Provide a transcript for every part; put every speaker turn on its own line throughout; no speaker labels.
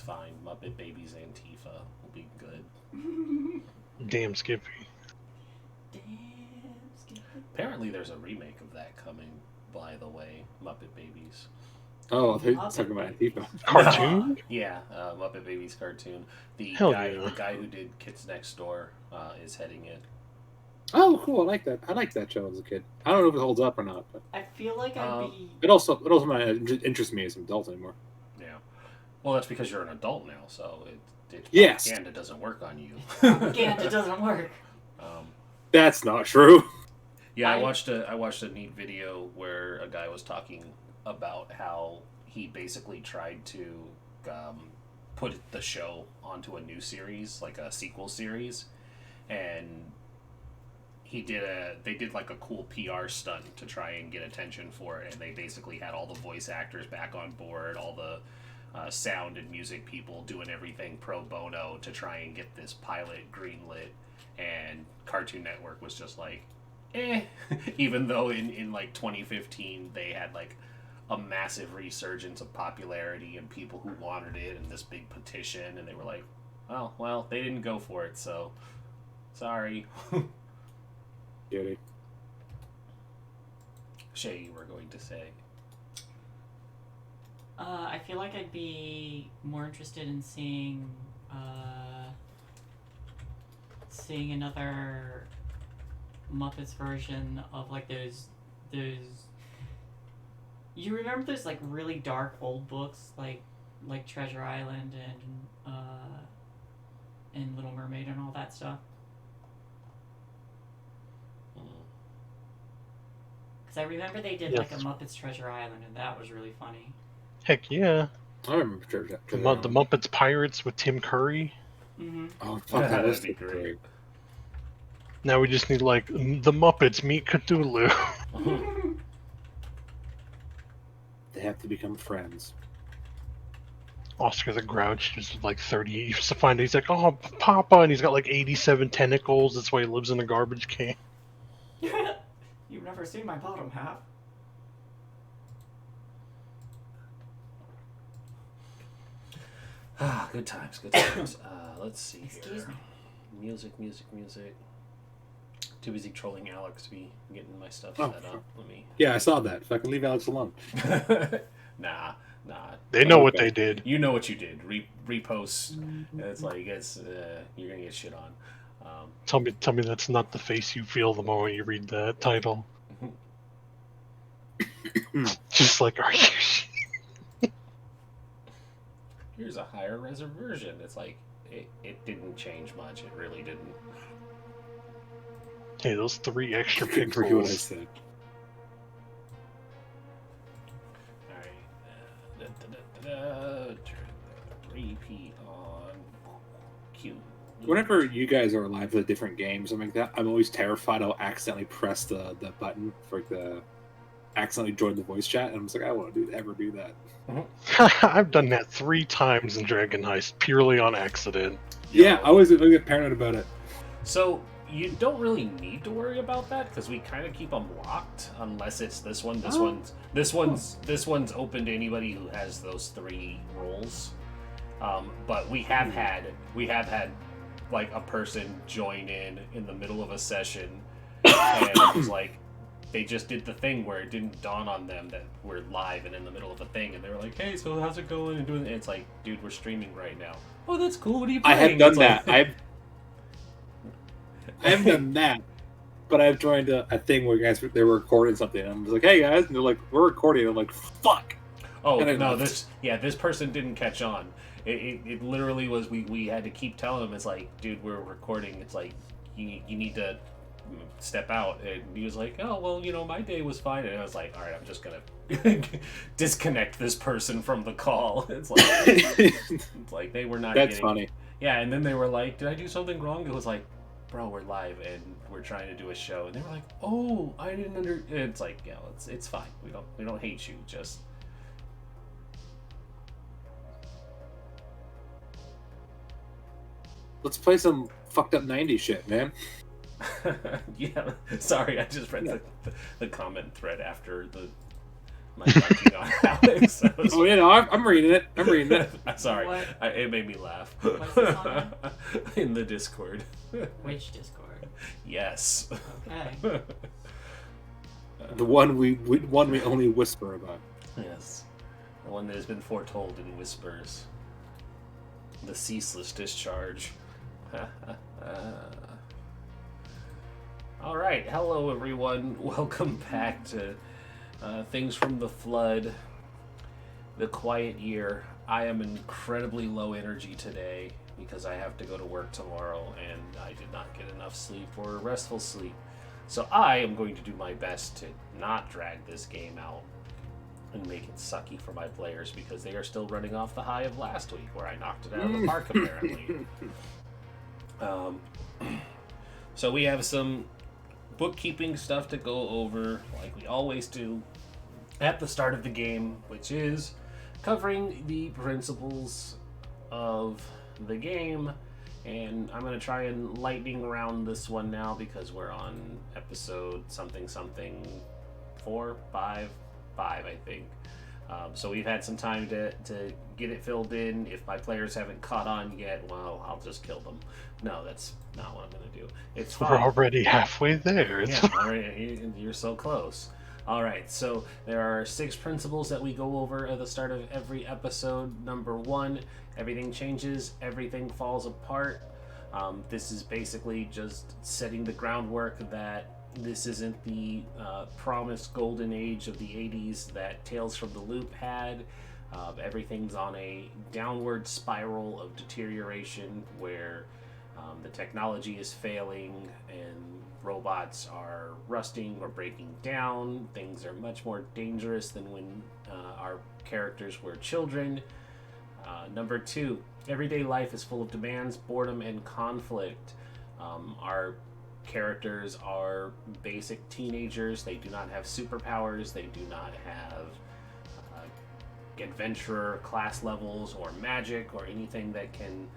fine. Muppet Babies Antifa will be good.
Damn Skippy.
Damn, Skippy.
Apparently, there's a remake of that coming. By the way, Muppet Babies.
Oh, they're talking about Antifa.
Cartoon?
Yeah, Muppet Babies cartoon. The
Hell
guy,
yeah.
the guy who did Kids Next Door, is heading it.
Oh, cool! I like that. I liked that show as a kid. I don't know if it holds up or not, but
I feel like I'd be.
it also might interest me as an adult anymore.
Yeah. Well, that's because you're an adult now, so
Yes.
propaganda doesn't work on you.
Propaganda doesn't work.
That's not true.
Yeah, I watched a neat video where a guy was talking about how he basically tried to put the show onto a new series, like a sequel series, and they did like a cool PR stunt to try and get attention for it, and they basically had all the voice actors back on board, all the sound and music people doing everything pro bono to try and get this pilot greenlit, and Cartoon Network was just like, even though in like 2015 they had like a massive resurgence of popularity and people who wanted it and this big petition, and they were like, oh, well, they didn't go for it, so sorry.
Beauty.
Shay, you were going to say.
I feel like I'd be more interested in seeing another Muppets version of like those. You remember those like really dark old books like Treasure Island and Little Mermaid and all that stuff? Because I remember they did like a Muppets Treasure Island, and that was really funny.
Heck yeah.
I remember Treasure
The Muppets Pirates with Tim Curry.
Mm-hmm.
Oh, fuck, that was
be great.
Now we just need like the Muppets meet Cthulhu.
They have to become friends.
Oscar the Grouch just like 30. He used to find it. He's like, oh, Papa, and he's got like 87 tentacles. That's why he lives in a garbage can.
You've never seen my bottom half.
Good times, good times. Let's see
Excuse
here.
me.
Music. Too busy trolling Alex to be getting my stuff
Oh,
set up. Let me.
Yeah, I saw that. Fucking leave Alex alone.
Nah.
They know what they did.
You know what you did. Repost. It's like you're gonna get shit on.
Tell me that's not the face you feel the moment you read that title. Just like, are you?
Here's a higher res version. It's like it didn't change much. It really didn't.
Hey, those 3 extra
Couldn't forget what I
pixels.
said.
Alright. Turn the repeat on. Q.
Whenever you guys are live with different games, something like that, I'm always terrified I'll accidentally press the button for accidentally join the voice chat, and I'm just like, I won't ever do that.
I've done that 3 times in Dragon Heist, purely on accident.
Yeah, I always get paranoid about it.
So you don't really need to worry about that because we kind of keep them locked unless it's this one. This one's open to anybody who has those 3 roles. But we have had like a person join in the middle of a session, and it was like they just did the thing where it didn't dawn on them that we're live and in the middle of a thing, and they were like, "Hey, so how's it going?" And doing it. It's like, dude, we're streaming right now. Oh, that's cool. What are you
I
playing?
have done
It's
that.
like-
I haven't done that, but I've joined a thing where guys they were recording something, and I'm just like, "Hey guys," and they're like, "We're recording." And I'm like, "Fuck."
Oh
And I
no!
left.
This person didn't catch on. It literally was we had to keep telling him. It's like, dude, we're recording. It's like you need to step out. And he was like, oh well, my day was fine. And I was like, all right, I'm just gonna disconnect this person from the call. It's like they were not.
That's funny.
Yeah, and then they were like, did I do something wrong? It was like, bro, we're live and we're trying to do a show. And they were like, oh, I didn't It's like, yeah, it's fine. We don't hate you. Just.
Let's play some fucked up 90s shit, man.
Yeah, sorry, I just read the comment thread after My dunking on Alex. That was-
Oh, I'm reading it. I'm reading it.
Sorry,
What?
it made me laugh.
What's this on?
In the Discord.
Which Discord?
Yes.
Okay.
The one we only whisper about.
Yes. The one that has been foretold in whispers. The ceaseless discharge. All right. Hello, everyone. Welcome back to Things from the Flood, the quiet year. I am incredibly low energy today because I have to go to work tomorrow and I did not get enough sleep or restful sleep. So I am going to do my best to not drag this game out and make it sucky for my players because they are still running off the high of last week where I knocked it out of the park apparently. So we have some bookkeeping stuff to go over like we always do at the start of the game, which is covering the principles of the game. And I'm going to try and lightning round this one now because we're on episode something 4, 5, I think. So we've had some time to get it filled in. If my players haven't caught on yet, well, I'll just kill them. No, that's not what I'm going to do. It's fine.
We're already halfway there.
Yeah, you're so close. All right, so there are 6 principles that we go over at the start of every episode. Number 1, everything changes, everything falls apart. This is basically just setting the groundwork that this isn't the promised golden age of the 80s that Tales from the Loop had. Everything's on a downward spiral of deterioration where the technology is failing and robots are rusting or breaking down. Things are much more dangerous than when our characters were children. Number 2, everyday life is full of demands, boredom, and conflict. Our characters are basic teenagers. They do not have superpowers. They do not have adventurer class levels or magic or anything that can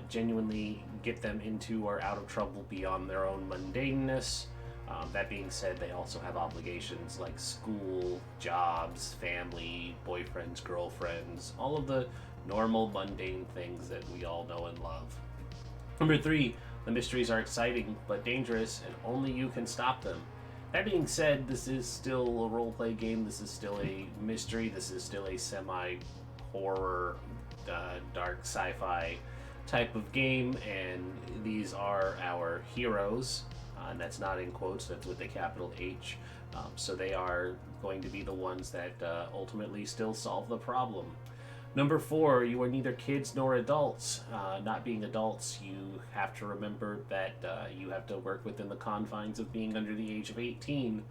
genuinely get them into or out of trouble beyond their own mundaneness. That being said, they also have obligations like school, jobs, family, boyfriends, girlfriends, all of the normal mundane things that we all know and love. Number 3, the mysteries are exciting but dangerous and only you can stop them. That being said, this is still a roleplay game. This is still a mystery. This is still a semi-horror, dark sci-fi type of game, and these are our heroes. And that's not in quotes, that's with a capital H. So they are going to be the ones that ultimately still solve the problem. Number 4, you are neither kids nor adults. Not being adults, you have to remember that you have to work within the confines of being under the age of 18.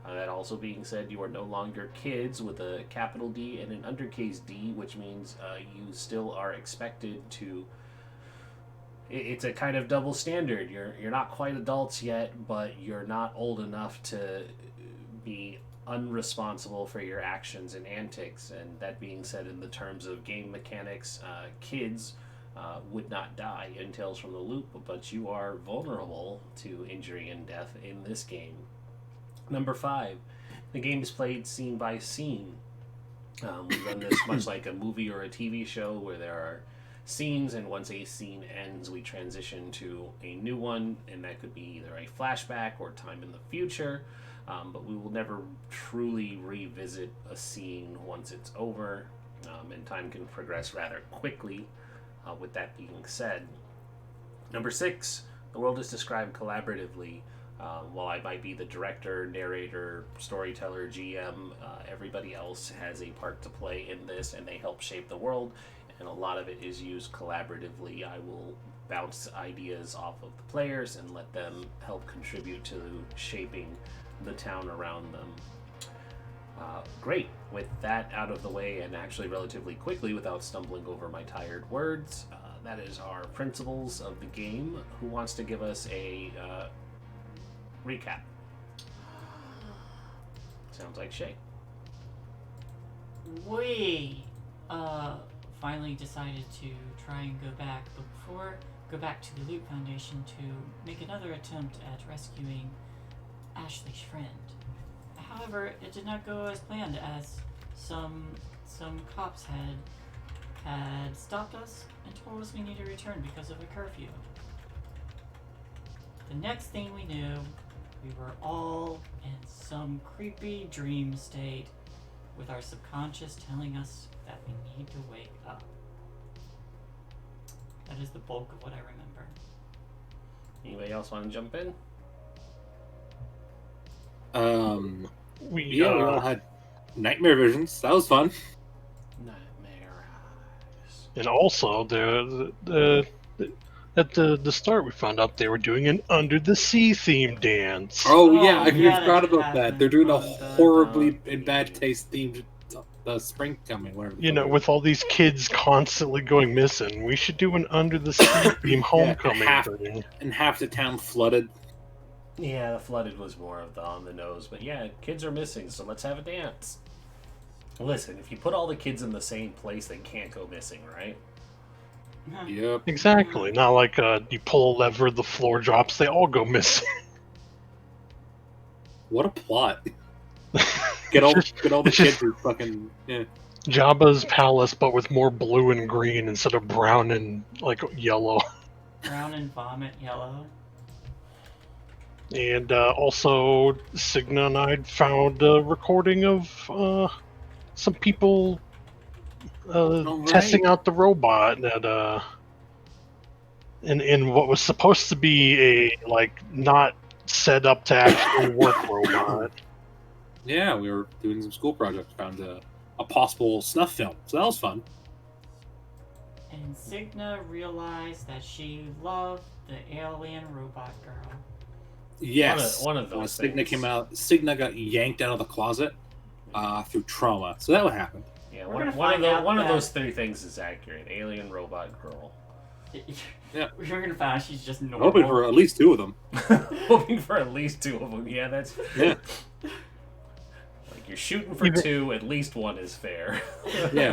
That also being said, you are no longer kids with a capital D and an undercase D, which means you still are expected to... It's a kind of double standard. You're not quite adults yet, but you're not old enough to be unresponsible for your actions and antics. And that being said, in the terms of game mechanics, kids would not die in Tales from the Loop, but you are vulnerable to injury and death in this game. Number 5, the game is played scene by scene. We run this much like a movie or a TV show where there are scenes, and once a scene ends, we transition to a new one, and that could be either a flashback or time in the future. But we will never truly revisit a scene once it's over, and time can progress rather quickly. With that being said, number 6, the world is described collaboratively. While I might be the director, narrator, storyteller, GM, everybody else has a part to play in this, and they help shape the world, and a lot of it is used collaboratively. I will bounce ideas off of the players and let them help contribute to shaping the town around them. Great. With that out of the way, and actually relatively quickly without stumbling over my tired words, that is our principles of the game. Who wants to give us a recap? Sounds like Shay.
We finally decided to try and go back, but before go back to the Loop Foundation to make another attempt at rescuing Ashley's friend, However, it did not go as planned, as some cops had stopped us and told us we need to return because of a curfew. The next thing we knew, we were all in some creepy dream state with our subconscious telling us that we need to wake up. That is the bulk of what I remember.
Anybody else want to jump in?
We all had nightmare visions. That was fun.
Nightmare eyes.
And also, at the start, we found out they were doing an Under the Sea themed dance.
Oh yeah,
Oh,
I
yeah,
forgot
that did
about that.
happen.
They're doing a
Under
horribly
the
in bad taste themed spring coming. Whatever. the
You
fuck
know,
it is.
with all these kids constantly going missing, we should do an Under the Sea theme homecoming thing.
and half the town flooded.
Yeah, the flooded was more of the on the nose, but yeah, kids are missing, so let's have a dance. Listen, if you put all the kids in the same place, they can't go missing, right?
Yep.
Exactly. Not like you pull a lever, the floor drops, they all go missing.
What a plot. Get all the
it's
kids
just-
who fucking yeah.
Jabba's palace, but with more blue and green instead of brown and like yellow.
Brown and vomit yellow.
And also, Signa and I found a recording of some people
All
testing
right.
out the robot that in what was supposed to be a like not set up to actually work robot.
Yeah, we were doing some school project. Found a possible snuff film, so that was fun.
And Signa realized that she loved the alien robot girl.
Yes,
One of those
Signa
things.
came out. Signa got yanked out of the closet through trauma, so that would happen.
Yeah,
We're
one
gonna
of
find
the,
out
one of
that-
those three things is accurate. Alien, robot, girl.
Yeah.
We're gonna find out she's just
I'm
normal.
hoping for at least two of them.
Hoping for at least two of them. Yeah, that's
Yeah,
like you're shooting for
Even-
two. At least one is fair.
yeah.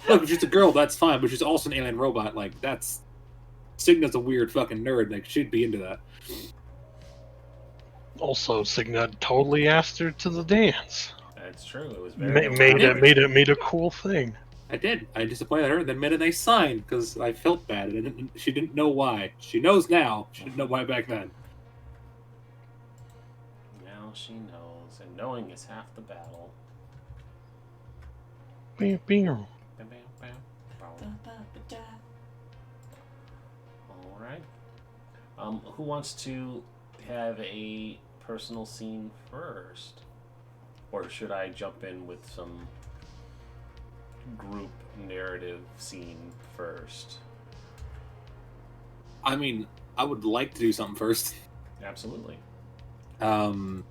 Look, if she's a girl, that's fine, but she's also an alien robot. Like that's Signa's a weird fucking nerd. Like she'd be into that.
Also, Signa totally asked her to the dance.
That's true. It was very
Made a cool thing.
I did. I disappointed her, and then made a nice sign because I felt bad, and she didn't know why. She knows now. She didn't know why back then.
Now she knows, and knowing is half the battle.
Bam, bam.
Bam, bam, bam, bam.
Ba-ba-ba-da.
All right. Who wants to have a personal scene first, or should I jump in with some group narrative scene first?
I mean, I would like to do something first.
Absolutely.
I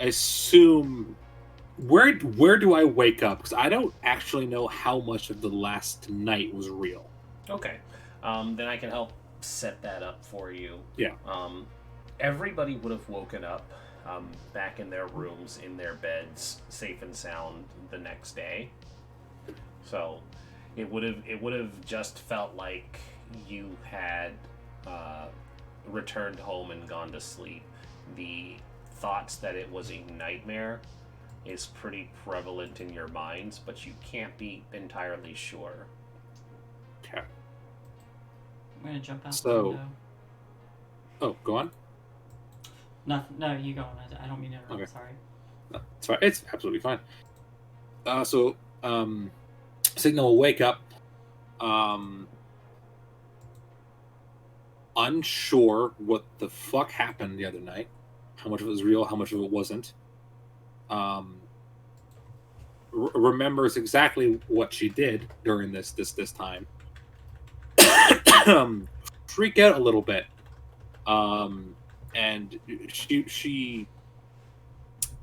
assume where do I wake up? Because I don't actually know how much of the last night was real.
Okay. Then I can help set that up for you.
Yeah.
Everybody would have woken up back in their rooms, in their beds, safe and sound the next day. So it would have just felt like you had returned home and gone to sleep. The thoughts that it was a nightmare is pretty prevalent in your minds, but you can't be entirely sure.
Okay.
I'm gonna jump out the
So-
window.
Oh, go on.
No, you go on. I don't mean to interrupt.
Okay.
Sorry.
No, it's fine. It's absolutely fine. Signal will wake up, unsure what the fuck happened the other night, how much of it was real, how much of it wasn't. Remembers exactly what she did during this time. Freak out a little bit, and she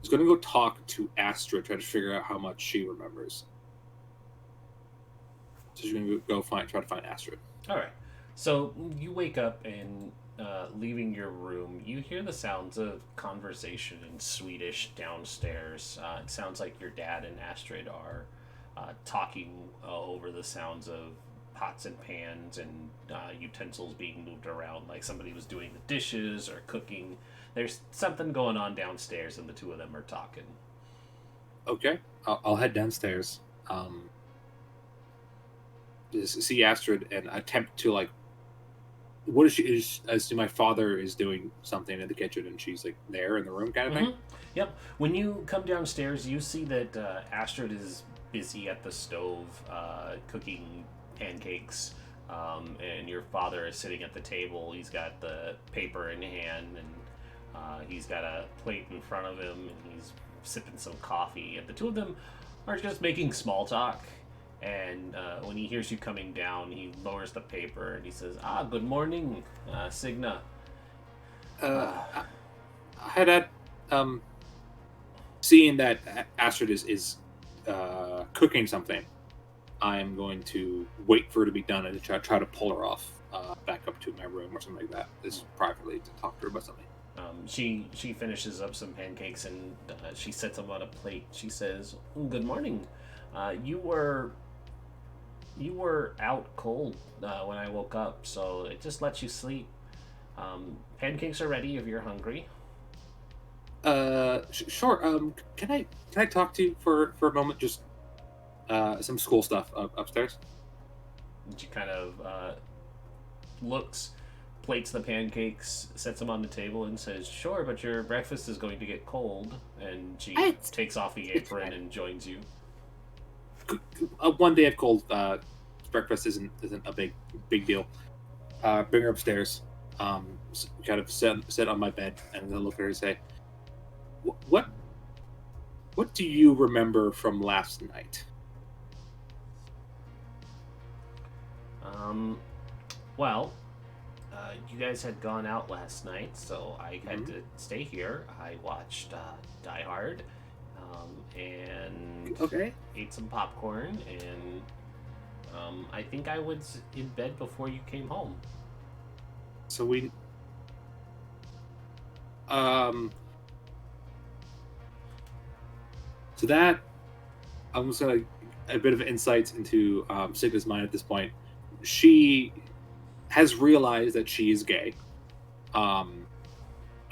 is going to go talk to Astra, try to figure out how much she remembers. So she's going to try to find Astra.
All right. So you wake up and leaving your room, you hear the sounds of conversation in Swedish downstairs. It sounds like your dad and Astrid are talking over the sounds of pots and pans and utensils being moved around, like somebody was doing the dishes or cooking. There's something going on downstairs, and the two of them are talking.
Okay, I'll head downstairs. See Astrid and attempt to like. What is she? As my father is doing something in the kitchen, and she's like there in the room, kind of thing.
Yep. When you come downstairs, you see that Astrid is busy at the stove cooking pancakes, and your father is sitting at the table. He's got the paper in hand, and he's got a plate in front of him, and he's sipping some coffee. And the two of them are just making small talk. And when he hears you coming down, he lowers the paper and he says, good morning, Signa.
Hi, Dad. Seeing that Astrid is cooking something, I'm going to wait for her to be done and try to pull her off back up to my room or something like that. This privately to talk to her about something.
She finishes up some pancakes and she sets them on a plate. She says, good morning. You were out cold when I woke up, so it just lets you sleep. Pancakes are ready if you're hungry.
Sure. Can I talk to you for a moment? Just some school stuff upstairs.
She kind of looks, plates the pancakes, sets them on the table, and says, "Sure, but your breakfast is going to get cold." And she takes off the apron and joins you.
One day of cold breakfast isn't a big deal. Bring her upstairs. Kind of sit on my bed and then look at her and say, "What do you remember from last night?"
Well, you guys had gone out last night, so I had to stay here. I watched Die Hard, and ate some popcorn, and I think I was in bed before you came home.
So we, so that I'm just gonna a bit of insights into Signa's mind at this point. She has realized that she is gay.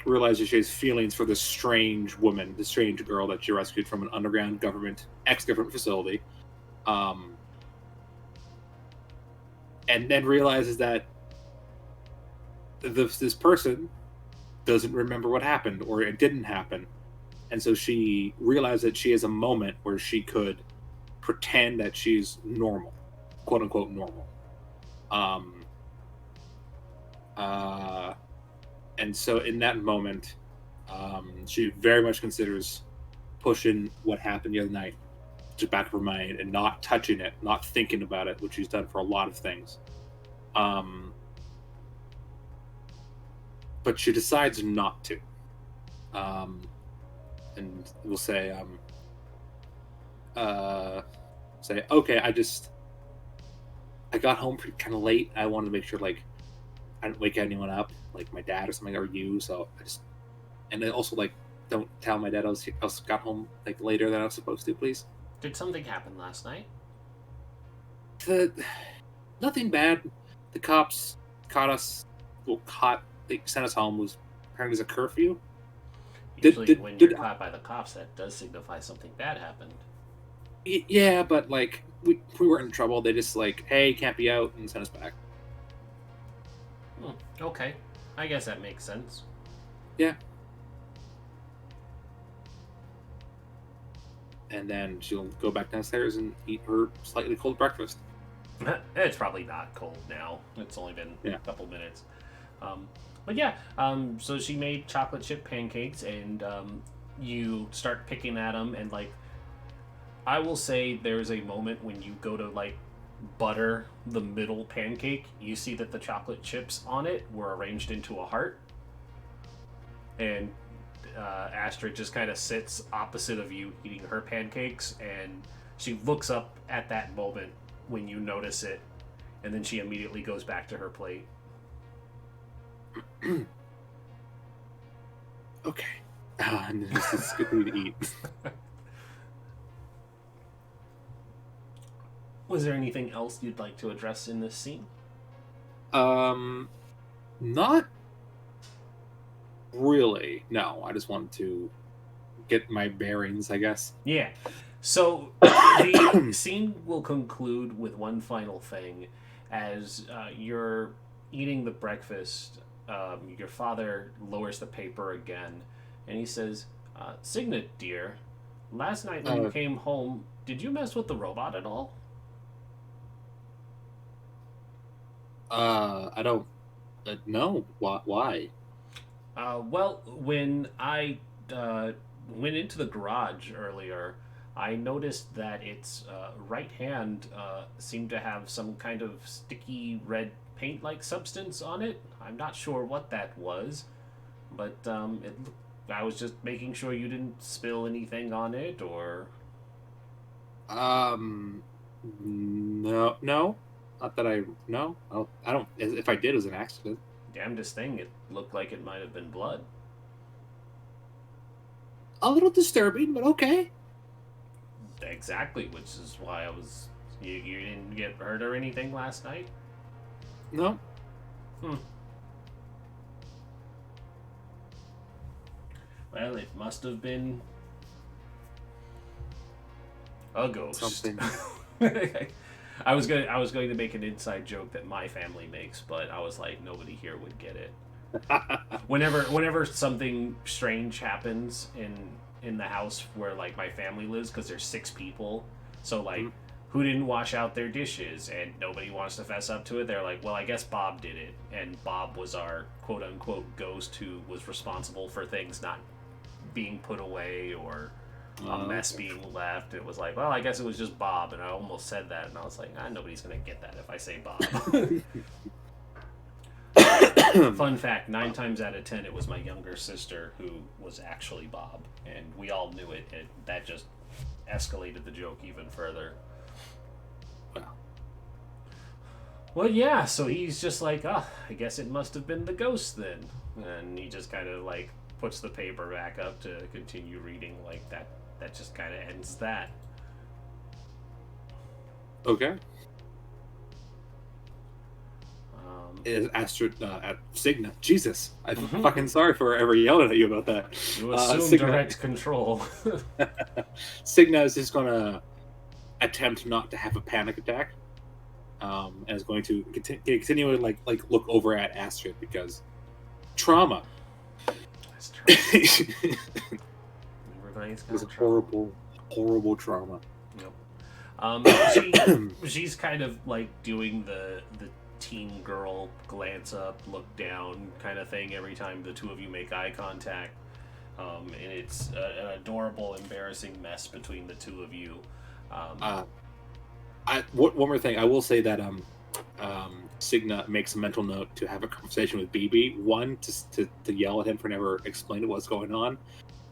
Realizes she has feelings for this strange woman, this strange girl that she rescued from an underground ex-government facility. And then realizes that this person doesn't remember what happened, or it didn't happen. And so she realized that she has a moment where she could pretend that she's normal, quote unquote normal. And so in that moment, she very much considers pushing what happened the other night to the back of her mind and not touching it, not thinking about it, which she's done for a lot of things. But she decides not to. And we'll say, okay, I got home pretty kind of late. I wanted to make sure, like, I didn't wake anyone up, like my dad or something, or you. So and then also, like, don't tell my dad I got home like later than I was supposed to, please.
Did something happen last night?
Nothing bad. The cops caught us. They sent us home. Was apparently there's a curfew.
Usually, when you're caught by the cops, that does signify something bad happened.
Yeah, but like we weren't in trouble. They just like, hey, can't be out, and sent us back.
Okay, I guess that makes sense.
Yeah. And then she'll go back downstairs and eat her slightly cold breakfast.
It's probably not cold now. It's only been a couple minutes. But yeah, so she made chocolate chip pancakes, and you start picking at them, and like, I will say there's a moment when you go to like butter the middle pancake, you see that the chocolate chips on it were arranged into a heart, and Astrid just kind of sits opposite of you eating her pancakes, and she looks up at that moment when you notice it, and then she immediately goes back to her plate.
Okay. And it's good for me to eat.
Was there anything else you'd like to address in this scene?
Not really. No, I just wanted to get my bearings, I guess.
Yeah. So the scene will conclude with one final thing. As you're eating the breakfast, your father lowers the paper again, and he says, Signet, dear, last night when you came home, did you mess with the robot at all?
I don't know. Why?
Well, when I went into the garage earlier, I noticed that its right hand seemed to have some kind of sticky red paint-like substance on it. I'm not sure what that was, but I was just making sure you didn't spill anything on it, or...
No, not that I no. I don't. If I did, it was an accident.
Damnedest thing, it looked like it might have been blood.
A little disturbing, but okay.
Exactly, which is why I was... You didn't get hurt or anything last night?
No.
Well, it must have been a ghost.
Something.
I was going to make an inside joke that my family makes, but I was like, nobody here would get it. Whenever something strange happens in the house where like my family lives, because there's 6 people, so like who didn't wash out their dishes, and nobody wants to fess up to it, they're like, well, I guess Bob did it, and Bob was our quote unquote ghost who was responsible for things not being put away or a mess being left. It was like, well, I guess it was just Bob, and I almost said that, and I was like, nobody's gonna get that if I say Bob. Fun fact, 9 times out of 10 it was my younger sister who was actually Bob, and we all knew it, and that just escalated the joke even further.
Wow.
Well, yeah, so he's just like, I guess it must have been the ghost then, and he just kind of like puts the paper back up to continue reading. Like that just kind of ends that.
Okay. Is Astrid at Signa? Jesus, I'm fucking sorry for ever yelling at you about that.
You assume
Signa,
direct control.
Signa is just gonna attempt not to have a panic attack, and is going to continue to like look over at Astrid because trauma. It was a horrible trauma.
Yep. She's kind of like doing the teen girl glance up, look down kind of thing every time the two of you make eye contact. And it's an adorable, embarrassing mess between the two of you.
One more thing, I will say that Signa makes a mental note to have a conversation with BB. 1, to yell at him for never explaining what's going on,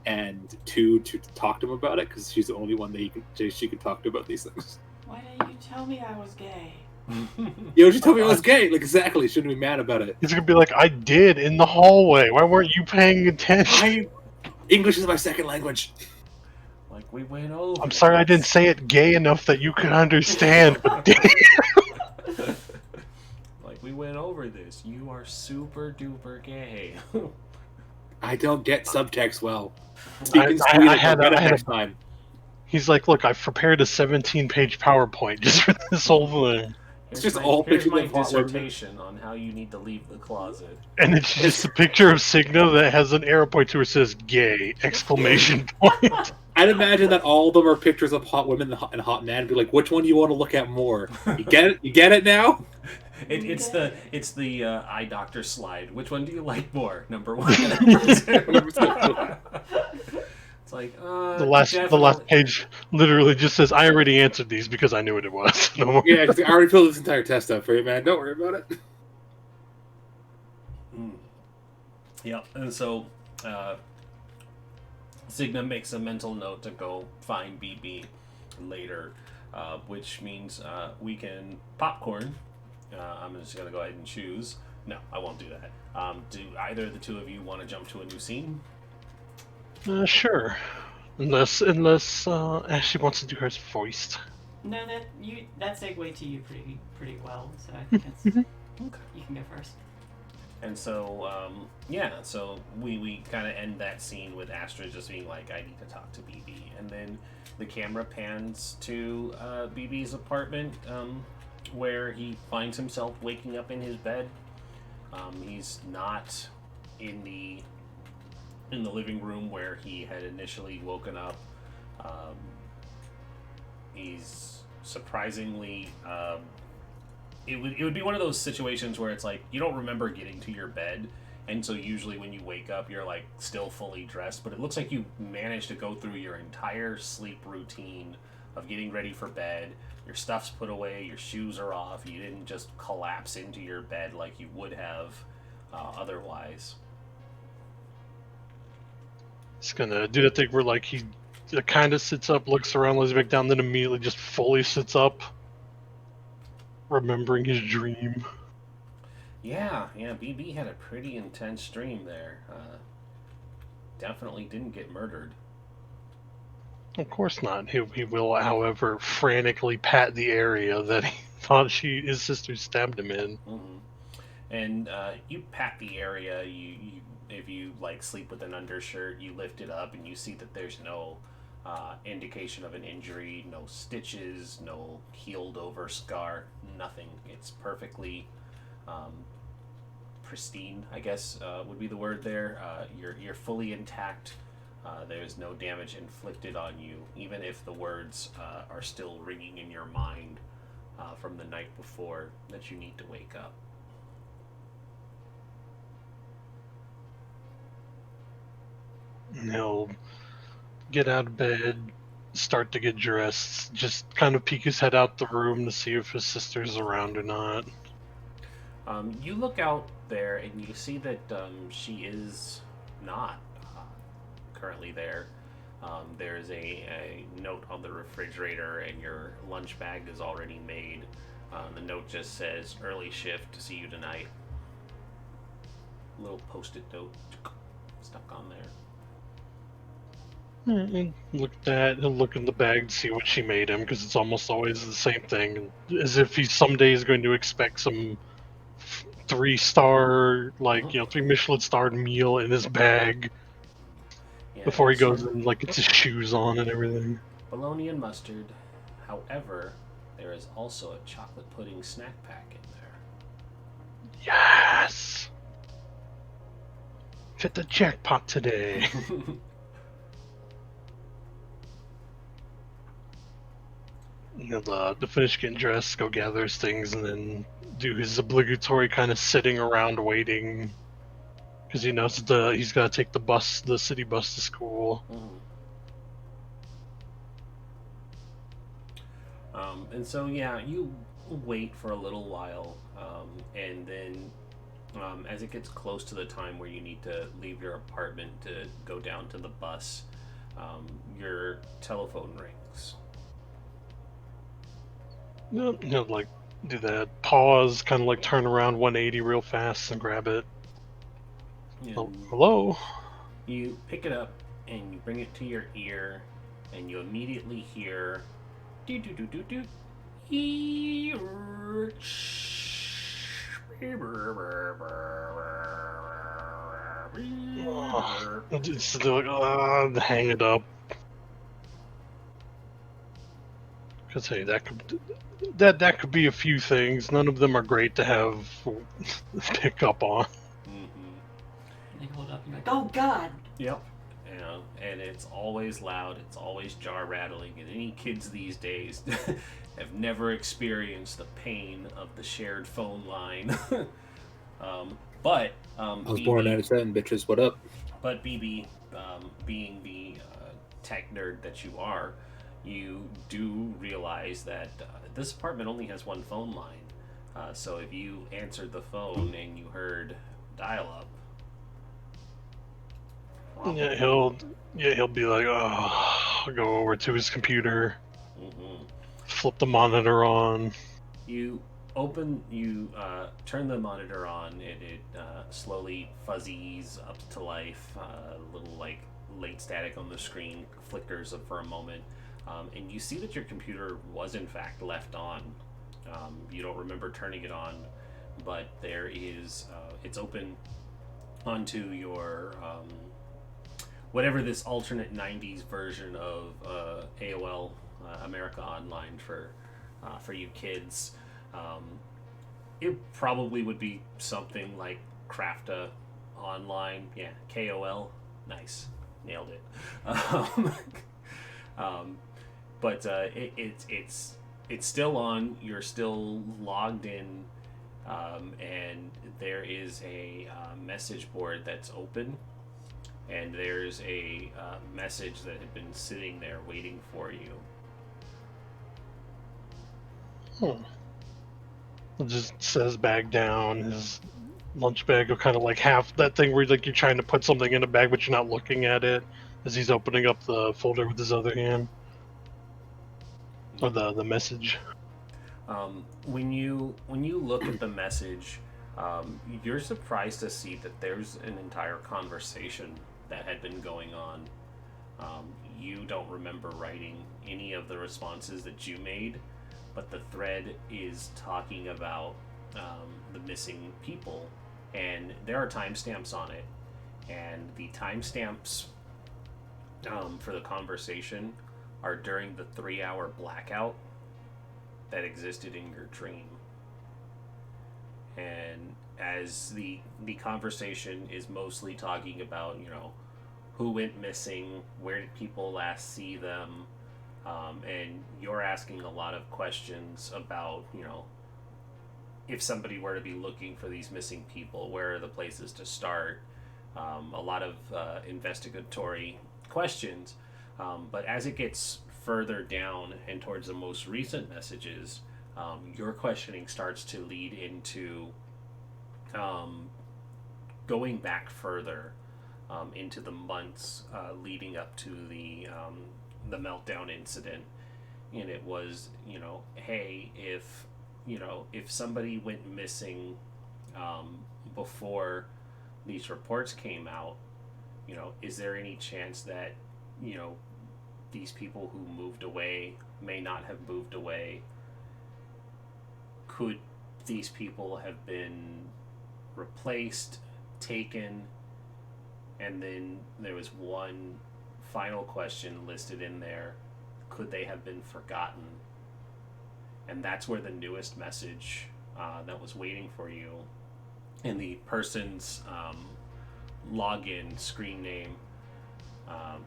and 2, to talk to him about it, because she's the only one that she can talk to about these things.
Why didn't you tell me I was gay?
She told me I was gay. Like, exactly. Shouldn't be mad about it.
He's gonna be like, I did in the hallway. Why weren't you paying attention?
English is my second language.
Like, we went over.
I'm sorry I didn't say it gay enough that you could understand. But
like, we went over this. You are super duper gay.
I
I don't get subtext well.
I had
next time.
He's like, look, I've prepared a 17-page PowerPoint just for this whole thing.
It's just all
here's
pictures
my
of hot women.
dissertation on how you need to leave the closet.
And it's just a picture of Signa that has an arrow point to it says "gay!" exclamation point.
I'd imagine that all of them are pictures of hot women and hot men. Be like, which one do you want to look at more? You get it? You get it now?
It's the eye doctor slide. Which one do you like more? Number 1, number 2. It's like
The last page literally just says, "I already answered these because I knew what it was." No.
Yeah, because I already filled this entire test out for you, man. Don't worry about it.
Yep, and so Signa makes a mental note to go find BB later, which means we can popcorn. I'm just going to go ahead and choose. No, I won't do that. Do either of the two of you want to jump to a new scene?
Sure. Unless Ashley wants to do hers voiced.
No, that segued to you pretty well. So I think that's
Mhm.
Okay.
you can go first.
And so, so we kind of end that scene with Astra just being like, I need to talk to BB. And then the camera pans to BB's apartment where he finds himself waking up in his bed. He's not in the living room where he had initially woken up. Um, he's surprisingly it would be one of those situations where it's like you don't remember getting to your bed, and so usually when you wake up you're like still fully dressed, but it looks like you managed to go through your entire sleep routine of getting ready for bed. Your stuff's put away, your shoes are off, you didn't just collapse into your bed like you would have otherwise.
He's gonna do that thing where like he kind of sits up, looks around, lays back down, then immediately just fully sits up, remembering his dream.
Yeah, BB had a pretty intense dream there. Definitely didn't get murdered.
Of course not. He will, however, frantically pat the area that he thought his sister stabbed him in.
Mm-hmm. And you pat the area. You if you like sleep with an undershirt, you lift it up and you see that there's no indication of an injury, no stitches, no healed over scar, nothing. It's perfectly um, pristine, I guess would be the word there. You're fully intact. There's no damage inflicted on you, even if the words are still ringing in your mind from the night before that you need to wake up.
And he'll get out of bed, start to get dressed, just kind of peek his head out the room to see if his sister's around or not.
You look out there and you see that she is not currently there. There's a note on the refrigerator, and your lunch bag is already made. The note just says, "Early shift, see you tonight." Little post-it note stuck on there.
And look at that. He'll look in the bag to see what she made him, because it's almost always the same thing. As if he someday is going to expect some 3-star, like,
Mhm.
3 Michelin-starred meal in his bag
Yeah,
before he
it's
goes in, like, gets his shoes on and everything.
bologna and mustard. However, there is also a chocolate pudding snack pack in
Yes! Hit the jackpot today.
there.
He'll to finish getting dressed, go gather his things, and then do his obligatory kind of sitting around waiting, because he knows he's got to take the city bus to school.
Mhm. And so, yeah, you wait for a little while, and then as it gets close to the time where you need to leave your apartment to go down to the bus, your telephone rings.
He'll like do that, pause, kind of like turn around 180 real fast and grab it. Oh,
And
hello?
you pick it up and you bring it to your ear, and you immediately hear do do do do do.
It's like, hang it up. Cause hey, that could be a few things. None of them are great to have pick up on.
Mm-hmm.
And they hold it up and you're like, oh God!
Yep. And it's always loud, it's always jaw rattling, and any kids these days have never experienced the pain of the shared phone line. But
I was
BB,
born in 97, bitches. What up?
But BB, being the tech nerd that you are, you do realize that this apartment only has one phone line. So if you answered the phone and you heard dial-up,
Yeah, he'll be like, oh, I'll go over to his computer,
mm-hmm.
flip the monitor on.
You turn the monitor on, and it slowly fuzzies up to life. A little like late static on the screen flickers for a moment. and you see that your computer was in fact left on. You don't remember turning it on, but there is it's open onto your whatever this alternate 90s version of AOL America Online for you kids. It probably would be something like Crafta Online. Yeah, KOL. Nice. Nailed it. But it's still on. You're still logged in, and there is a message board that's open, and there's a message that had been sitting there waiting for you.
It just says bag down. His lunch bag will kind of like half that thing where like you're trying to put something in a bag but you're not looking at it as he's opening up the folder with his other hand. Or the message.
When you look at the message, you're surprised to see that there's an entire conversation that had been going on. You don't remember writing any of the responses that you made, but the thread is talking about the missing people, and there are timestamps on it, and the timestamps for the conversation are during the 3-hour blackout that existed in your dream. And as the conversation is mostly talking about, who went missing, where did people last see them, and you're asking a lot of questions about, if somebody were to be looking for these missing people, where are the places to start? A lot of investigatory questions. But as it gets further down and towards the most recent messages, your questioning starts to lead into going back further into the months leading up to the meltdown incident. And it was, hey, if somebody went missing before these reports came out, is there any chance that these people who moved away may not have moved away? Could these people have been replaced, taken? And then there was one final question listed in there: could they have been forgotten? And that's where the newest message that was waiting for you, and the person's login screen name,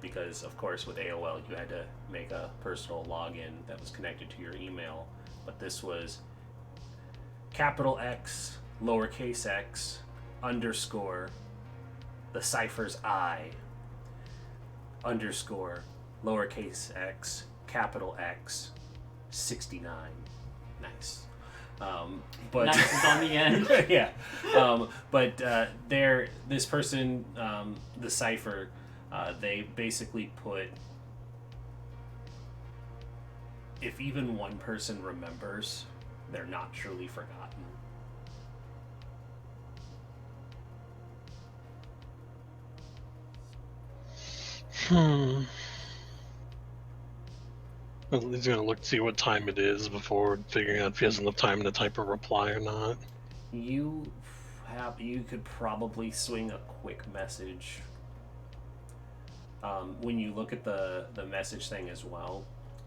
because of course with AOL you had to make a personal login that was connected to your email, but this was capital X, lowercase x, underscore, the cipher's I, underscore, lowercase x, capital X, 69. Nice. But
nice is on the end.
yeah. But this person, the cipher, they basically put, if even one person remembers, they're not truly forgotten.
He's gonna look to see what time it is before figuring out if he has enough time to type a reply or not.
You could probably swing a quick message. When you look at the message thing as well,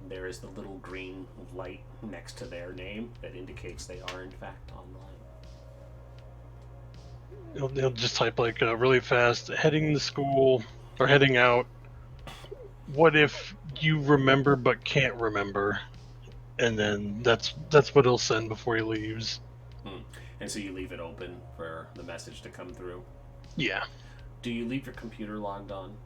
there is the little green light next to their name that indicates they are in fact online.
He'll just type like really fast, heading to school or heading out. What if you remember but can't remember? And then that's what he'll send before he leaves.
And so you leave it open for the message to come through?
Yeah.
Do you leave your computer logged on?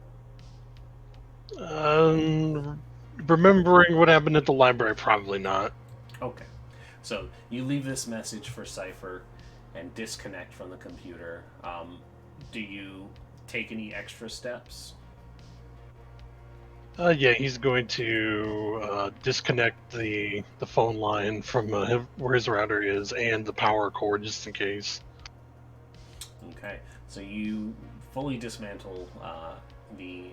Remembering what happened at the library, probably not.
Okay. So you leave this message for Cypher and disconnect from the computer. Do you take any extra steps?
Yeah, he's going to disconnect the phone line from where his router is and the power cord just in case.
Okay, so you fully dismantle the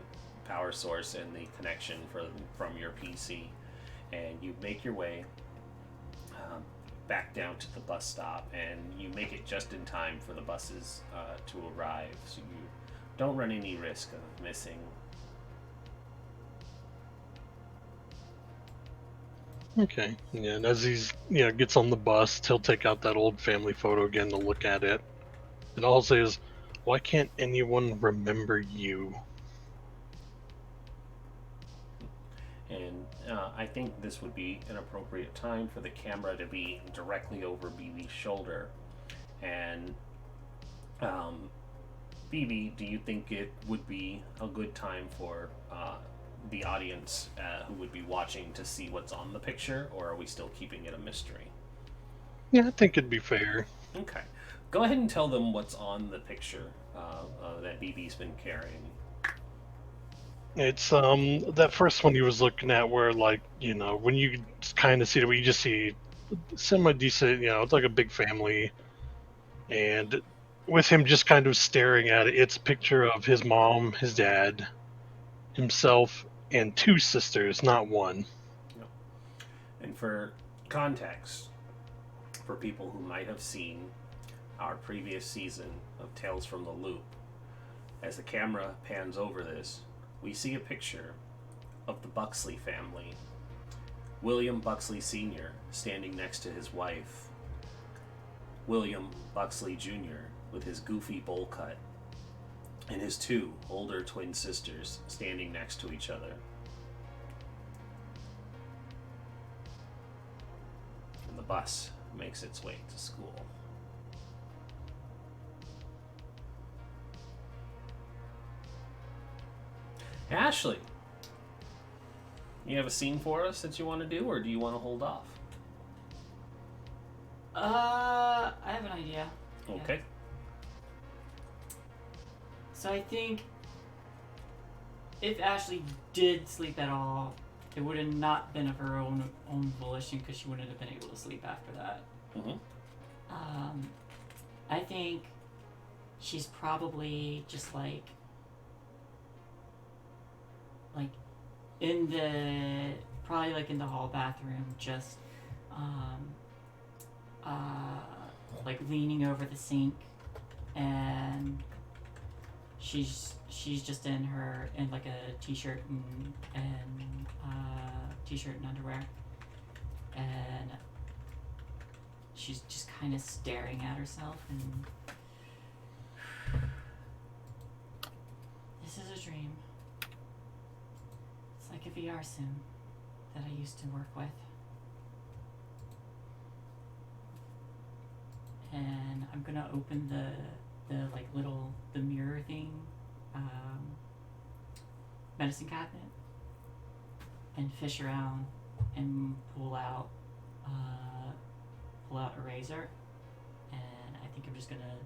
power source and the connection from your PC, and you make your way back down to the bus stop, and you make it just in time for the buses to arrive, so you don't run any risk of missing.
Okay. Yeah, and as he's gets on the bus, he'll take out that old family photo again to look at it, and all he'll say is, "Why can't anyone remember you?"
And I think this would be an appropriate time for the camera to be directly over BB's shoulder. And BB, do you think it would be a good time for the audience who would be watching to see what's on the picture, or are we still keeping it a mystery?
Yeah, I think it'd be fair.
Okay. Go ahead and tell them what's on the picture that BB's been carrying.
It's that first one he was looking at where, like, when you kind of see it, you just see semi decent, it's like a big family, and with him just kind of staring at it, it's a picture of his mom, his dad, himself, and two sisters, not one.
And for context, for people who might have seen our previous season of Tales from the Loop, as the camera pans over this, we see a picture of the Buxley family. William Buxley Sr. standing next to his wife, William Buxley Jr. with his goofy bowl cut, and his two older twin sisters standing next to each other. And the bus makes its way to school. Ashley, you have a scene for us that you want to do, or do you want to hold off?
I have an idea.
Okay.
Yeah. So I think if Ashley did sleep at all, it would have not been of her own volition, because she wouldn't have been able to sleep after that.
Mm-hmm.
I think she's probably just like in the hall bathroom, just like leaning over the sink, and she's just in like a t-shirt and t-shirt and underwear, and she's just kind of staring at herself, and this is a dream. It's like a VR sim that I used to work with. And I'm gonna open the mirror thing, medicine cabinet, and fish around and pull out a razor, and I think I'm just gonna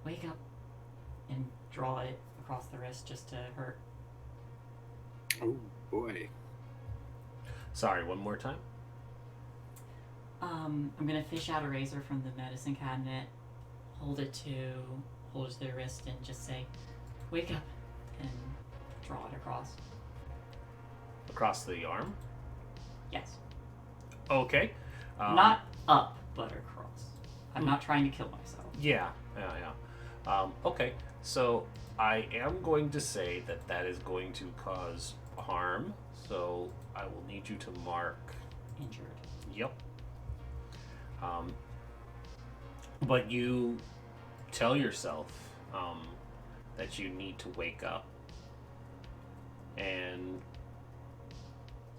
wake up and draw it across the wrist just to hurt.
Oh boy.
Sorry, one more time.
I'm gonna fish out a razor from the medicine cabinet, hold it to the wrist, and just say, "Wake up," and draw it across.
Across the arm?
Yes.
Okay.
Not up, but across. I'm not trying to kill myself.
Yeah. Okay, so I am going to say that is going to cause harm, so I will need you to mark.
Injured.
Yep. But you tell yourself that you need to wake up. And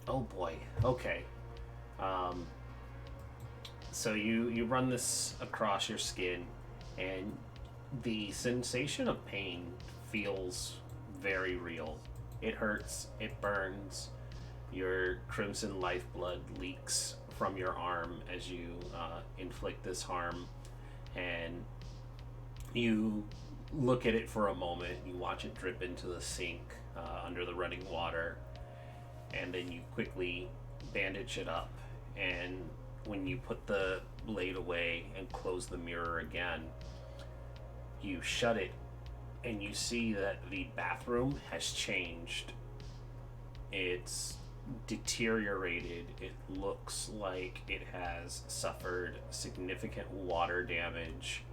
oh boy, okay. So you run this across your skin, and the sensation of pain feels very real. It hurts, it burns, your crimson lifeblood leaks from your arm as you inflict this harm, and you look at it for a moment, you watch it drip into the sink under the running water, and then you quickly bandage it up, and when you put the blade away and close the mirror again, you shut it, and you see that the bathroom has changed. It's deteriorated. It looks like it has suffered significant water damage.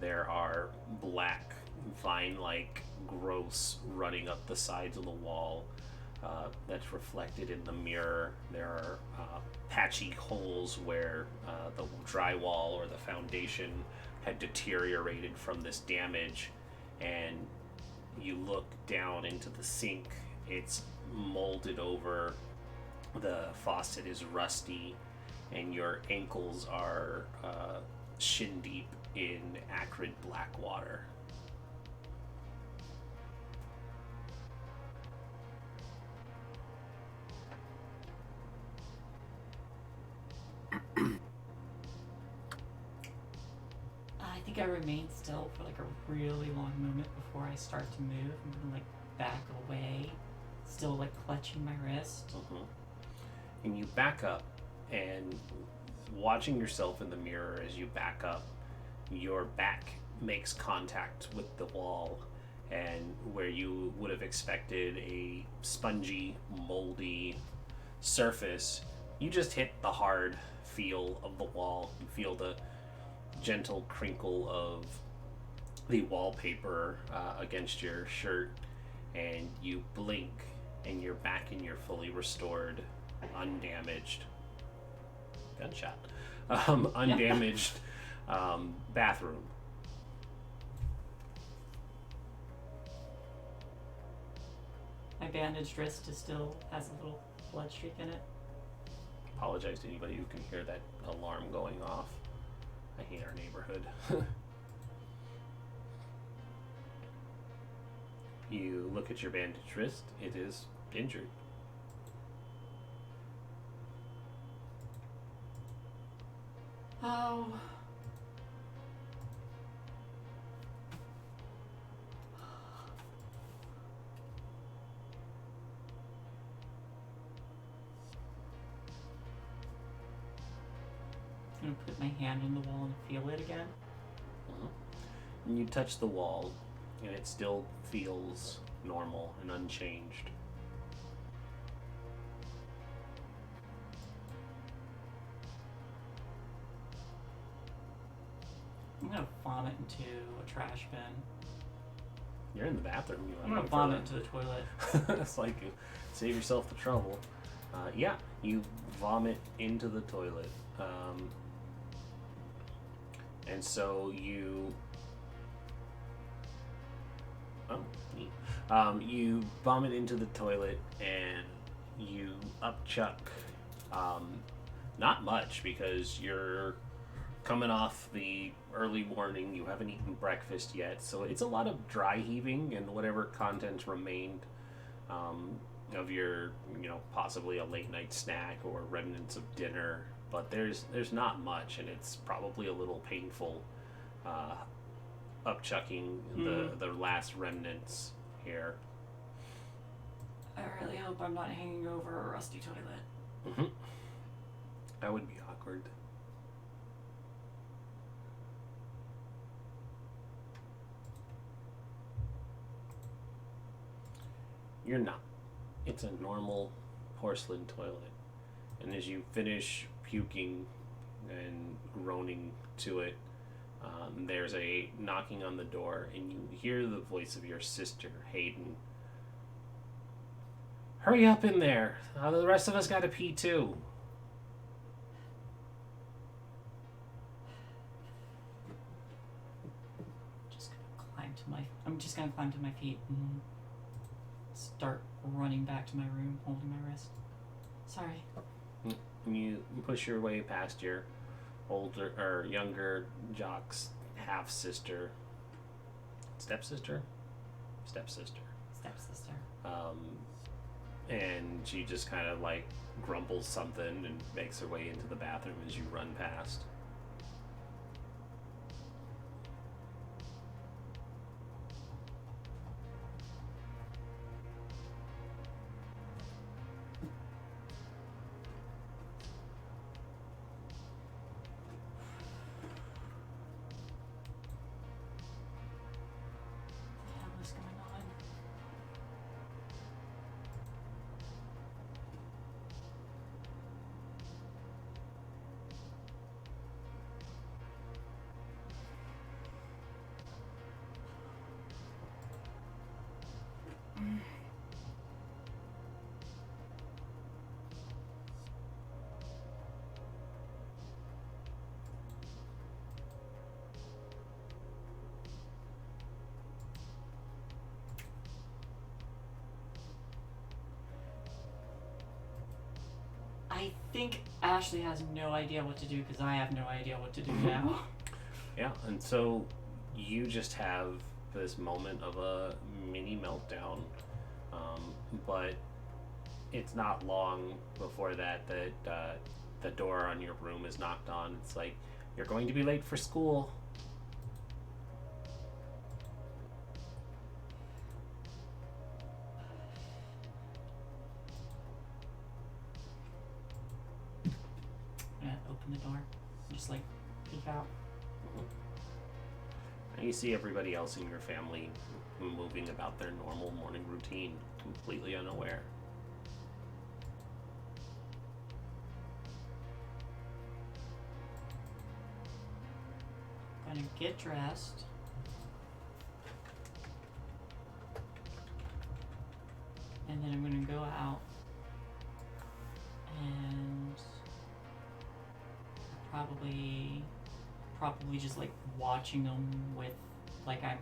There are black vine-like growths running up the sides of the wall. That's reflected in the mirror. There are patchy holes where the drywall or the foundation had deteriorated from this damage, and you look down into the sink. It's molded over. The faucet is rusty, and your ankles are shin deep in acrid black water.
I think I remain still for like a really long moment before I start to move. I'm gonna like back away, still like clutching my wrist.
And you back up, and watching yourself in the mirror as you back up, your back makes contact with the wall, and where you would have expected a spongy, moldy surface, you just hit the hard feel of the wall. You feel the gentle crinkle of the wallpaper against your shirt, and you blink, and you're back in your fully restored, undamaged gunshot, undamaged bathroom.
My bandaged wrist still has a little blood streak in it.
Apologize to anybody who can hear that alarm going off. I hate our neighborhood. You look at your bandaged wrist. It is injured.
Oh. I'm gonna put my hand on the wall and feel it again.
And you touch the wall, and it still feels normal and unchanged.
I'm gonna vomit into a trash bin.
You're in the bathroom. You
I'm gonna vomit into the toilet.
It's like, save yourself the trouble. Yeah, you vomit into the toilet. And so you... Oh, neat. You vomit into the toilet, and you upchuck, not much, because you're coming off the early morning. You haven't eaten breakfast yet, so it's a lot of dry heaving and whatever contents remained of your, possibly a late night snack or remnants of dinner. But there's not much, and it's probably a little painful upchucking the last remnants here.
I really hope I'm not hanging over a rusty toilet.
Mm-hmm. That would be awkward. You're not. It's a normal porcelain toilet. And as you finish puking and groaning to it, there's a knocking on the door, and you hear the voice of your sister, Hayden. Hurry up in there. The rest of us gotta pee too.
I'm just gonna climb to my feet and start running back to my room, holding my wrist. Sorry.
You push your way past your older or younger jock's half sister, stepsister. And she just kind of like grumbles something and makes her way into the bathroom as you run past.
think Ashley has no idea what to do because I have no idea what to do now.
Yeah, and so you just have this moment of a mini meltdown, but it's not long before that the door on your room is knocked on. It's like, you're going to be late for school.
I'm gonna open the door, just like peek out.
And you see everybody else in your family moving about their normal morning routine, completely unaware.
I'm gonna get dressed. And then I'm gonna go out and probably just like watching them with like I'm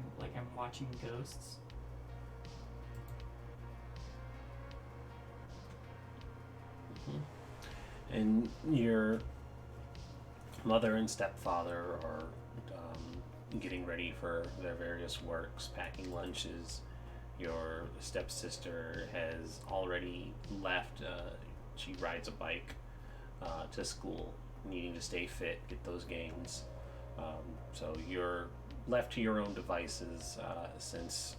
watching ghosts.
And your mother and stepfather are getting ready for their various works, packing lunches. Your stepsister has already left. She rides a bike to school, needing to stay fit, get those gains. So you're left to your own devices since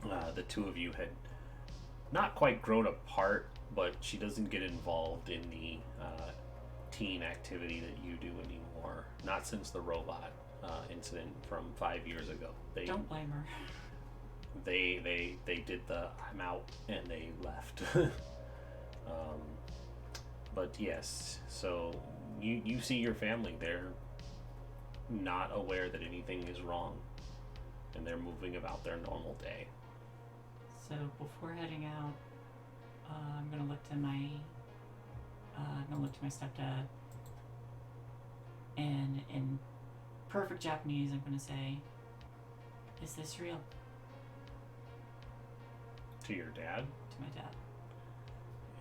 the two of you had not quite grown apart, but she doesn't get involved in the teen activity that you do anymore. Not since the robot incident from 5 years ago.
Don't blame her.
They did the I'm out and they left. But yes, so you see your family. They're not aware that anything is wrong, and they're moving about their normal day.
So before heading out, I'm gonna look to my stepdad, and in perfect Japanese, I'm gonna say, "Is this real?"
To your dad,
To my dad.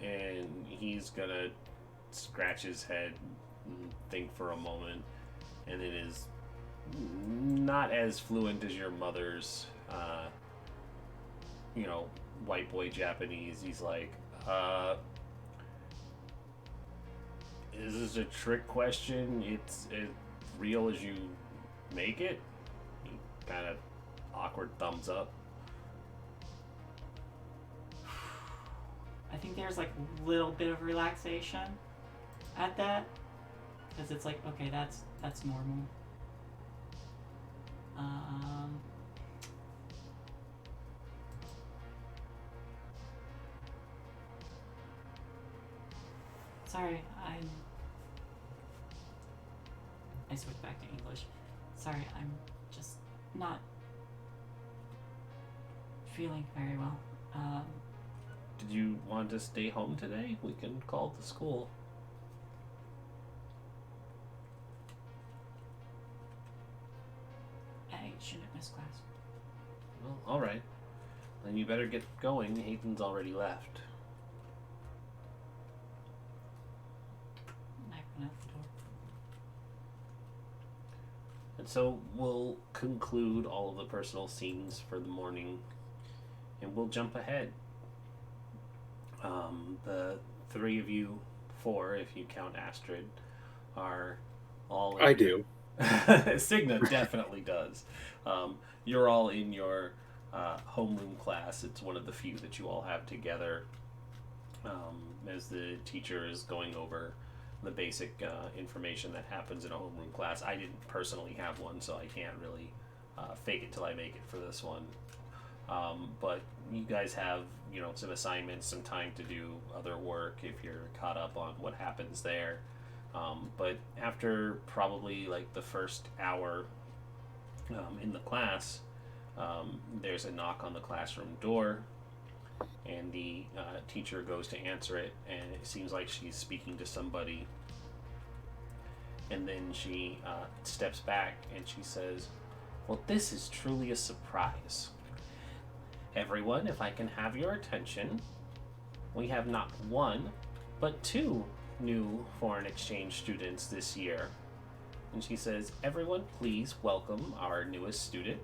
and he's gonna scratch his head and think for a moment, and it is not as fluent as your mother's white boy Japanese. He's like, is this a trick question? It's as real as you make it? He kind of awkward thumbs up.
I think there's like a little bit of relaxation at that, because it's like, okay, that's normal. Sorry, I switched back to English. Sorry, I'm just not feeling very well.
Did you want to stay home today? We can call the school.
I shouldn't miss class.
Well, alright. Then you better get going. Hayden's already left.
I went out the door.
And so we'll conclude all of the personal scenes for the morning, and we'll jump ahead. The three of you, four if you count Astrid, are all
I do.
Signa definitely does. You're all in your homeroom class. It's one of the few that you all have together, as the teacher is going over the basic information that happens in a homeroom class. I didn't personally have one, so I can't really fake it till I make it for this one. But you guys have, some assignments, some time to do other work if you're caught up on what happens there. But after probably like the first hour in the class, there's a knock on the classroom door, and the teacher goes to answer it, and it seems like she's speaking to somebody. And then she steps back and she says, "Well, this is truly a surprise. Everyone, if I can have your attention, we have not one, but two new foreign exchange students this year. And she says, everyone, please welcome our newest student.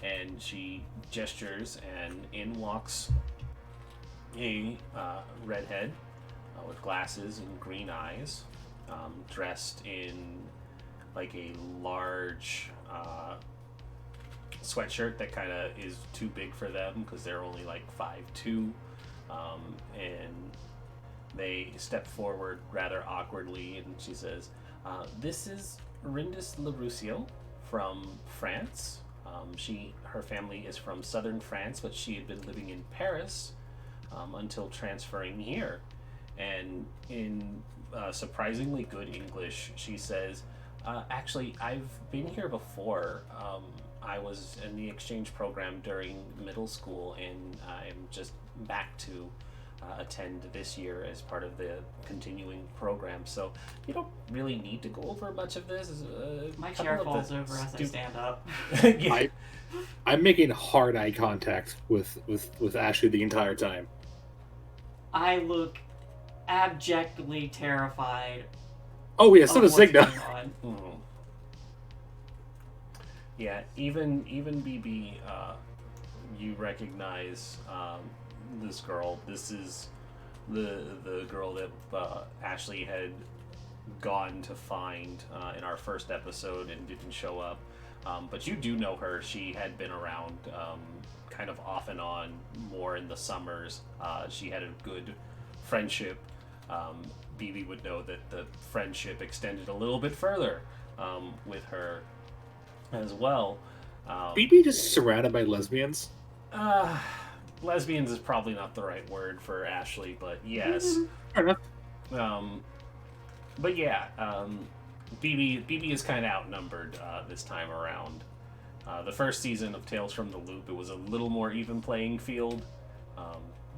And she gestures, and in walks a redhead with glasses and green eyes, dressed in like a large sweatshirt that kind of is too big for them because they're only like 5'2", and they step forward rather awkwardly, and she says, "This is Rindis Larusio from France. Her family is from southern France, but she had been living in Paris until transferring here." And in surprisingly good English, she says, "Actually, I've been here before. I was in the exchange program during middle school, and I'm just back to attend this year as part of the continuing program. So you don't really need to go over much of this.
My chair falls over as I stand up.
Yeah.
I'm making hard eye contact with Ashley the entire time.
I look abjectly terrified.
Oh yeah, so
of
does
what's
Signa.
going on.
Mhm. Yeah, even BB, you recognize this girl. This is the girl that Ashley had gone to find in our first episode and didn't show up. But you do know her. She had been around kind of off and on more in the summers. She had a good friendship. BB would know that the friendship extended a little bit further with her as well.
BB just surrounded by lesbians.
Lesbians is probably not the right word for Ashley, but yes.
Fair enough.
But yeah, BB is kind of outnumbered this time around. The first season of Tales from the Loop, it was a little more even playing field,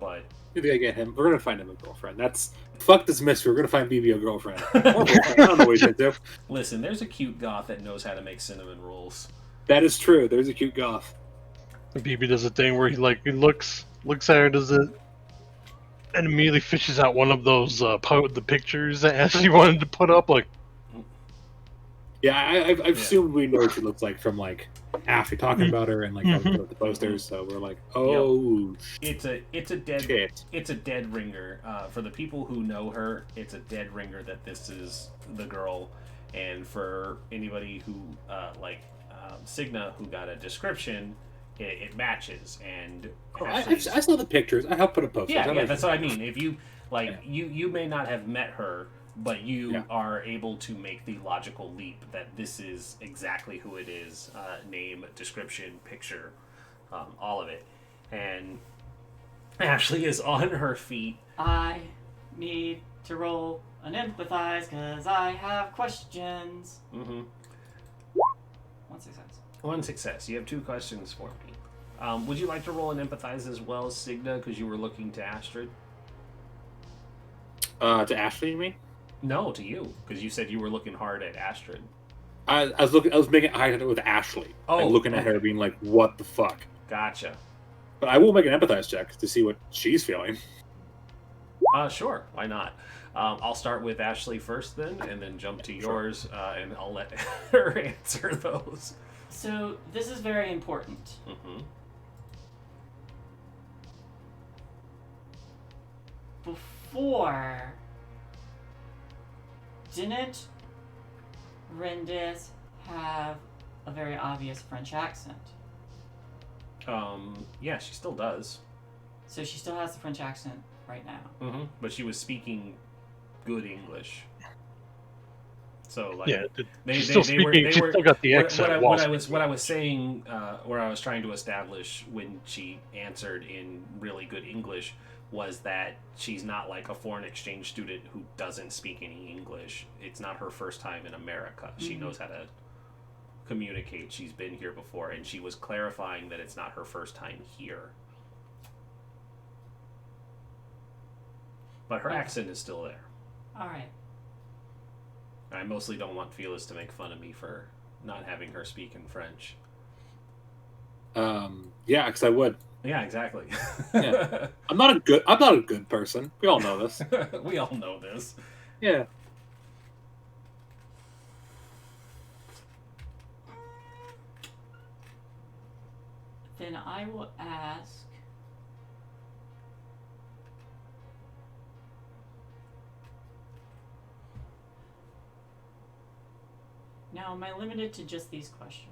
but
We gotta get him. We're gonna find him a girlfriend. That's fuck this mystery. We're gonna find BB a girlfriend. Or boyfriend. I don't know what he's into.
listen, there's a cute goth that knows how to make cinnamon rolls.
That is true. There's a cute goth.
BB does a thing where he looks at her, does it, and immediately fishes out one of those the pictures that Ashley wanted to put up. Like,
Yeah, I've assumed we know what she looks like from like Ashley talking about her and like the posters. So we're like, oh,
It's a dead
shit.
it's a dead ringer for the people who know her. It's a dead ringer that this is the girl, and for anybody who Signa, who got a description, it matches. And
I saw the pictures. I helped put a poster.
yeah, that's what I mean. If you you may not have met her, but you are able to make the logical leap that this is exactly who it is. Name, description, picture, all of it. And Ashley is on her feet.
I need to roll an empathize because I have questions.
Mm-hmm.
1 success.
1 success. You have 2 questions for me. Would you like to roll an empathize as well, Signa, because you were looking to Astrid?
To Ashley, you mean?
No, to you, because you said you were looking hard at Astrid.
I was making eye contact with Ashley.
Oh,
like, looking at her, being like, "What the fuck?"
Gotcha.
But I will make an empathize check to see what she's feeling.
Sure, why not? I'll start with Ashley first then, and then jump to yours, and I'll let her answer those.
So this is very important.
Mm-hmm.
Before, didn't Rindis have a very obvious French accent?
Yeah, she still does.
So she still has the French accent right now.
Mm-hmm. But she was speaking good English. So like,
yeah,
they
still speaking. She still got the accent.
What I was saying, where I was trying to establish when she answered in really good English, was that she's not like a foreign exchange student who doesn't speak any English. It's not her first time in America. She knows how to communicate. She's been here before, and she was clarifying that it's not her first time here. But her accent is still there.
All right.
I mostly don't want Phyllis to make fun of me for not having her speak in French.
Yeah, because I would.
Yeah, exactly.
Yeah. I'm not a good person. We all know this.
We all know this.
Yeah.
Then I will ask. Now, am I limited to just these questions?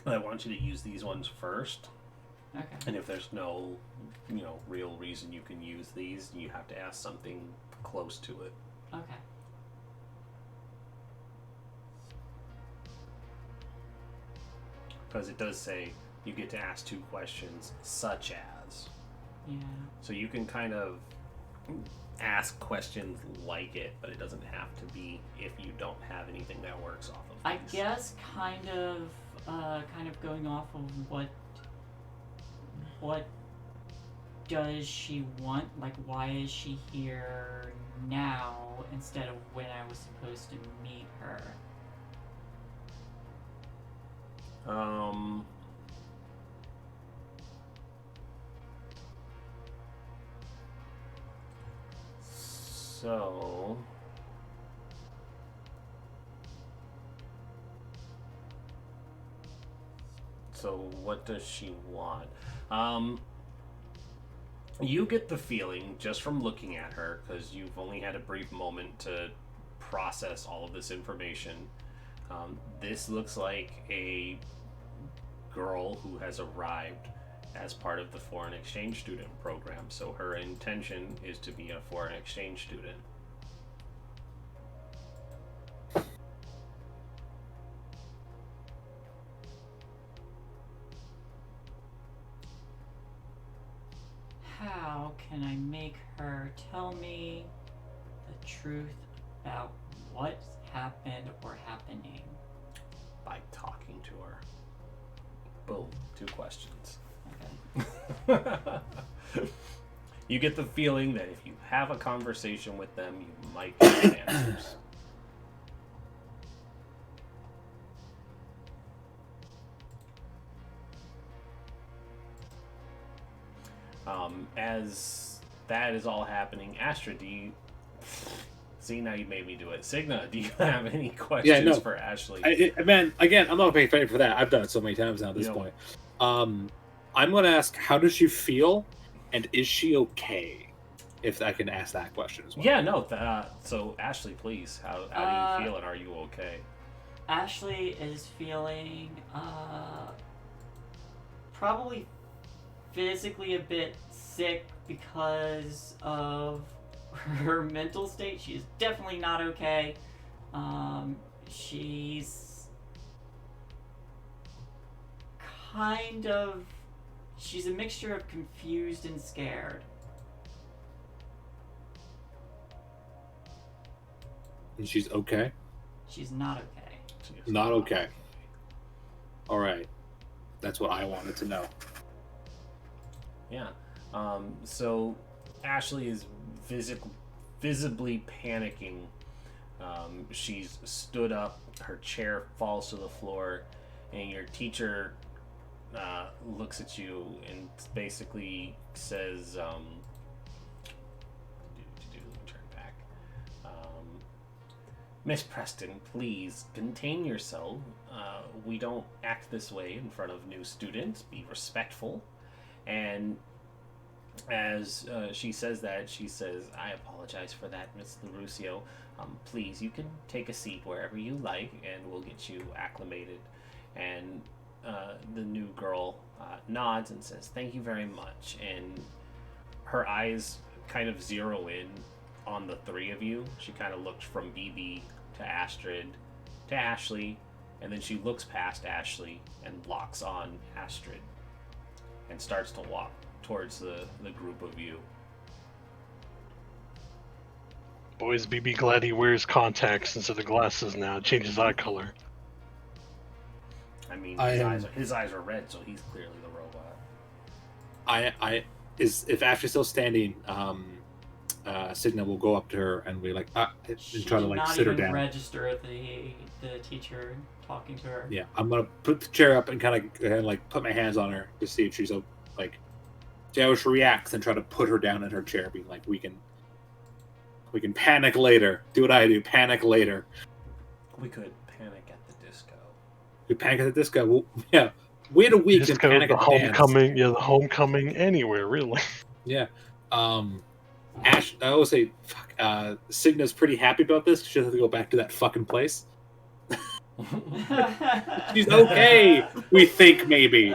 I want you to use these ones first,
Okay.
and if there's no, real reason you can use these, you have to ask something close to it.
Okay.
Because it does say you get to ask 2 questions, such as.
Yeah.
So you can kind of ask questions like it, but it doesn't have to be if you don't have anything that works off of
I
these.
guess kind of going off of what does she want? Like, why is she here now instead of when I was supposed to meet her?
So what does she want? You get the feeling just from looking at her, because you've only had a brief moment to process all of this information. This looks like a girl who has arrived as part of the foreign exchange student program. So her intention is to be a foreign exchange student.
How can I make her tell me the truth about what's happened or happening?
By talking to her. Boom, 2 questions.
Okay.
You get the feeling that if you have a conversation with them, you might get answers. As that is all happening, Astra, do you... See, now you made me do it. Signa, do you have any questions for Ashley?
Man, again, I'm not paying credit for that. I've done it so many times now at this point. I'm going to ask, how does she feel, and is she okay? If I can ask that question as well.
Yeah, no. So, Ashley, please, how do you feel, and are you okay?
Ashley is feeling probably physically a bit sick because of her mental state. She is definitely not okay. She's a mixture of confused and scared.
And she's okay?
She's not okay.
Not okay. All right. That's what I wanted to know.
Yeah. So Ashley is visibly panicking. She's stood up, her chair falls to the floor, and your teacher looks at you and basically says, let me turn back. Miss Preston, please contain yourself. We don't act this way in front of new students. Be respectful. And as she says that, she says, I apologize for that, Miss LaRussio. Please, you can take a seat wherever you like, and we'll get you acclimated. And the new girl nods and says, thank you very much. And her eyes kind of zero in on the 3 of you. She kind of looked from BB to Astrid to Ashley, and then she looks past Ashley and locks on Astrid and starts to walk towards the group of you.
Boys, BB glad he wears contacts instead of glasses now. It changes eye color.
I mean, his eyes are red, so he's clearly the robot.
If Ashley's still standing, Signa will go up to her and be like, and try to sit her down.
Register the teacher talking to her.
Yeah, I'm gonna put the chair up and kind of put my hands on her to see if she's see how she reacts, and try to put her down in her chair, being like, we can We can panic later. Do what I do. Panic later.
We could panic at the disco.
We panic at the disco. Yeah. Wait a week
Just
and
go
panic
the
at the dance.
homecoming. Yeah, the homecoming anywhere really.
Yeah. Ash, I always say, fuck, Cigna's pretty happy about this. She doesn't have to go back to that fucking place. She's okay, we think, maybe.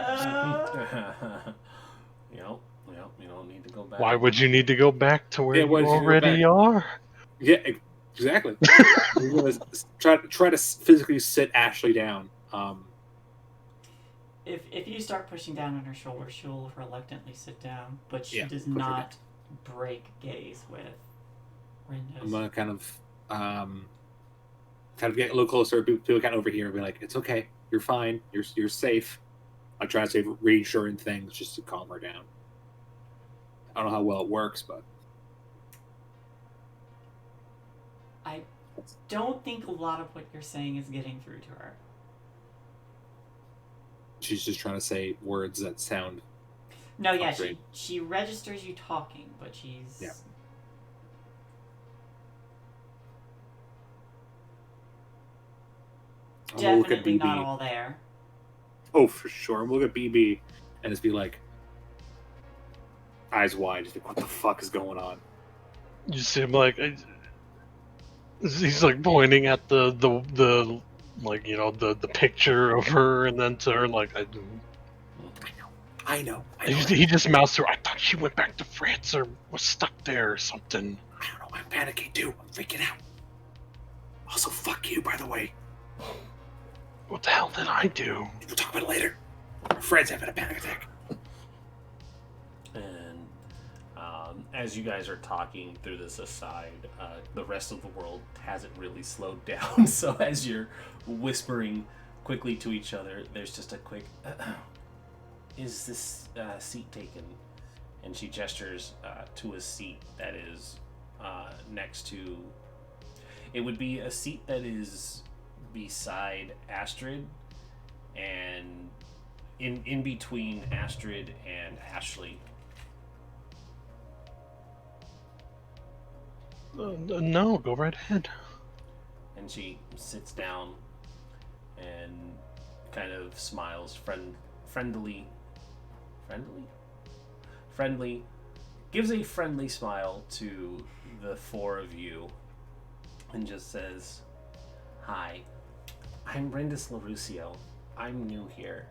You don't need to go back.
Why would you need to go back to where
why
you
did you go
already
back?
are?
Yeah, exactly. We're gonna try to physically sit Ashley down.
If you start pushing down on her shoulder, she'll reluctantly sit down, but she does
push her
not break gaze with Rindos.
I'm gonna kind of get a little closer. People kind of over here and be like, "It's okay. You're fine. You're safe." I'm trying to say reassuring things just to calm her down. I don't know how well it works, but
I don't think a lot of what you're saying is getting through to her.
she's just trying to say words that sound.
No, yeah,
Great.
she registers you talking, but she's...
Yeah. I'm gonna look at
definitely not
BB.
all there.
Oh, for sure. I'm gonna look at BB and just be like, eyes wide, just like, what the fuck is going on?
You see him like he's like pointing at the like the picture of her, and then to her like
I know.
he just mouths through. I thought she went back to France or was stuck there or something.
I don't know. I'm panicking too. I'm freaking out. Also, fuck you, by the way.
What the hell did I do?
We'll talk about it later. Our friend's having a panic attack.
And as you guys are talking through this aside, the rest of the world hasn't really slowed down. So as you're whispering quickly to each other, there's just a quick, is this seat taken? And she gestures to a seat that is next to, it would be a seat that is beside Astrid, and in between Astrid and Ashley.
No, go right ahead.
And she sits down and kind of smiles friendly, gives a friendly smile to the four of you and just says, "Hi, I'm Brindis LaRusio. I'm new here.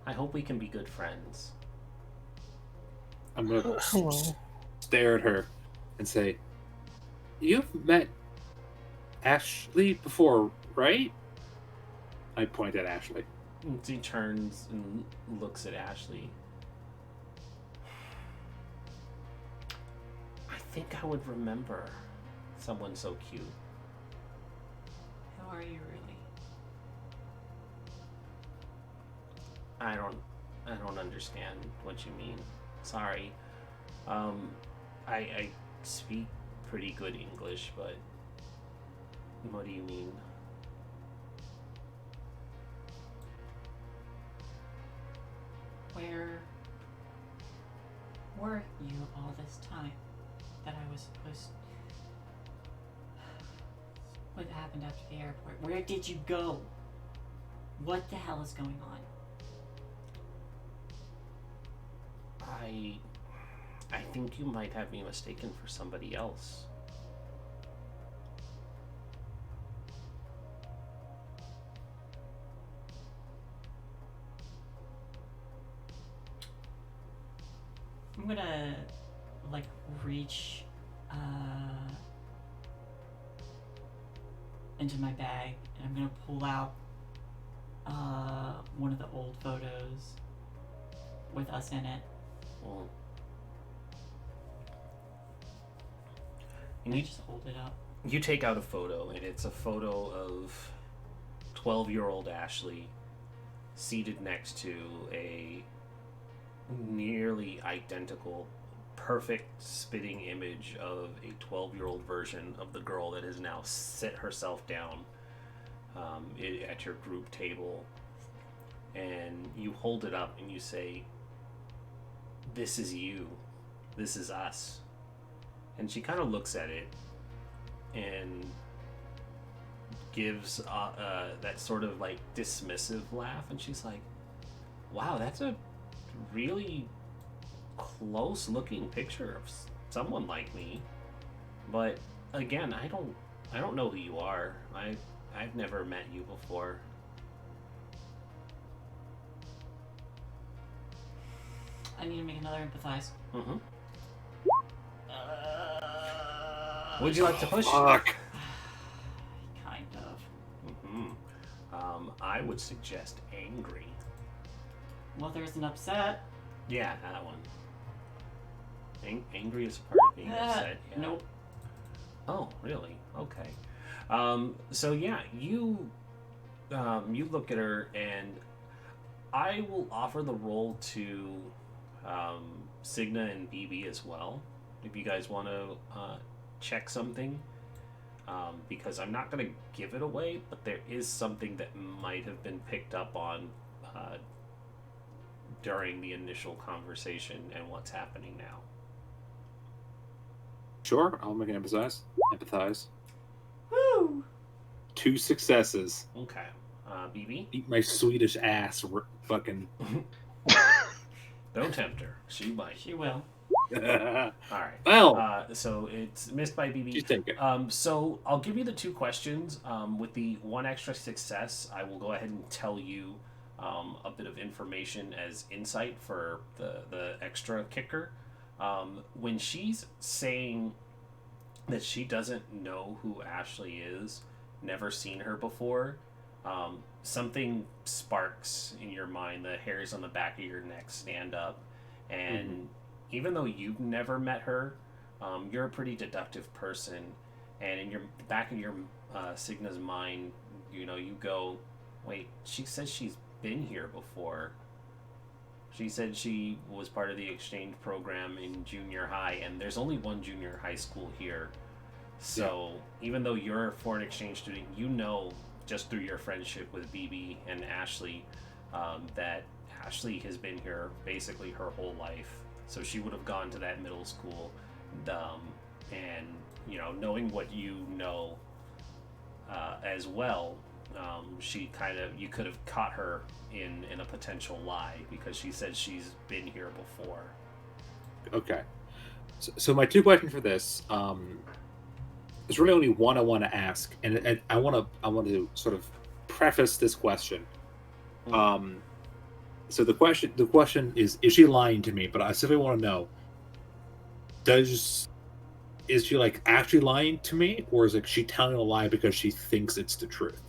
I hope we can be good friends."
I'm gonna
Hello.
stare at her and say, "You've met Ashley before, right?" I point at Ashley.
And she turns and looks at Ashley. I think I would remember someone so cute.
Who are you really?
I don't understand what you mean. Sorry. I speak pretty good English, but what do you mean?
Where were you all this time that I was supposed... What happened after the airport? Where did you go? What the hell is going on?
I think you might have me mistaken for somebody else.
I'm gonna, like, reach into my bag, and I'm gonna pull out one of the old photos with us in it.
Well,
And you just hold it up.
you take out a photo, and it's a photo of 12-year-old Ashley seated next to a nearly identical, perfect spitting image of a 12-year-old version of the girl that has now set herself down at your group table. And you hold it up and you say, "This is you. This is us." And she kind of looks at it and gives that sort of like dismissive laugh, and she's like, "Wow, that's a really close-looking picture of someone like me. But again, I don't know who you are. I've never met you before."
I need to make another empathize.
Mm-hmm. Would you like to push?
Fuck.
Kind of.
Mm-hmm. I would suggest angry.
Well, there's an upset.
Yeah, that one. Angry is part of being upset. Yeah.
Nope.
Oh, really? Okay. So yeah, you look at her, and I will offer the role to Signa and BB as well, if you guys want to check something. Because I'm not going to give it away, but there is something that might have been picked up on during the initial conversation and what's happening now.
Sure, I'll make an empathize.
Woo!
2 successes.
Okay. BB?
Eat my Swedish ass, fucking.
Don't tempt her. She might.
She will.
Alright.
Well,
So it's missed by BB.
she's taken.
So I'll give you the 2 questions. With the 1 extra success, I will go ahead and tell you a bit of information as insight for the extra kicker. When she's saying that she doesn't know who Ashley is, never seen her before, something sparks in your mind. The hairs on the back of your neck stand up, and even though you've never met her, you're a pretty deductive person, and in your back of your Signa's mind, you go, wait, she says she's been here before. She said she was part of the exchange program in junior high, and there's only one junior high school here. So even though you're a foreign exchange student, just through your friendship with BB and Ashley, that Ashley has been here basically her whole life. So she would have gone to that middle school, and knowing what you know as well, you could have caught her in a potential lie, because she said she's been here before.
Okay. So my 2 questions for this, there's really only one I want to ask, and I want to sort of preface this question. So the question is she lying to me? But I simply want to know, is she like actually lying to me, or is she telling a lie because she thinks it's the truth?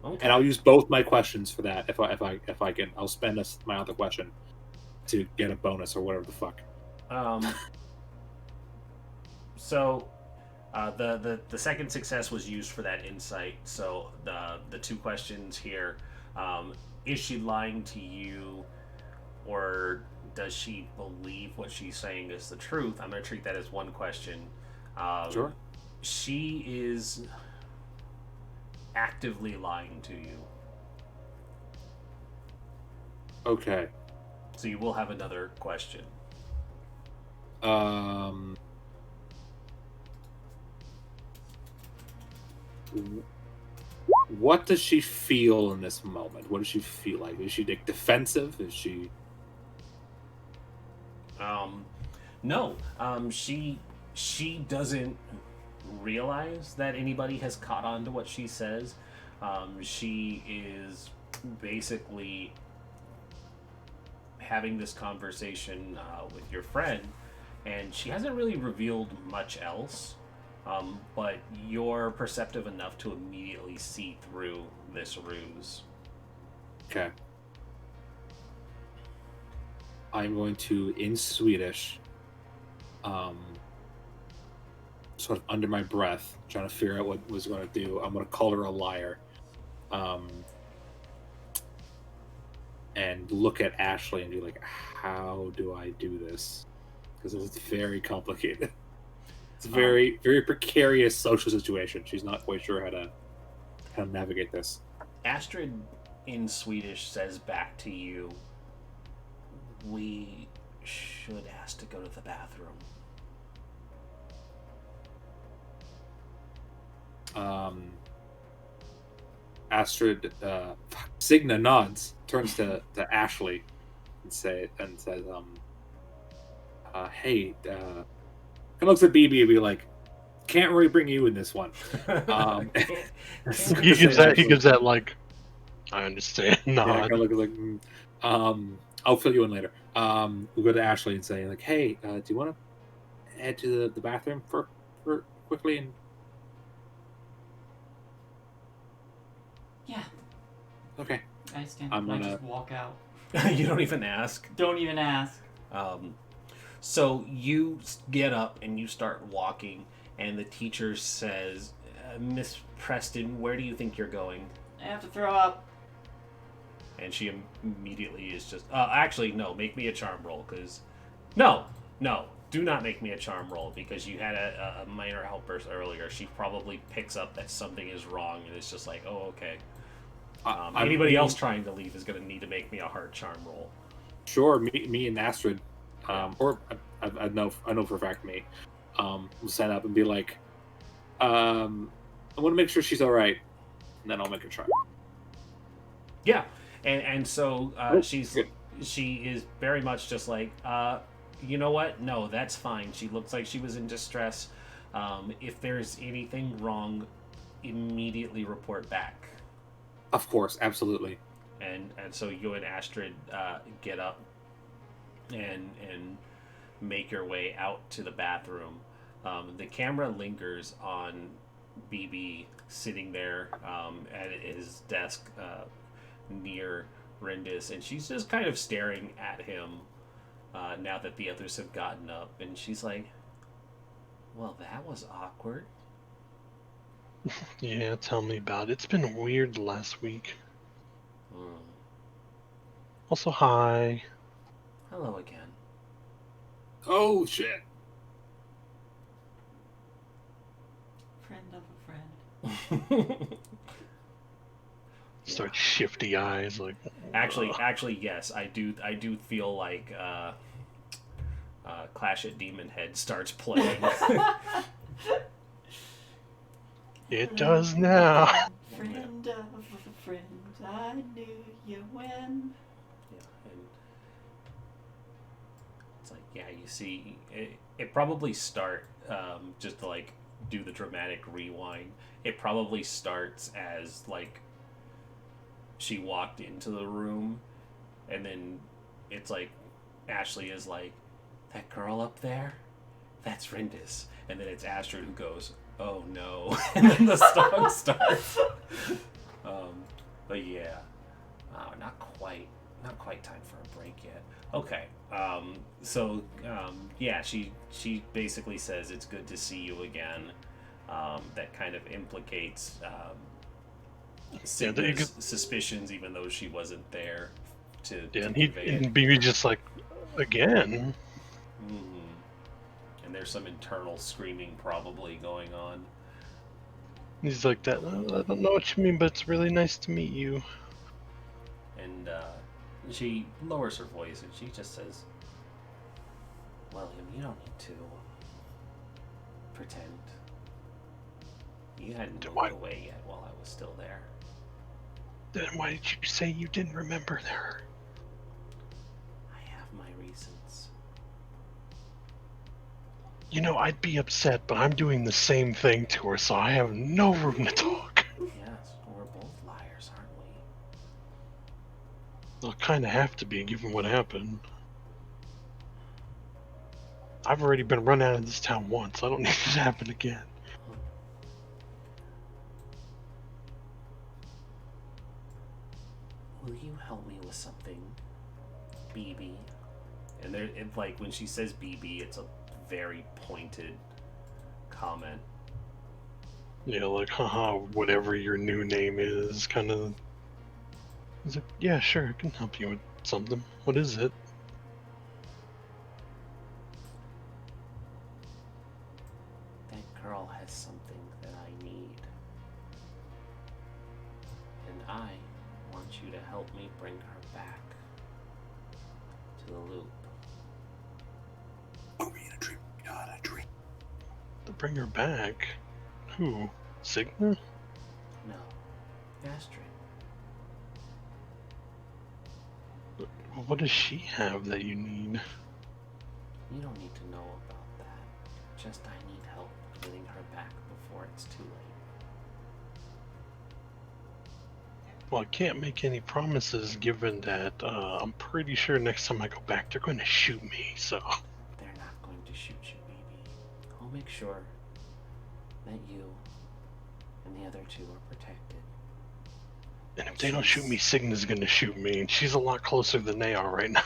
Okay.
And I'll use both my questions for that. If I can, I'll spend my other question to get a bonus or whatever the fuck.
So the second success was used for that insight. So the 2 questions here, is she lying to you, or does she believe what she's saying is the truth? I'm going to treat that as 1 question.
Sure.
She is actively lying to you.
Okay.
So you will have another question.
What does she feel in this moment? What does she feel like? Is she like defensive? Is she?
No. She doesn't realize that anybody has caught on to what she says. She is basically having this conversation with your friend, and she hasn't really revealed much else. But you're perceptive enough to immediately see through this ruse.
Okay. I'm going to, in Swedish, sort of under my breath, trying to figure out what I was going to do. I'm going to call her a liar. And look at Ashley and be like, how do I do this? Because it's very complicated. It's a very, very precarious social situation. She's not quite sure how to navigate this.
Astrid, in Swedish, says back to you, we should ask to go to the bathroom.
Astrid Signa nods, turns to Ashley and says, "Hey," kind of looks at BB and be like, "Can't really bring you in this one."
He gives that like, I understand.
Yeah,
Nod.
kind of look like, I'll fill you in later. We'll go to Ashley and say like, "Hey, do you want to head to the bathroom for quickly?" And
Yeah.
okay,
I stand
I'm
up and I
gonna-
just walk out.
You don't even ask.
Don't even ask.
So you get up and you start walking, and the teacher says, Miss Preston, where do you think you're going?
I have to throw up.
And she immediately is just... actually, no, make me a charm roll, because... No, do not make me a charm roll, because you had a minor helper earlier. She probably picks up that something is wrong, and it's just like, oh, okay. Anybody else trying to leave is going to need to make me a hard charm roll.
Sure, me and Astrid, or I know for a fact me, will set up and be like, I want to make sure she's all right, and then I'll make her try.
Yeah, and so she is very much just like, you know what? No, that's fine. She looks like she was in distress. If there's anything wrong, immediately report back.
Of course, absolutely.
And so you and Astrid get up and make your way out to the bathroom. The camera lingers on BB sitting there at his desk near Rindis, and she's just kind of staring at him now that the others have gotten up, and she's like, well, that was awkward.
Yeah, tell me about it. It's been weird last week. Also, hi.
Hello again.
Oh shit!
Friend of a friend.
Start shifty eyes like.
Actually, yes, I do feel like Clash at Demon Head starts playing.
It does now.
Friend of a friend, I knew you when.
Yeah, and it's like, yeah, you see, it probably start just to like do the dramatic rewind. It probably starts as like she walked into the room, and then it's like Ashley is like, that girl up there, that's Rindis, and then it's Astrid who goes, oh no, and then the song starts. But yeah, not quite time for a break yet. Okay, so yeah, she basically says it's good to see you again. That kind of implicates Sigma's suspicions, even though she wasn't there to convey it.
And BB just like, again.
And there's some internal screaming probably going on.
He's like that. I don't know what you mean, but it's really nice to meet you.
And she lowers her voice and she just says, William, you don't need to pretend. You hadn't moved away yet while I was still there.
Then why did you say you didn't remember her?
I have my reasons.
You know, I'd be upset, but I'm doing the same thing to her, so I have no room to talk.
Yes, we're both liars, aren't we?
I'll kind of have to be, given what happened. I've already been run out of this town once. I don't need it to happen again.
Will you help me with something, BB? And there, like when she says BB, it's a very pointed comment.
Yeah, like, haha, whatever your new name is, kind of. He's like, yeah, sure, I can help you with something. What is it?
That girl has something that I need. And I want you to help me bring her back to the loop.
Are we in a dream? Not a dream.
To bring her back? Who? Sigma?
No. Astrid.
What does she have that you need?
You don't need to know about that. Just I need help getting her back before it's too late.
Well, I can't make any promises given that I'm pretty sure next time I go back, they're going to shoot me, so...
They're not going to shoot you, baby. I'll make sure that you and the other two are protected.
And if they don't shoot me, Signa's going to shoot me, and she's a lot closer than they are right now.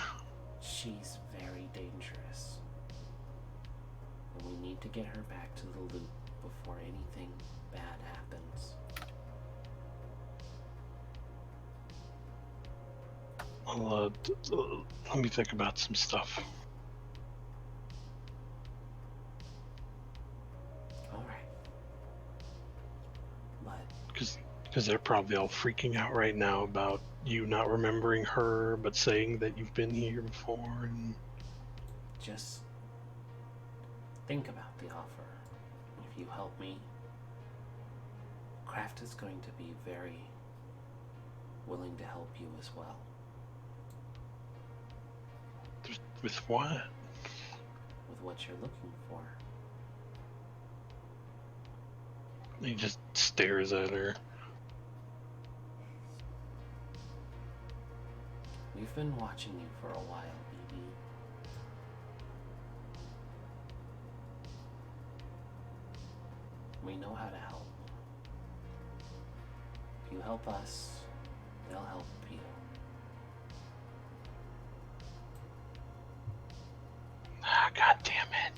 She's very dangerous. And we need to get her back to the loop before anything bad happens.
Let me think about some stuff.
Alright. But
Because they're probably all freaking out right now about you not remembering her, but saying that you've been here before, and...
just think about the offer. If you help me, Kraft is going to be very willing to help you as well.
With what?
With what you're looking for.
He just stares at her.
We've been watching you for a while, BB. We know how to help. If you help us, they'll help you.
Ah, God damn it.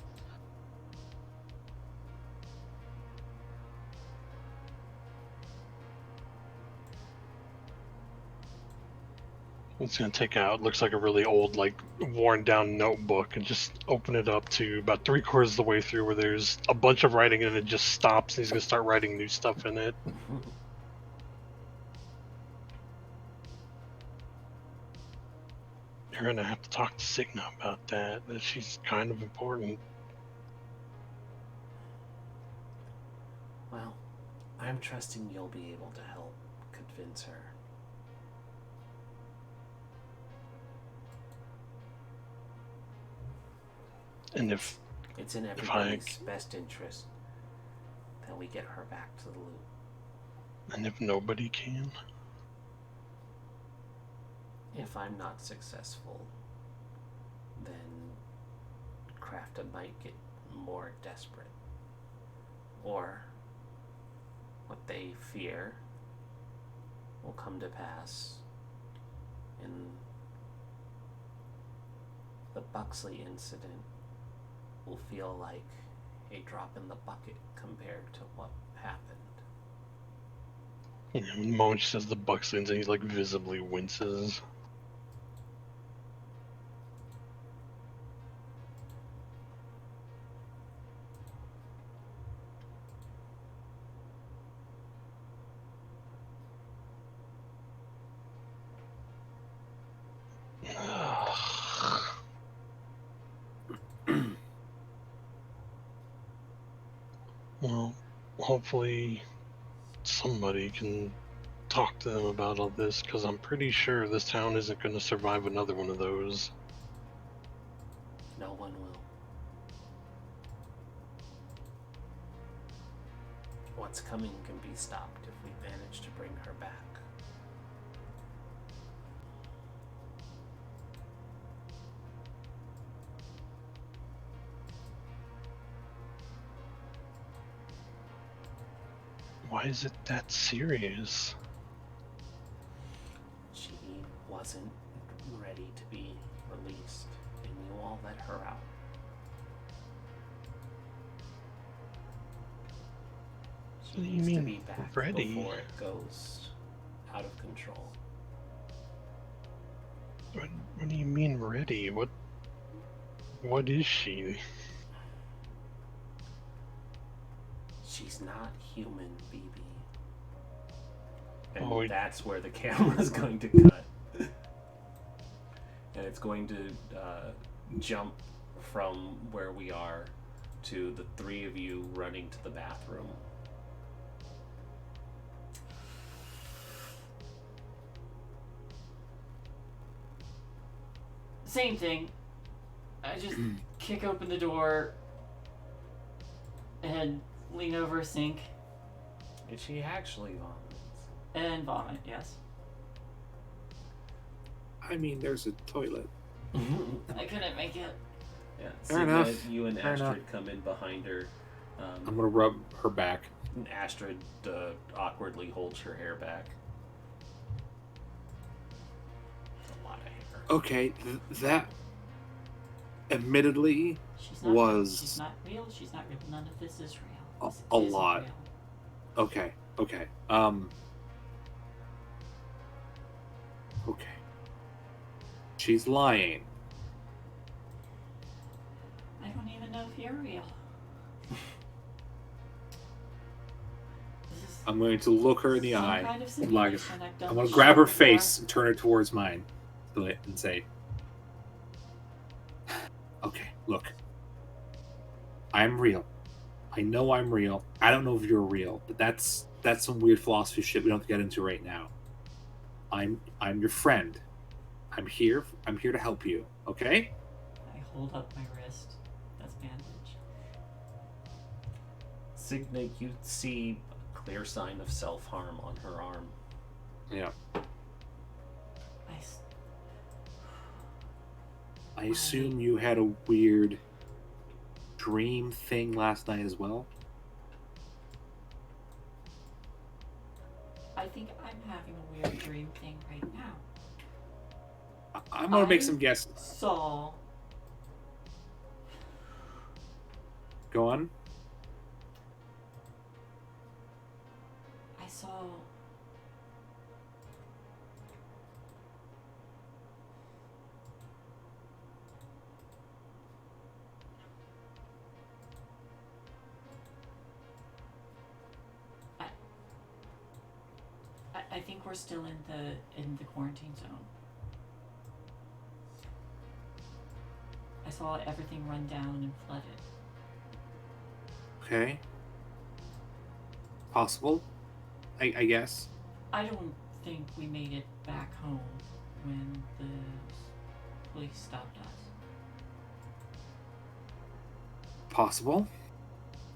It's gonna take out, looks like a really old, like, worn down notebook and just open it up to about 3/4 of the way through where there's a bunch of writing and it just stops and he's gonna start writing new stuff in it. You're gonna have to talk to Signa about that she's kind of important.
Well, I'm trusting you'll be able to help convince her.
And if
It's in everybody's best interest that we get her back to the loop.
And if nobody can?
If I'm not successful, then Crafta might get more desperate. Or what they fear will come to pass, and the Buxley incident will feel like a drop in the bucket compared to what happened.
When Monch says the Buxlins and he like visibly winces. Well, hopefully somebody can talk to them about all this, because I'm pretty sure this town isn't going to survive another one of those.
No one will. What's coming can be stopped if we manage to bring her back.
Why is it that serious?
She wasn't ready to be released, and you all let her out. She
What do you
needs to
mean,
be back
ready?
before it goes out of control.
What do you mean ready? What is she?
She's not human, BB. And
Oh,
that's where the camera's going to cut. And it's going to jump from where we are to the three of you running to the bathroom.
Same thing. I just kick open the door and lean over a sink
Did she actually vomit?
and vomit, yes.
I mean, there's a toilet.
I couldn't make it.
Yeah.
Fair
Sigma,
enough.
you and
Fair
Astrid
enough.
come in behind her.
I'm gonna rub her back.
And Astrid awkwardly holds her hair back. It's a lot of hair.
Okay, that admittedly
She's not
was
she's not real, she's not real. None of this is real. This
a
isn't
lot.
real.
okay. Okay. She's lying.
I don't even know if you're real. This is
I'm going to look her in the
some
eye.
kind of
Like,
simulation. I've done
I'm going
this
to grab
shit
her
before.
face and turn her towards mine and say, okay, look. I'm real. I know I'm real. I don't know if you're real, but that's some weird philosophy shit we don't have to get into right now. I'm your friend. I'm here to help you, okay?
I hold up my wrist. That's bandage.
Signa, you see a clear sign of self-harm on her arm.
Yeah.
I s-
I assume you had a weird dream thing last night as well.
I think I'm having a weird dream thing right now.
I'm gonna make
I
some guesses.
Saw
Go on.
I saw I think we're still in the quarantine zone. I saw everything run down and flooded.
Okay. Possible. I guess.
I don't think we made it back home when the police stopped us.
Possible.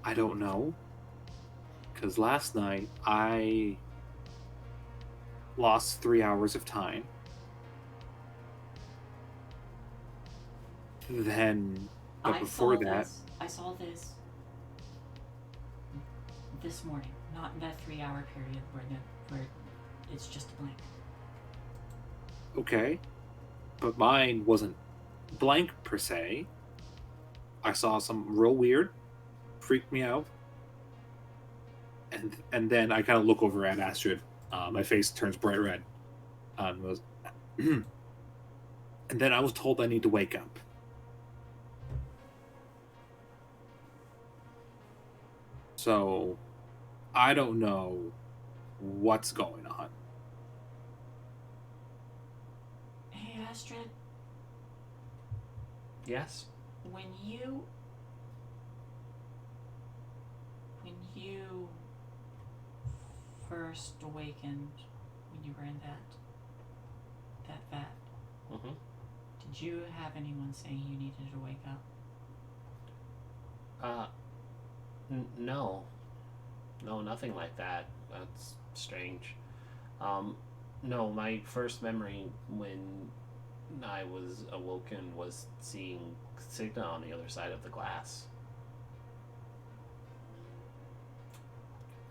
I don't know. Because last night I lost 3 hours of time. Then, but
I
before
saw
that,
this. I saw this morning, not in that 3 hour period where it's just blank.
okay. But mine wasn't blank per se. I saw something real weird, freaked me out, and then I kind of look over at Astrid. My face turns bright red. Was, and then I was told I need to wake up. So, I don't know what's going on.
Hey Astrid,
Yes?
when you first awakened, when you were in that vat,
Mm-hmm.
did you have anyone saying you needed to wake up?
No. No, nothing like that. That's strange. No, my first memory when I was awoken was seeing Signa on the other side of the glass.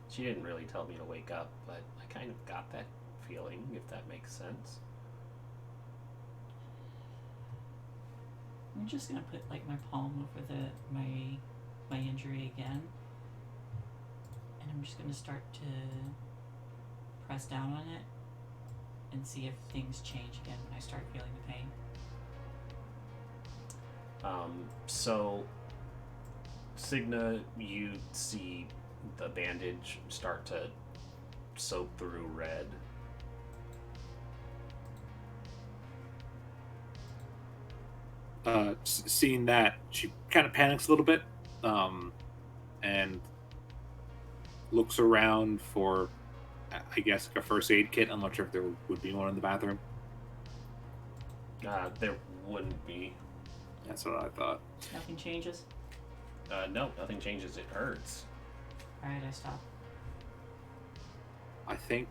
She didn't really tell me to wake up, but I kind of got that feeling, if that makes sense.
I'm just gonna put like my palm over my injury again, and I'm just gonna start to press down on it and see if things change again when I start feeling the pain.
So, Signa, you see the bandage start to soak through red.
Seeing that, she kind of panics a little bit, and looks around for, I guess, like a first aid kit. I'm not sure if there would be one in the bathroom.
There wouldn't be.
That's what I thought.
Nothing changes?
No, nothing changes. It hurts.
Alright, I stop.
I think.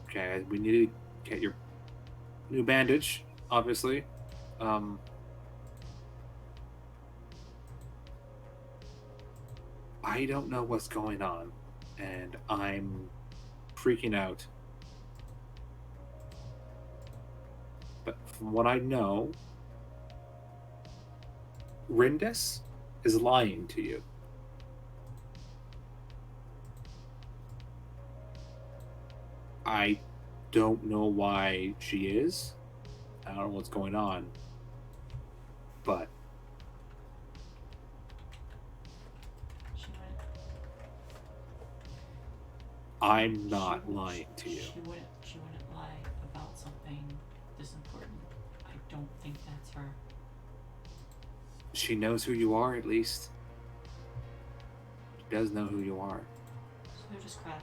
Okay, we need to get your new bandage, obviously. I don't know what's going on, and I'm freaking out. But from what I know, Rindis is lying to you. I don't know why she is. I don't know what's going on. But
She wouldn't.
I'm not lying to you.
She wouldn't lie about something this important. I don't think that's her.
She knows who you are, at least. She does know who you are.
So does Crafta.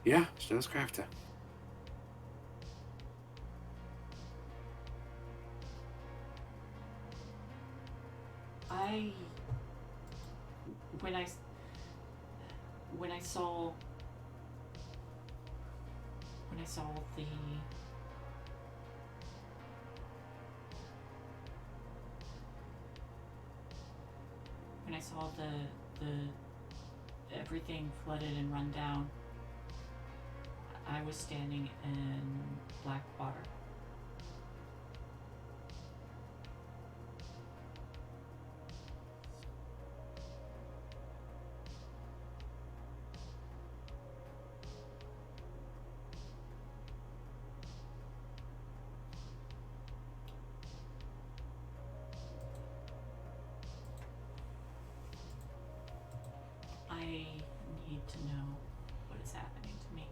Yeah, she does, Crafta.
When I saw the everything flooded and run down, I was standing in black water. I need to know what is happening to me.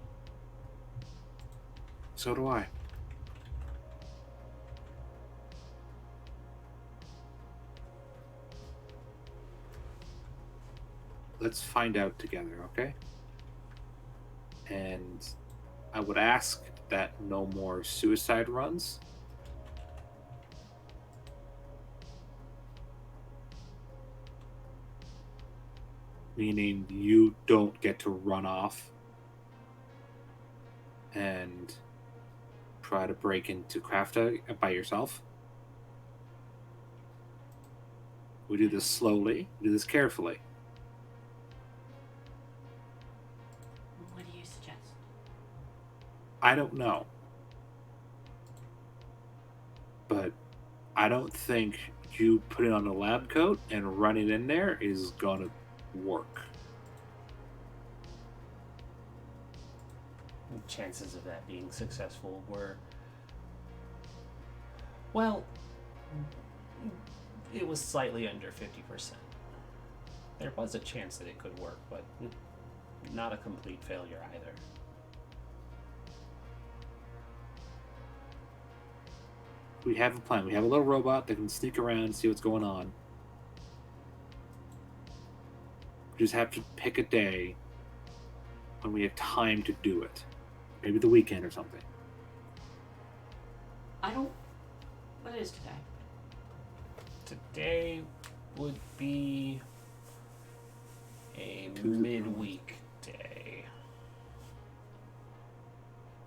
So do I. Let's find out together, okay? And I would ask that no more suicide runs. Meaning you don't get to run off and try to break into Crafta by yourself. We do this slowly, we do this carefully.
What do you suggest?
I don't know. But I don't think you putting on a lab coat and running in there is gonna work.
Chances of that being successful were, well, it was slightly under 50%. There was a chance that it could work, but not a complete failure either.
We have a plan. We have a little robot that can sneak around and see what's going on. We just have to pick a day when we have time to do it. Maybe the weekend or something.
What is today?
Today would be a midweek day.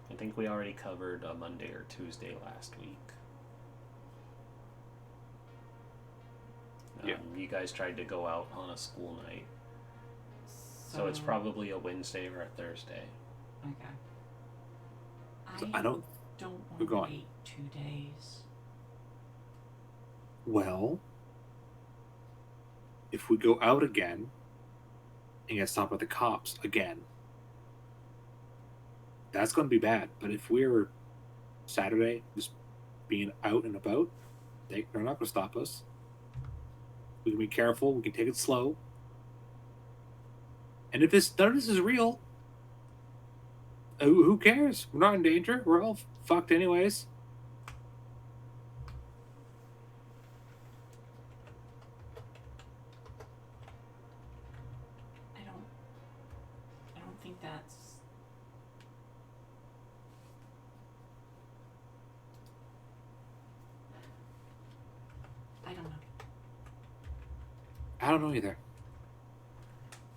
I think we already covered a Monday or Tuesday last week.
Yeah.
You guys tried to go out on a school night. So it's probably a Wednesday or a Thursday.
Okay.
So I don't
want
go
to
on.
wait 2 days.
Well, if we go out again and get stopped by the cops again, that's going to be bad. But if we're Saturday just being out and about, they're not going to stop us. We can be careful. We can take it slow. And if none of this is real, who cares? We're not in danger. We're all fucked anyways.
I don't think that's
I don't know either.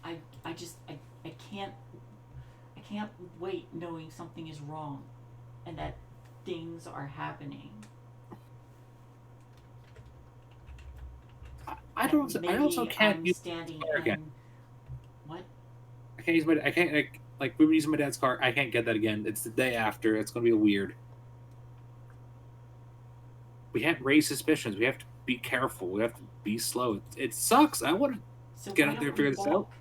I can't wait knowing something is wrong and that things are happening.
I don't. I also can't
I'm
use
standing
the car again.
in what?
I can't use my. I can't like we were using my dad's car. I can't get that again. It's the day after. It's gonna be weird. We can't raise suspicions. We have to be careful. We have to be slow. It sucks. I want to
So
get
why
out there
don't
and
we
figure this out.
walk?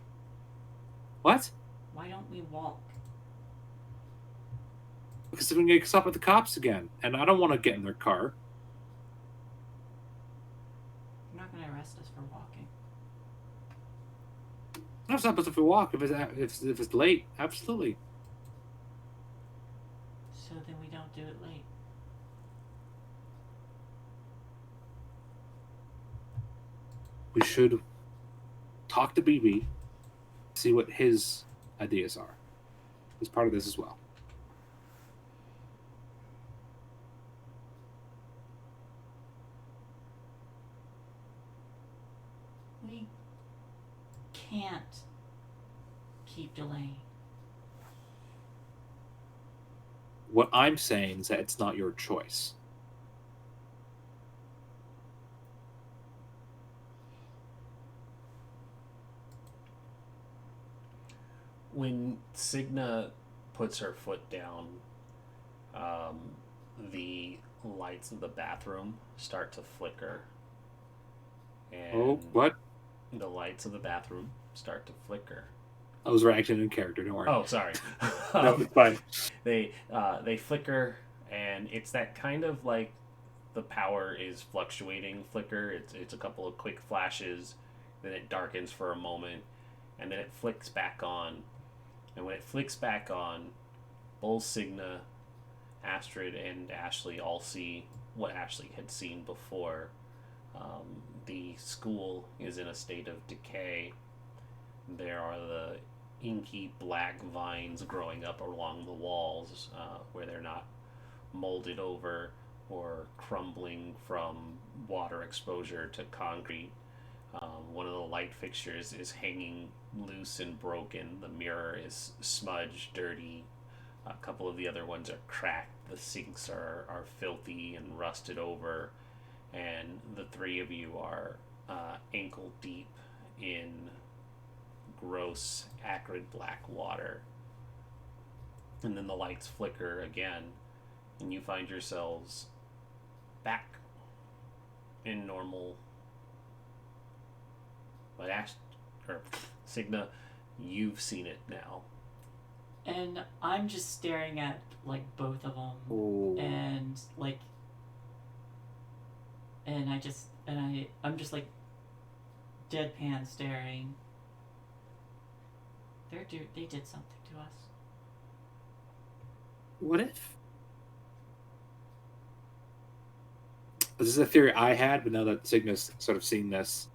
What?
Why don't we walk?
Because they're gonna get stopped with the cops again, and I don't want to get in their car.
You're not gonna arrest us for walking.
No, stop us if we walk. If it's late, absolutely.
So then we don't do it late.
We should talk to BB, see what his ideas are. He's part of this as well.
We can't keep delaying.
What I'm saying is that it's not your choice.
When Signa puts her foot down, the lights of the bathroom start to flicker. And
Oh, what?
the lights of the bathroom start to flicker.
I was reacting in character. Don't worry.
Oh, sorry.
No, it's fine.
They flicker, and it's that kind of like the power is fluctuating flicker. It's a couple of quick flashes, then it darkens for a moment, and then it flicks back on. And when it flicks back on, both Signa, Astrid, and Ashley all see what Ashley had seen before. The school is in a state of decay. There are the inky black vines growing up along the walls where they're not molded over or crumbling from water exposure to concrete. One of the light fixtures is hanging loose and broken. The mirror is smudged, dirty. A couple of the other ones are cracked. The sinks are filthy and rusted over. And the three of you are ankle deep in gross, acrid black water. And then the lights flicker again, and you find yourselves back in normal. But Signa, you've seen it now.
And I'm just staring at like both of them,
Oh.
and like, and I'm just like deadpan staring. They did something to us.
What if? This is a theory I had, but now that Signa's sort of seen this,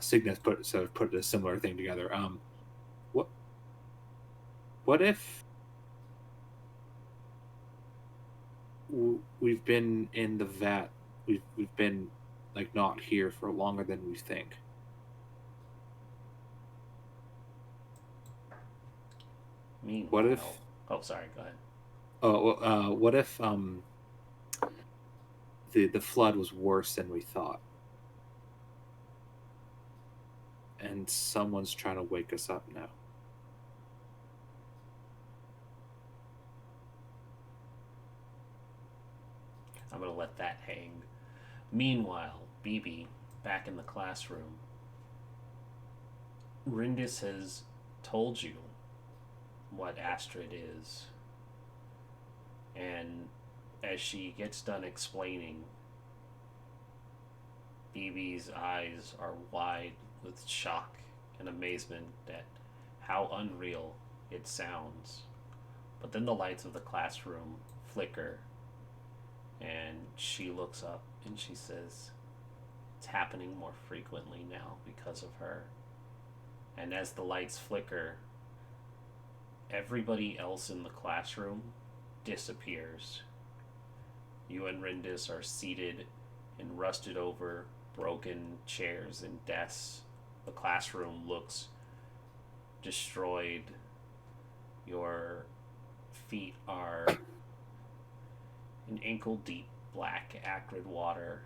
Signa's put a similar thing together. What if we've been in the vat? We've been like not here for longer than we think.
Meanwhile,
What if?
Oh, sorry. Go ahead.
Oh, what if the flood was worse than we thought, and someone's trying to wake us up now?
I'm gonna let that hang. Meanwhile, BB, back in the classroom, Rindis has told you what Astrid is. And as she gets done explaining, BB's eyes are wide with shock and amazement at how unreal it sounds. But then the lights of the classroom flicker, and she looks up and she says, "It's happening more frequently now because of her." And as the lights flicker, everybody else in the classroom disappears. You and Rindis are seated and rusted over broken chairs and desks. The classroom looks destroyed. Your feet are in ankle deep black acrid water.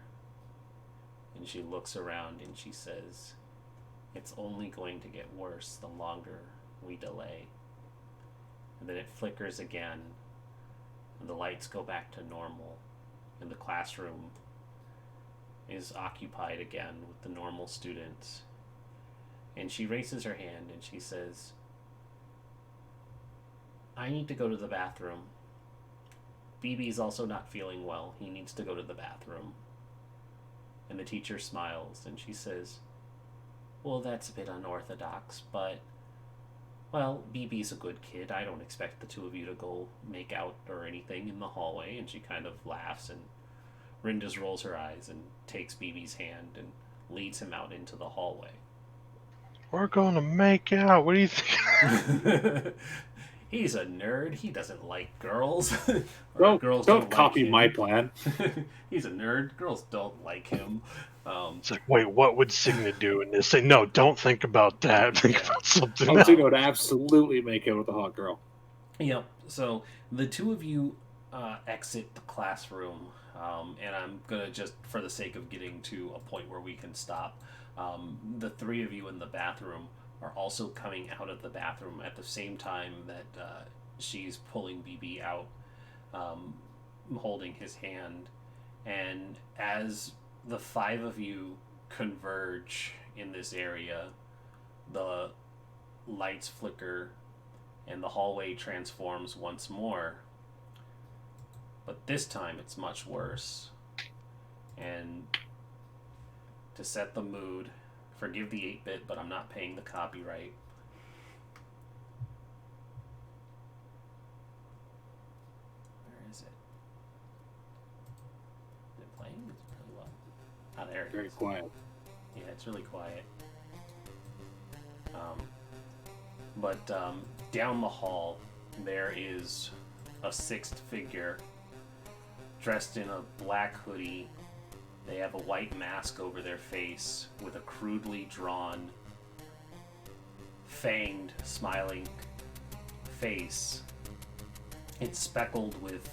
And she looks around and she says, "It's only going to get worse the longer we delay." And then it flickers again, and the lights go back to normal, and the classroom is occupied again with the normal students. And she raises her hand and she says, "I need to go to the bathroom. BB's also not feeling well. He needs to go to the bathroom." And the teacher smiles and she says, "Well, that's a bit unorthodox, but, well, BB's a good kid. I don't expect the two of you to go make out or anything in the hallway." And she kind of laughs, and Rindas rolls her eyes and takes BB's hand and leads him out into the hallway.
We're going to make out. What do you think?
He's a nerd. He doesn't like girls.
Girls don't copy my plan.
He's a nerd. Girls don't like him.
It's like, wait, what would Signa do? And they say, no, don't think about that. Think about something else.
Signa would absolutely make out with a hot girl.
Yep. So the two of you exit the classroom, and I'm gonna, just for the sake of getting to a point where we can stop, the three of you in the bathroom are also coming out of the bathroom at the same time that she's pulling BB out, holding his hand. And as the five of you converge in this area, the lights flicker and the hallway transforms once more. But this time it's much worse. And to set the mood, forgive the 8-bit, but I'm not paying the copyright. Where is it? Is it playing? It's pretty low. Ah, there it is.
Very quiet.
Yeah, it's really quiet. But down the hall, there is a sixth figure dressed in a black hoodie. They have a white mask over their face with a crudely drawn, fanged, smiling face. It's speckled with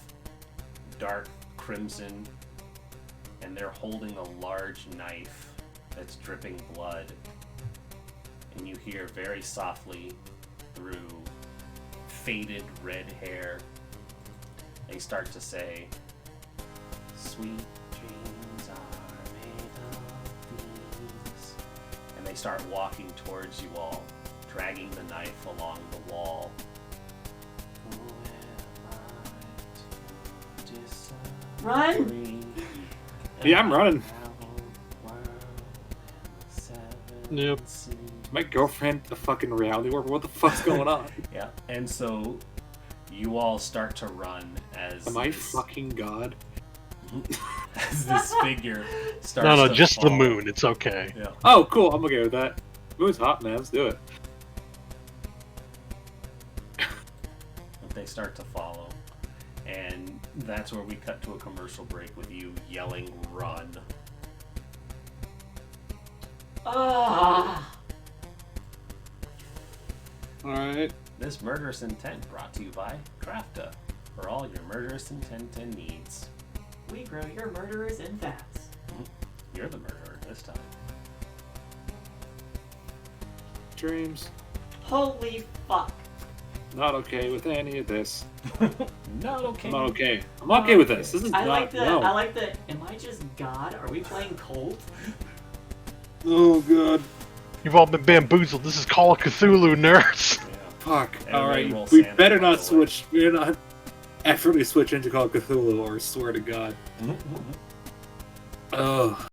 dark crimson, and they're holding a large knife that's dripping blood. And you hear very softly through faded red hair, they start to say, "Sweet dreams are made of these." And they start walking towards you all, dragging the knife along the wall. Who am I to
Run!
disagree?
Yeah, I'm running.
Yep.
My girlfriend, a fucking reality warper. What the fuck's going on?
Yeah, and so you all start to run as
Am I fucking God?
as this figure starts
No,
to
just
fall.
the moon. It's okay.
Yeah.
Oh, cool. I'm okay with that. Moon's hot, man. Let's do it.
But they start to follow, and that's where we cut to a commercial break with you yelling, "Run!"
Ah!
Alright.
This murderous intent brought to you by Crafta for all your murderous intent and needs.
We grow your murderers in vats.
You're the murderer this time.
Dreams.
Holy fuck.
Not okay with any of this.
Not okay.
I'm not okay. I'm not okay with this. This is
I
not.
like the.
No.
I like the. Am I just God? Are we playing Colt?
Oh, God.
You've all been bamboozled. This is Call of Cthulhu, nerds.
Yeah.
Fuck.
Everybody roll
Alright. We
Santa
better
by
not
the way.
switch. We're not effortlessly switch into Call of Cthulhu, or swear to God. Ugh.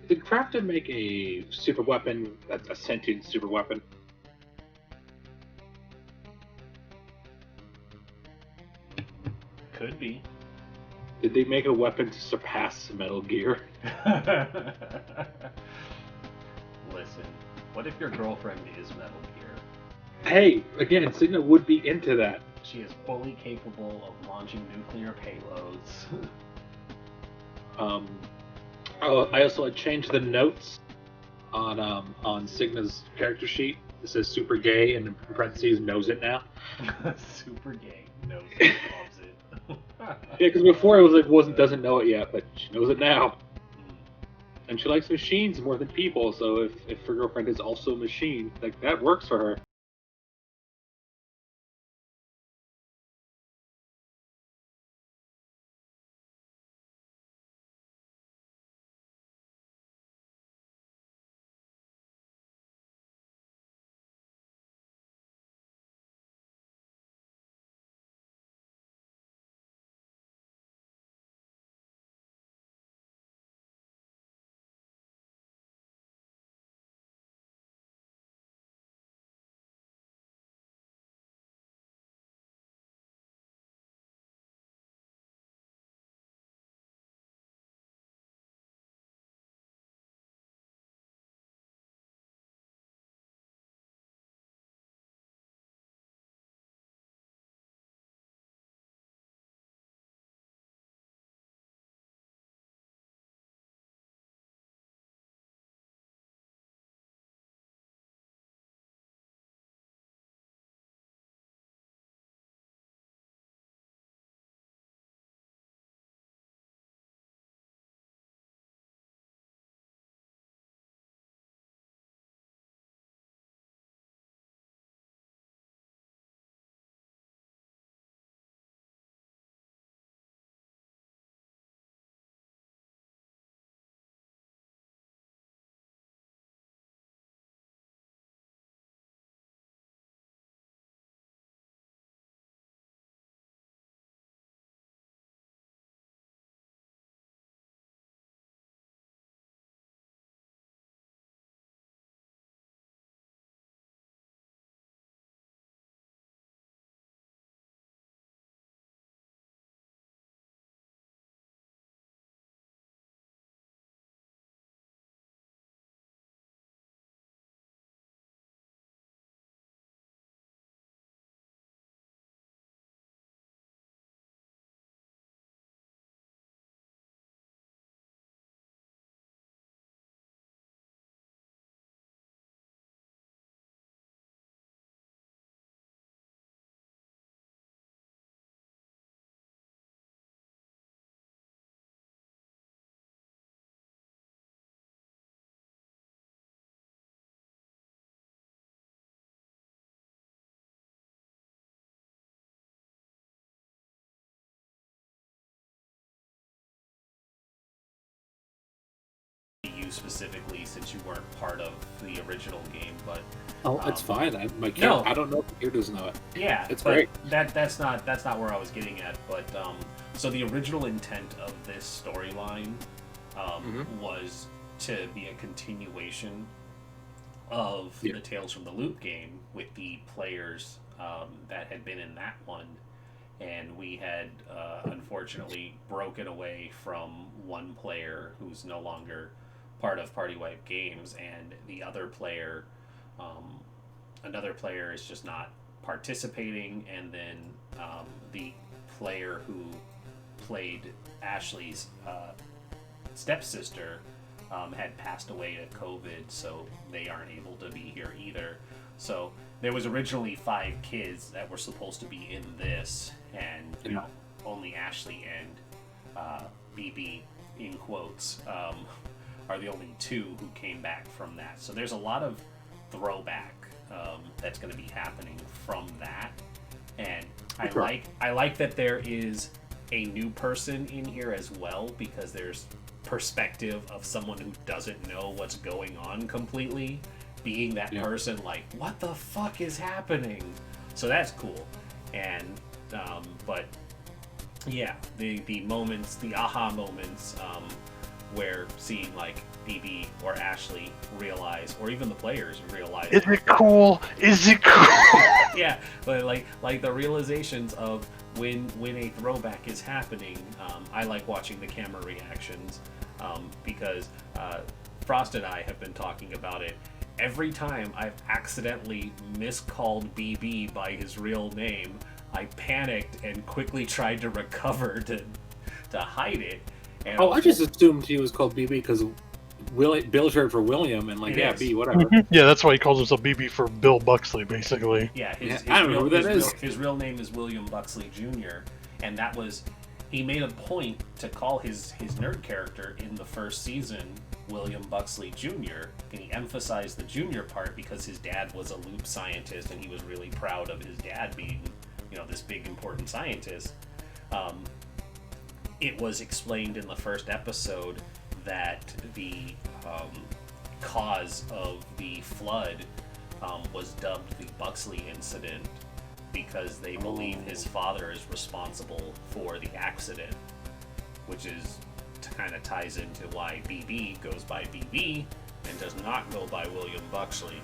Did Crafton make a super weapon that's a sentient super weapon?
Could be.
Did they make a weapon to surpass Metal Gear?
Listen, what if your girlfriend is Metal Gear?
Hey, again, Cigna would be into that.
She is fully capable of launching nuclear payloads.
I also changed the notes on Cigna's character sheet. It says super gay, and in parentheses, knows it now.
Super gay. Knows it, loves it.
Yeah, because before it was like doesn't know it yet, but she knows it now. And she likes machines more than people, so if her girlfriend is also a machine, like that works for her.
You specifically, since you weren't part of the original game, but
Oh, it's fine.
No.
I don't know if the gear doesn't know it.
yeah,
It's
but
great.
That's not where I was getting at. But so the original intent of this storyline was to be a continuation of
Yeah.
the Tales from the Loop game with the players that had been in that one, and we had unfortunately broken away from one player who's no longer part of Party Wipe Games, and the other player, another player is just not participating, and then the player who played Ashley's stepsister had passed away to COVID, so they aren't able to be here either. So there was originally 5 kids that were supposed to be in this, and you know, only Ashley and BB in quotes are the only 2 who came back from that. So there's a lot of throwback that's going to be happening from that, and I like that there is a new person in here as well, because there's perspective of someone who doesn't know what's going on completely, being that person, like, what the fuck is happening? So that's cool. And but yeah, the moments, the aha moments, where seeing like BB or Ashley realize, or even the players realize,
Is it cool? Is it cool?
yeah, but like the realizations of when a throwback is happening. I like watching the camera reactions because Frost and I have been talking about it. Every time I've accidentally miscalled BB by his real name, I panicked and quickly tried to recover to hide it. And
I just assumed he was called BB because Bill short for William, and like,
It
yeah,
is.
B, whatever.
Yeah, that's why he calls himself BB for Bill Buxley, basically.
Yeah,
I don't know who that is.
His real name is William Buxley Jr., and that was, he made a point to call his nerd character in the first season William Buxley Jr., and he emphasized the junior part because his dad was a loop scientist, and he was really proud of his dad being, this big important scientist. It was explained in the first episode that the cause of the flood was dubbed the Buxley incident because they believe his father is responsible for the accident, which is kind of ties into why BB goes by BB and does not go by William Buxley.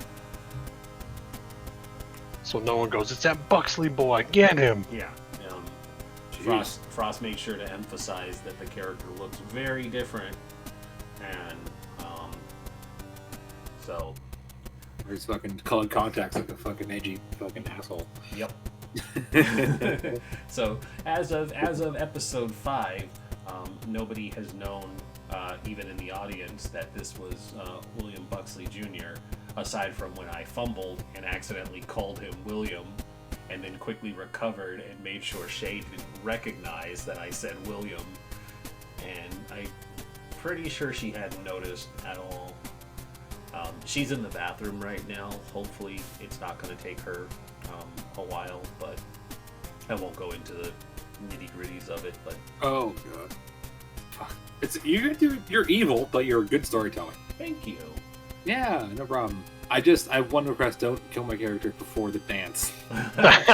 So no one goes, it's that Buxley boy, get him!
Yeah. Frost made sure to emphasize that the character looks very different, and so
There's fucking colored contacts like a fucking edgy fucking asshole.
yep. So as of episode 5, nobody has known, even in the audience, that this was William Buxley Jr. Aside from when I fumbled and accidentally called him William, and then quickly recovered and made sure Shay didn't recognize that I said William, and I'm pretty sure she hadn't noticed at all. She's in the bathroom right now. Hopefully it's not going to take her a while, but I won't go into the nitty-gritties of it. But
Oh god. Fuck. You're evil, but you're a good storyteller.
thank you.
Yeah, no problem. I want to request, don't kill my character before the dance.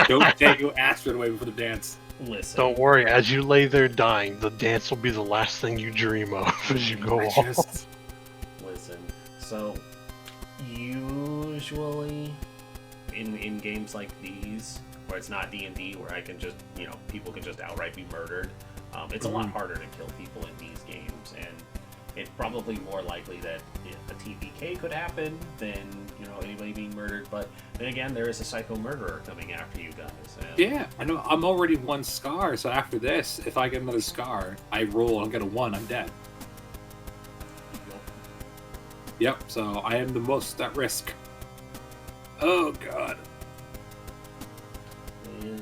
Don't take Astrid away before the dance.
Listen,
Don't worry, as you lay there dying, the dance will be the last thing you dream of as you go off.
listen. So usually in games like these, where it's not D&D, where I can just, people can just outright be murdered, it's a lot harder to kill people in these games, and it's probably more likely that a TPK could happen than, anybody being murdered. But then again, there is a psycho murderer coming after you guys. And
Yeah, I know. I'm already 1 scar, so after this, if I get another scar, I roll and get a 1, I'm dead. Yep, so I am the most at risk. Oh god.
is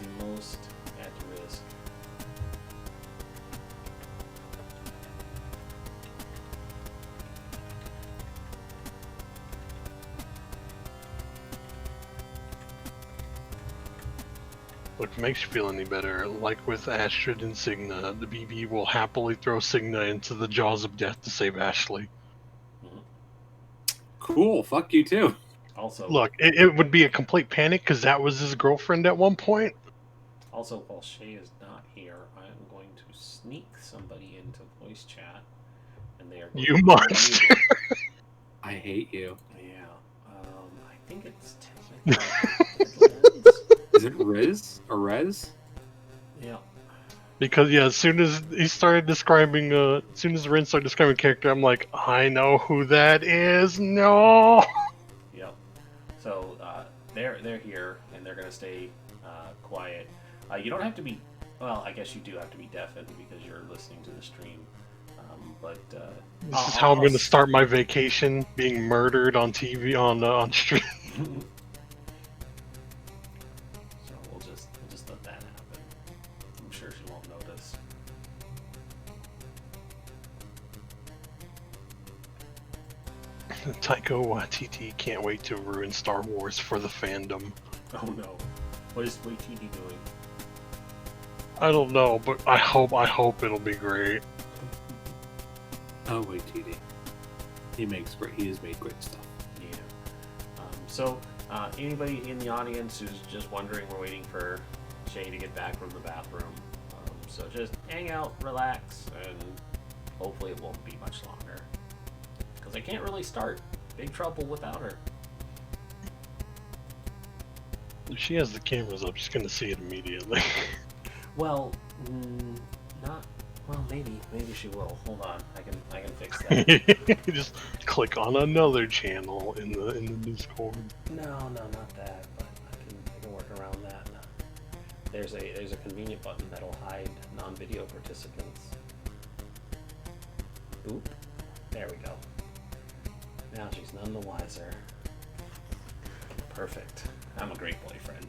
the most at risk.
Look, if it makes you feel any better, like with Astrid and Signa, the BB will happily throw Signa into the jaws of death to save Ashley.
Cool, fuck you too.
Also,
Look, it would be a complete panic because that was his girlfriend at one point.
Also, while Shay is not here, I am going to sneak somebody into voice chat, and they are going
You
to
monster!
I hate you.
Yeah, I think it's technically.
Is it Riz? Or Rez?
Yeah.
Because as soon as he started describing, as soon as Rin started describing character, I'm like, I know who that is. No.
Yep. So they're here, and they're gonna stay quiet. You don't have to be. Well, I guess you do have to be deafened because you're listening to the stream. But
This is how I'm going to start my vacation: being murdered on TV on stream.
So we'll just let that happen. I'm sure she won't notice.
Taika Waititi can't wait to ruin Star Wars for the fandom.
Oh no. What is Waititi doing?
I don't know, but I hope it'll be great.
Oh wait, TD. He has made great stuff.
Yeah. So anybody in the audience who's just wondering, we're waiting for Shay to get back from the bathroom. So just hang out, relax, and hopefully it won't be much longer. Because I can't really start Big Trouble without her.
If she has the cameras up, she's gonna see it immediately.
Well, not. Well, maybe she will. Hold on, I can fix that.
Just click on another channel in the Discord.
No, not that. But I can work around that. There's a convenient button that'll hide non-video participants. Oop. There we go. Now she's none the wiser. Perfect. I'm a great boyfriend.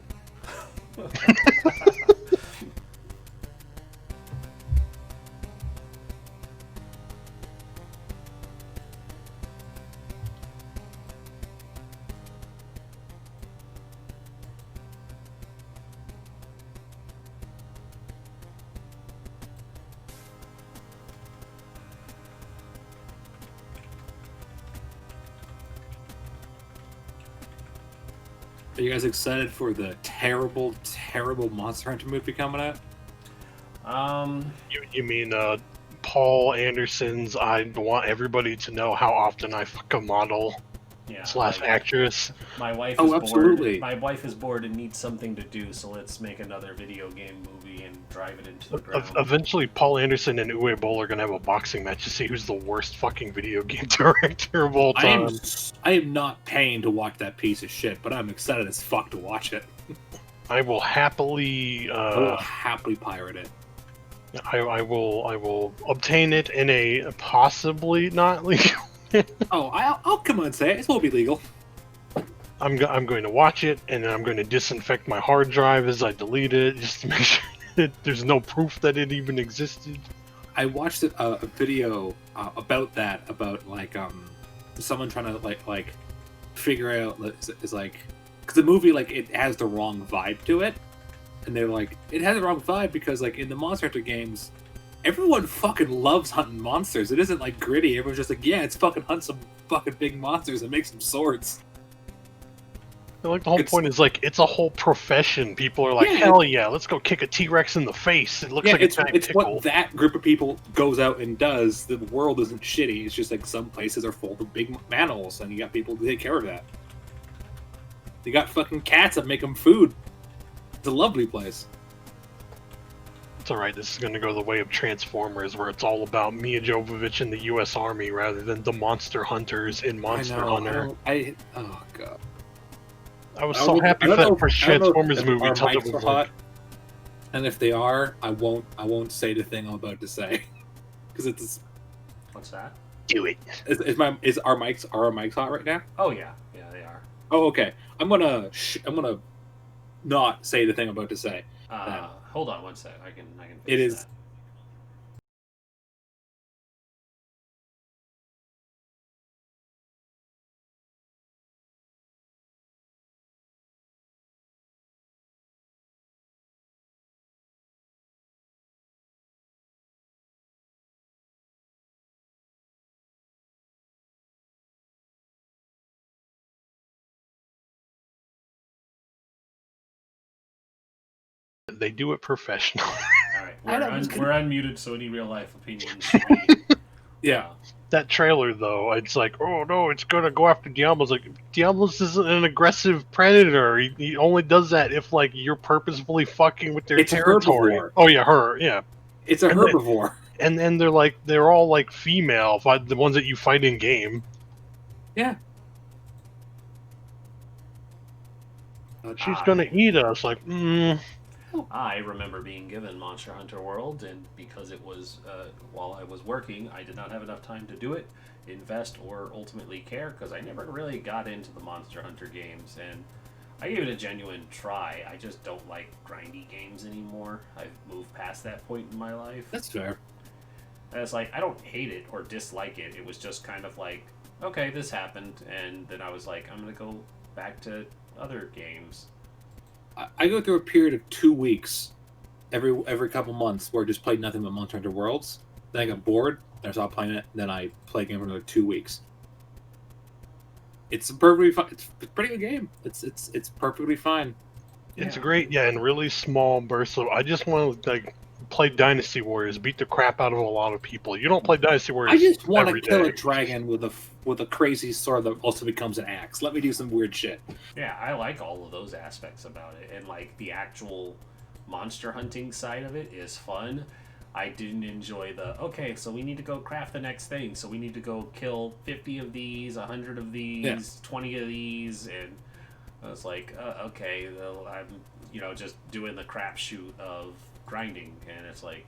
Are you guys excited for the terrible, terrible Monster Hunter movie coming out?
You mean Paul Anderson's I want everybody to know how often I fuck a model
Yeah.
/ actress?
My wife is
Oh,
bored.
absolutely.
My wife is bored and needs something to do, so let's make another video game movie and drive it into the ground.
Eventually, Paul Anderson and Uwe Boll are gonna have a boxing match to see who's the worst fucking video game director of all time.
I am not paying to watch that piece of shit, but I'm excited as fuck to watch it.
I will happily.
I will happily pirate it.
I will obtain it in a possibly not legal.
Oh, I'll come on and say it. It won't be legal.
I'm going to watch it, and then I'm going to disinfect my hard drive as I delete it, just to make sure that there's no proof that it even existed.
I watched a video about that, about like someone trying to like figure out is like, because the movie like it has the wrong vibe to it, and they're like it has the wrong vibe because like in the Monster Hunter games, everyone fucking loves hunting monsters. It isn't like gritty. Everyone's just like, yeah, it's fucking hunt some fucking big monsters and make some swords.
Like the whole point is like it's a whole profession. People are like,
Yeah,
hell yeah, let's go kick a T-Rex in the face. It looks like a giant
it's
pickle.
what that group of people goes out and does. The world isn't shitty. It's just like some places are full of big animals, and you got people who take care of that. You got fucking cats that make them food. It's a lovely place.
It's alright, this is gonna go the way of Transformers, where it's all about Mia Jovovich and the US Army rather than the monster hunters in Monster Hunter.
Oh god.
I was so happy for that first Transformers movie
Our
until it
mics
was
are hot, and if they are, I won't say the thing I'm about to say because it's.
What's that?
do it.
Is our mics hot right now?
Oh yeah, they are.
Oh okay. I'm gonna not say the thing I'm about to say.
Hold on one sec. I can. Fix
It is.
that.
They do it professional.
All right, we're unmuted, so any real life opinions. Should be,
Yeah.
That trailer, though, it's like, oh no, it's gonna go after Diablos. Like, Diablos isn't an aggressive predator. He only does that if, like, you're purposefully fucking with their
It's a
territory.
herbivore.
Oh yeah, her, yeah.
It's a herbivore.
And they're all like female, the ones that you fight in game.
Yeah.
She's gonna eat us. Like,
I remember being given Monster Hunter World, and because it was while I was working, I did not have enough time to do it, invest, or ultimately care, because I never really got into the Monster Hunter games, and I gave it a genuine try. I just don't like grindy games anymore. I've moved past that point in my life.
That's fair.
And it's like, I don't hate it or dislike it. It was just kind of like, okay, this happened, and then I was like, I'm going to go back to other games.
I go through a period of 2 weeks every couple months where I just played nothing but Monster Hunter Worlds. Then I got bored, then I stopped playing it, and then I play a game for another 2 weeks. It's perfectly fine. It's a pretty good game. It's perfectly fine.
it's great, yeah, in really small bursts. So I just want to like play Dynasty Warriors, beat the crap out of a lot of people. You don't play Dynasty Warriors.
I just want to
every
kill
day.
a dragon with a crazy sword that also becomes an axe. Let me do some weird shit.
Yeah, I like all of those aspects about it, and like the actual monster hunting side of it is fun. I didn't enjoy okay, so we need to go craft the next thing, so we need to go kill 50 of these, 100 of these, 20 of these, and I was like, okay, well, I'm just doing the crapshoot of grinding, and it's like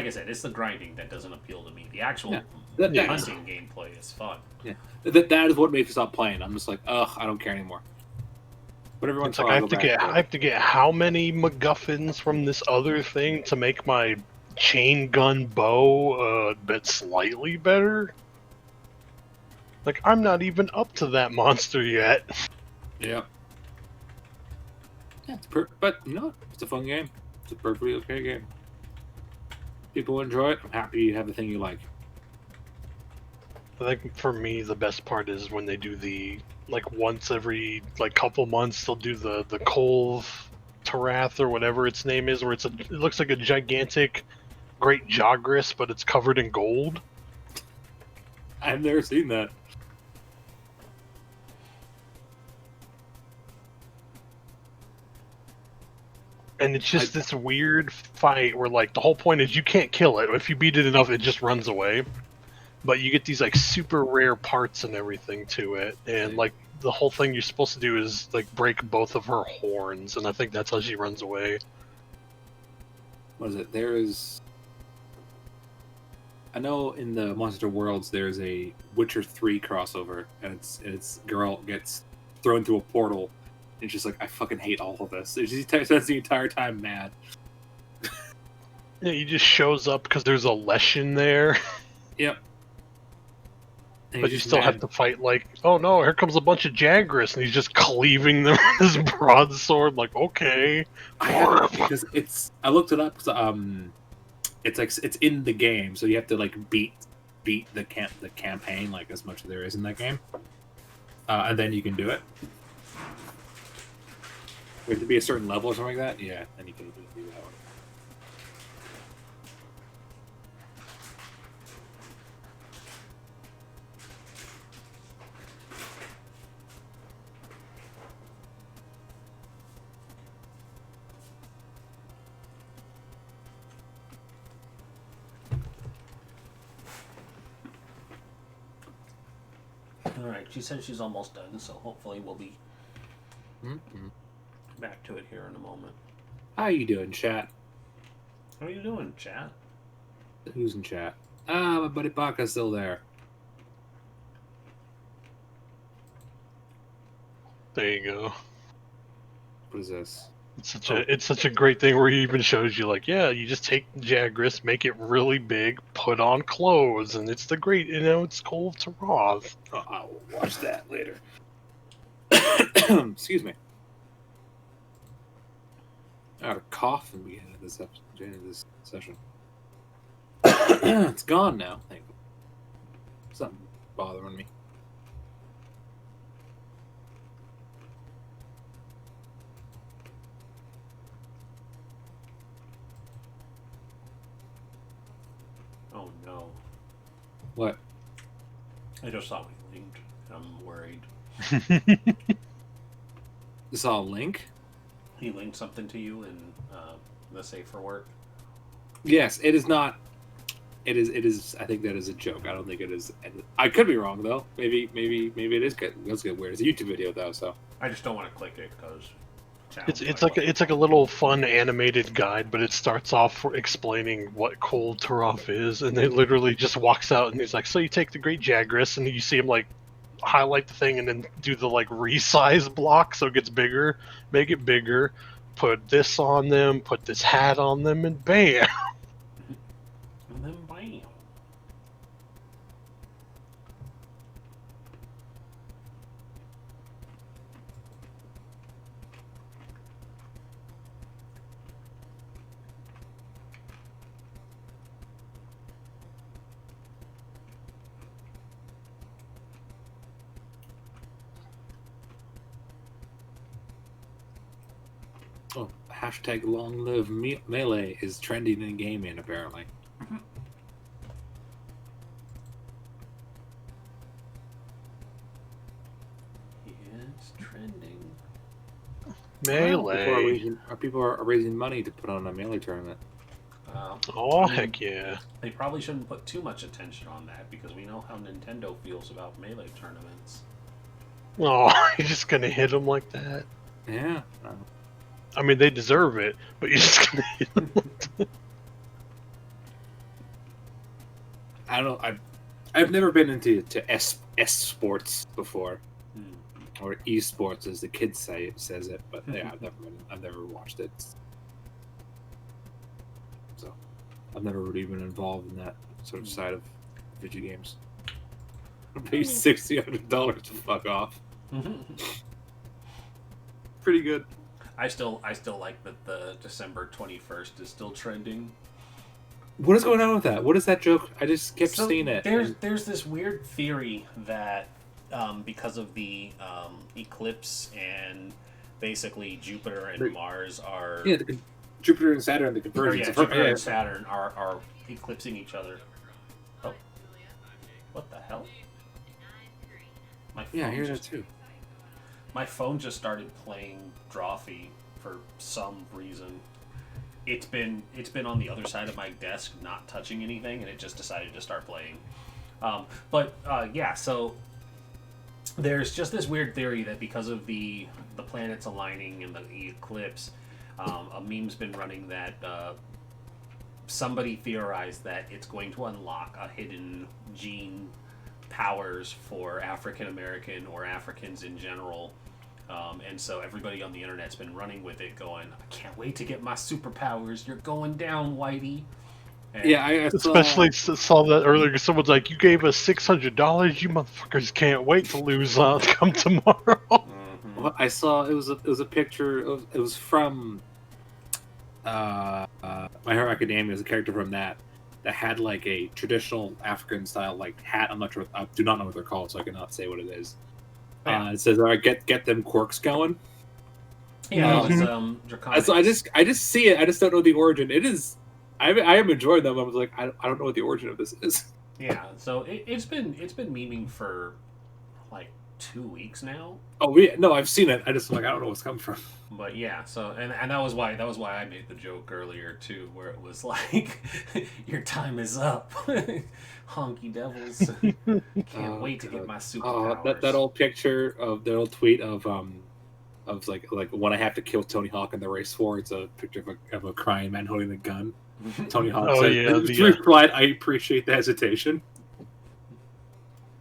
I said, it's the grinding that doesn't appeal to me. The actual hunting gameplay is fun.
Yeah, that is what makes me stop playing. I'm just like, ugh, I don't care anymore. But everyone's
like I have to get how many MacGuffins from this other thing to make my chain gun bow but slightly better. Like I'm not even up to that monster yet.
Yeah. Yeah, but you know what? It's a fun game. It's a perfectly okay game. People enjoy it. I'm happy you have the thing you like.
I think for me the best part is when they do the once every couple months they'll do the Kolv Tarath or whatever its name is, where it looks like a gigantic great Jagras, but it's covered in gold.
I've never seen that.
And it's just this weird fight where the whole point is you can't kill it. If you beat it enough, it just runs away. But you get these super rare parts and everything to it, and the whole thing you're supposed to do is break both of her horns, and I think that's how she runs away.
What is it? I know in the Monster Worlds there's a Witcher 3 crossover, and it's girl gets thrown through a portal, and she's like, I fucking hate all of this. She spends the entire time mad.
Yeah, he just shows up because there's a Leshen there.
Yep. And
But you still have to fight oh no, here comes a bunch of Jagras, and he's just cleaving them with his broadsword. Okay.
I haven't, because I looked it up. It's in the game, so you have to beat the campaign as much as there is in that game, and then you can do it. We have to be a certain level or something like that. Yeah, then you can do that one.
Alright, she said she's almost done, so hopefully we'll be back to it here in a moment.
How you doing, chat?
How are you doing, chat?
Who's in chat? My buddy Baka's still there.
There you go.
What is this?
It's such a great thing where he even shows you you just take Jagras, make it really big, put on clothes, and it's the great it's Kolv Tarath.
Oh, I'll watch that later. Excuse me. I had a cough in the beginning of this session. It's gone now. Thank you. Something bothering me.
Oh no.
What?
I just saw we linked. I'm worried.
You saw a link?
He linked something to you in the Safe for Work?
Yes, it is not. It is. I think that is a joke. I don't think it is. I could be wrong though. Maybe it is good. Let's get weird. It's a YouTube video though, so.
I just don't want to click it because.
It's like a little fun animated guide, but it starts off explaining what Kolv Tarath is, and it literally just walks out and he's like, so you take the Great Jagras, and you see him highlight the thing and then do the resize block so it gets bigger, make it bigger, put this on them, put this hat on them, and bam.
And then bam.
Oh, hashtag long live melee is trending in gaming apparently.
It's trending.
Melee.
People are raising money to put on a melee tournament.
Oh,
I mean,
heck yeah.
They probably shouldn't put too much attention on that because we know how Nintendo feels about melee tournaments.
Oh, you're just gonna hit them like that?
Yeah.
I mean, they deserve it, but you're just gonna hit them.
I don't know. I've never been into S sports before, or esports as the kids says it. But yeah, I've never watched it. So I've never really been involved in that sort of side of video games. I paid $600 to fuck off. Pretty good.
I still like that the December 21st is still trending.
What is going on with that? What is that joke? I just kept seeing it.
There's this weird theory that because of the eclipse and basically Jupiter and Mars are
Jupiter and Saturn, the convergence.
Jupiter and Saturn are eclipsing each other. Oh, what the hell? I hear that too. My phone just started playing Drawfee for some reason. It's been on the other side of my desk, not touching anything, and it just decided to start playing. So there's just this weird theory that because of the planets aligning and the eclipse, a meme's been running that somebody theorized that it's going to unlock a hidden gene powers for African American or Africans in general. And so everybody on the internet's been running with it, going, I can't wait to get my superpowers. You're going down, Whitey. And
I
especially saw that earlier. Someone's like, "You gave us $600. You motherfuckers can't wait to lose come tomorrow."
Well, I saw it was a picture. It was from My Hero Academia. Is a character from that had like a traditional African style like hat. I'm not sure. I do not know what they're called, so I cannot say what it is. It says, "All right, get them quirks going."
Yeah, it was draconic.
So I just see it. I just don't know the origin. It is. I am enjoying them. I was like, I don't know what the origin of this is.
Yeah, so it's been memeing for like 2 weeks now.
Oh yeah, no, I've seen it. I just I don't know what's coming from.
But yeah, so and that was why I made the joke earlier too, where it was like, your time is up, honky devils. Can't wait to get my superpowers.
That old picture of that old tweet of like when I have to kill Tony Hawk in the race 4. It's a picture of a crying man holding a gun. Tony Hawk replied, "I appreciate the hesitation."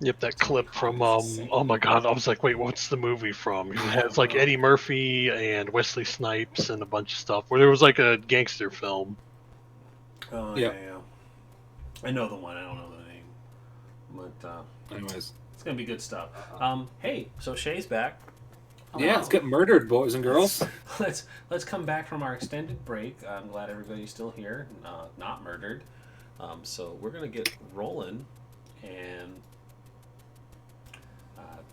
Yep, that clip from oh my god, I was like, wait, what's the movie from? It has like Eddie Murphy and Wesley Snipes and a bunch of stuff where there was like a gangster film.
Oh yeah. I know the one. I don't know the name, but
anyways,
it's gonna be good stuff. Hey, so Shay's back.
Yeah, let's get murdered, boys and girls.
Let's come back from our extended break. I'm glad everybody's still here, not murdered. So we're gonna get rolling, and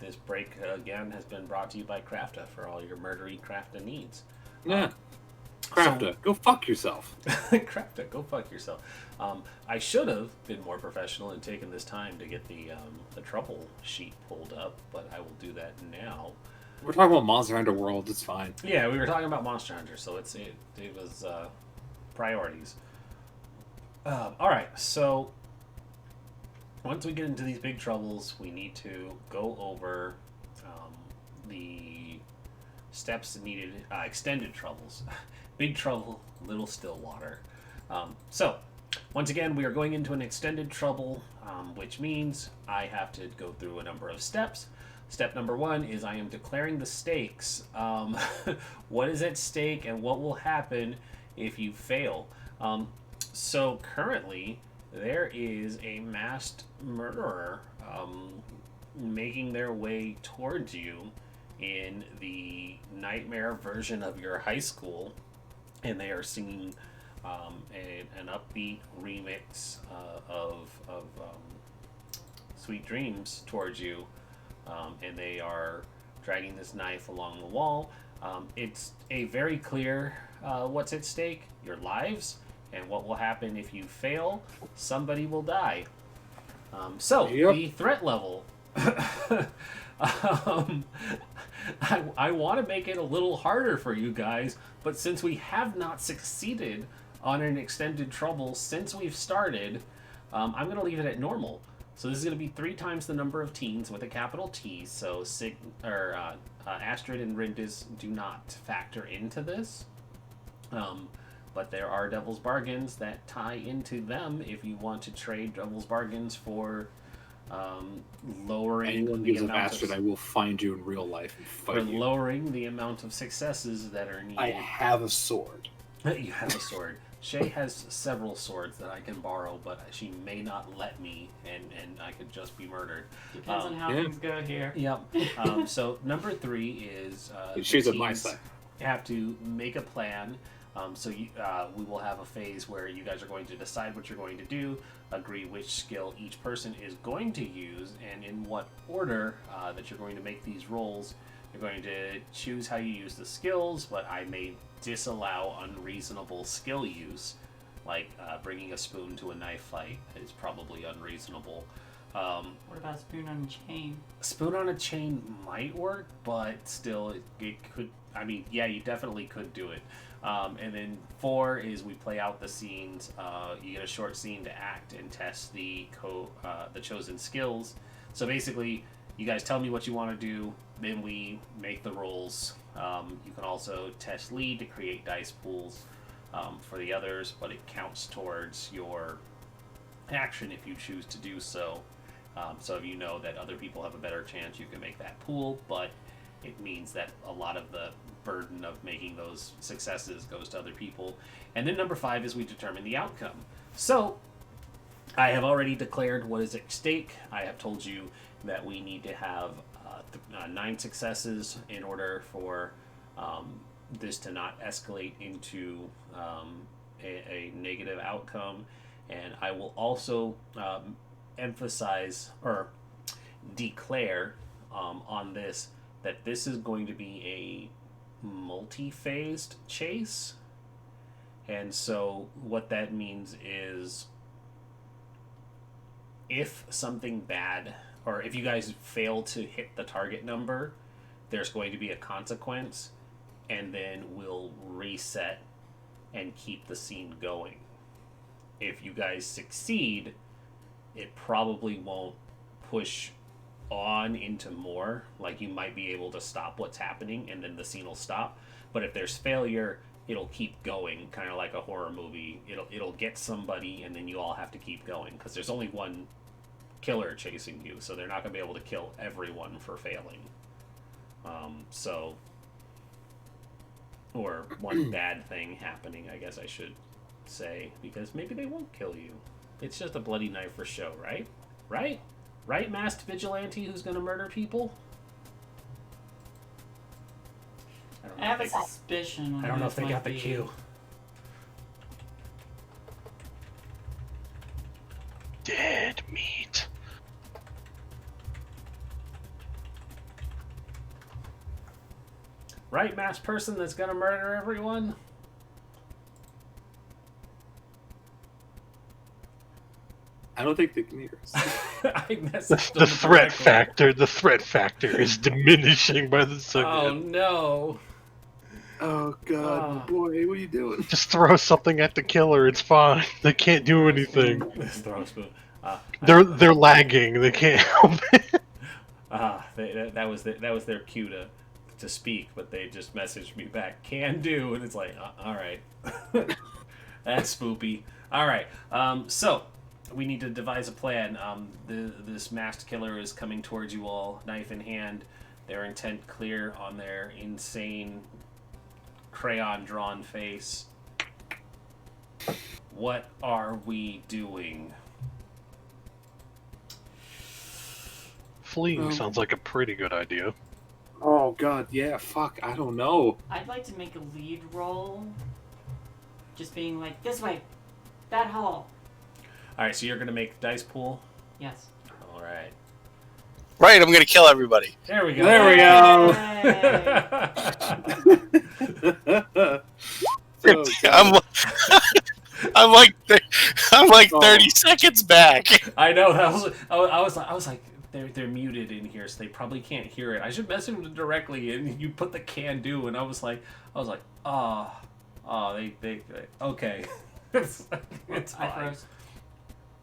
this break again has been brought to you by Crafta for all your murdery Crafta needs.
Yeah, Crafta, go fuck yourself.
Crafta, go fuck yourself. I should have been more professional and taken this time to get the trouble sheet pulled up, but I will do that now.
We're talking about Monster Hunter World. It's fine.
Yeah, we were talking about Monster Hunter, so it was priorities. All right, so once we get into these big troubles, we need to go over the steps needed. Extended troubles, big trouble, little Stillwater. So once again, we are going into an extended trouble, which means I have to go through a number of steps. Step number 1 is I am declaring the stakes. What is at stake and what will happen if you fail? So currently, there is a masked murderer making their way towards you in the nightmare version of your high school, and they are singing an upbeat remix of Sweet Dreams towards you. And they are dragging this knife along the wall. It's a very clear what's at stake: your lives, and what will happen if you fail. Somebody will die. So
Yep.
the threat level. um, I want to make it a little harder for you guys, but since we have not succeeded on an extended trouble since we've started, I'm going to leave it at normal. So this is going to be 3 times the number of teens with a capital T. So Astrid and Rindis do not factor into this. But there are Devil's Bargains that tie into them if you want to trade Devil's Bargains for lowering
Anyone
the
gives up
amount
Astrid,
of,
I will find you in real life and
for
fight you.
lowering the amount of successes that are needed.
I have a sword.
You have a sword. Shay has several swords that I can borrow, but she may not let me, and I could just be murdered.
Depends on how
yeah.
things go here.
Yep. So number 3 is
She's
the
on my
teams
side.
have to make a plan. We will have a phase where you guys are going to decide what you're going to do, agree which skill each person is going to use, and in what order that you're going to make these rolls. You're going to choose how you use the skills, but I may disallow unreasonable skill use, like bringing a spoon to a knife fight is probably unreasonable.
What about spoon on a chain?
Spoon on a chain might work, but still, it could. I mean, yeah, you definitely could do it. And then 4 is we play out the scenes. You get a short scene to act and test the chosen skills. So basically, you guys tell me what you want to do, then we make the rolls. You can also test lead to create dice pools for the others, but it counts towards your action if you choose to do so. So if you know that other people have a better chance, you can make that pool, but it means that a lot of the burden of making those successes goes to other people. And then number 5 is we determine the outcome. So I have already declared what is at stake. I have told you that we need to have 9 successes in order for this to not escalate into a negative outcome. And I will also emphasize or declare on this that this is going to be a multi-phased chase. And so what that means is if something bad, or if you guys fail to hit the target number, there's going to be a consequence, and then we'll reset and keep the scene going. If you guys succeed, it probably won't push on into more. Like, you might be able to stop what's happening and then the scene will stop. But if there's failure, it'll keep going, kind of like a horror movie. It'll get somebody and then you all have to keep going, because there's only one killer chasing you, so they're not going to be able to kill everyone for failing. Or one bad thing happening, I guess I should say, because maybe they won't kill you. It's just a bloody knife for show, right? Right, masked vigilante who's going to murder people?
I have a suspicion.
I don't know if they got the cue.
Dead meat.
Right, masked person that's going to murder everyone?
I don't think they can hear us.
I messaged
The
them
threat
directly.
factor is diminishing by the second.
Oh no.
Oh God, boy, what are you doing?
Just throw something at the killer. It's fine. They can't do anything.
Throw a spoon.
They're lagging. They can't help it.
That was their cue to speak, but they just messaged me back, can do, and it's like, all right. That's spoopy. All right, so we need to devise a plan. This masked killer is coming towards you all, knife in hand, their intent clear on their insane crayon-drawn face. What are we doing?
Fleeing sounds like a pretty good idea.
Oh God, yeah, fuck, I don't know.
I'd like to make a lead roll. Just being like, this way, that hall.
All right, so you're gonna make dice pool.
Yes.
All right.
Right, I'm gonna kill everybody.
There we go.
There we go. So
I'm like I'm like 30 seconds back.
I know. I was like, they're muted in here, so they probably can't hear it. I should message them directly, and you put the can do, and I was like, they okay. it's
I
fine.
froze.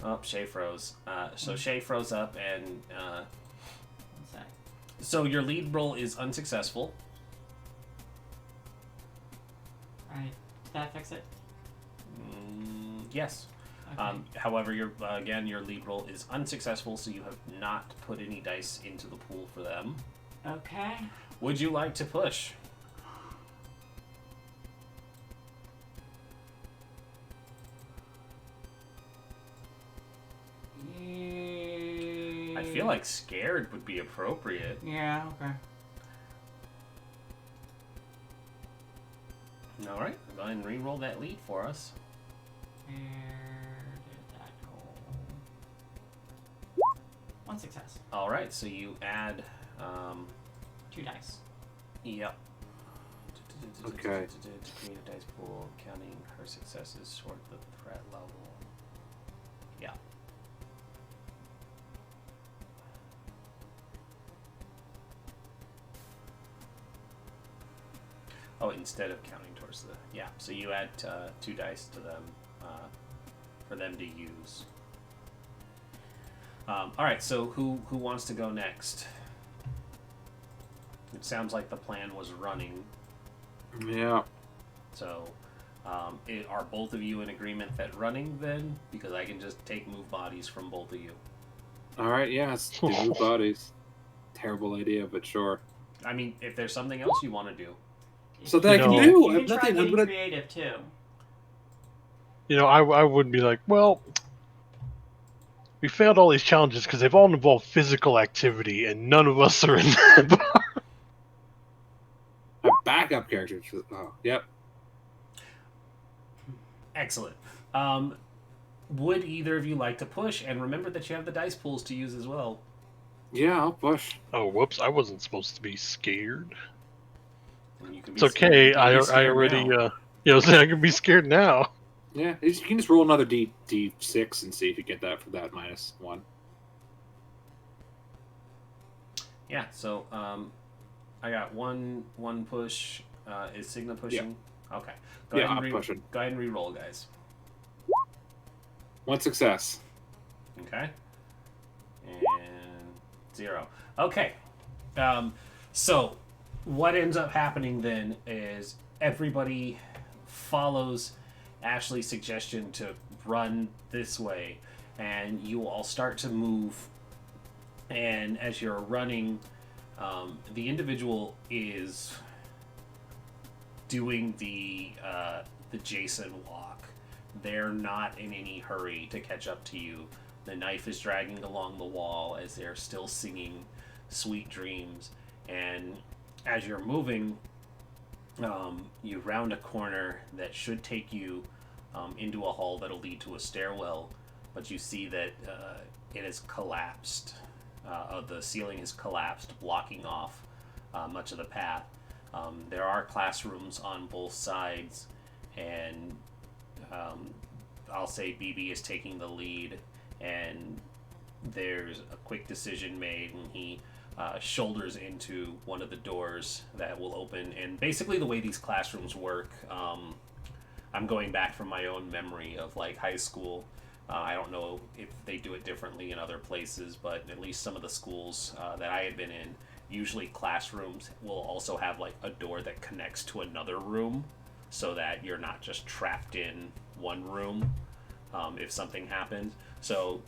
Oh, Shay froze. So Shay froze up, and
One sec.
so your lead roll is unsuccessful.
Alright, did that fix it?
Yes.
Okay.
However, your lead roll is unsuccessful, so you have not put any dice into the pool for them.
Okay.
Would you like to push? I feel like scared would be appropriate.
Yeah, okay.
All right, go ahead and re-roll that lead for us.
Where did that go? One success.
All right, so you add,
2 dice.
yep.
Okay.
To create a dice pool, counting her successes toward the threat level. Yeah. Oh, instead of counting towards the... Yeah, so you add 2 dice to them for them to use. Alright, so who wants to go next? It sounds like the plan was running.
Yeah.
So, are both of you in agreement that running then? Because I can just take move bodies from both of you.
All right. Yeah. Let's do move bodies. Terrible idea, but sure.
I mean, if there's something else you want to do.
So that I can
No.
do.
You
I
can
have
try
nothing. I'm
getting
gonna.
creative too.
I would be like, well, we failed all these challenges because they've all involved physical activity, and none of us are in that.
My backup character. Oh, yep.
Excellent. Would either of you like to push? And remember that you have the dice pools to use as well.
Yeah, I'll push.
Oh, whoops! I wasn't supposed to be scared.
And you can
It's okay. I already, I can be scared now.
Yeah, you can just roll another D6 and see if you get that for that -1.
Yeah, so I got one push. Is Signa pushing? Okay.
Yeah, I'm pushing.
Go ahead and re-roll, guys.
1 success.
Okay. And 0. Okay. So what ends up happening then is everybody follows Ashley's suggestion to run this way, and you all start to move. And as you're running, the individual is doing the Jason walk. They're not in any hurry to catch up to you. The knife is dragging along the wall as they're still singing Sweet Dreams. And as you're moving, you round a corner that should take you into a hall that'll lead to a stairwell, but you see that it has collapsed. The ceiling has collapsed, blocking off much of the path. There are classrooms on both sides, and I'll say BB is taking the lead, and there's a quick decision made, and he shoulders into one of the doors that will open. And basically the way these classrooms work, I'm going back from my own memory of like high school. I don't know if they do it differently in other places, but at least some of the schools that I had been in, usually classrooms will also have like a door that connects to another room, so that you're not just trapped in one room if something happens. So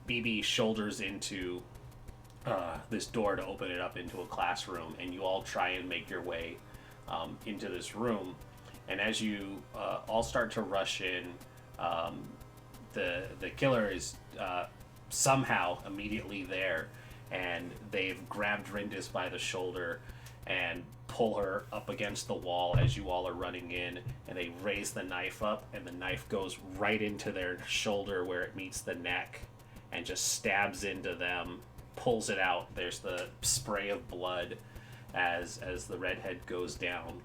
BB shoulders into this door to open it up into a classroom, and you all try and make your way into this room. And as you all start to rush in, the killer is somehow immediately there, and they've grabbed Rindis by the shoulder and pull her up against the wall as you all are running in, and they raise the knife up, and the knife goes right into their shoulder where it meets the neck and just stabs into them pulls it out. There's the spray of blood as the redhead goes down,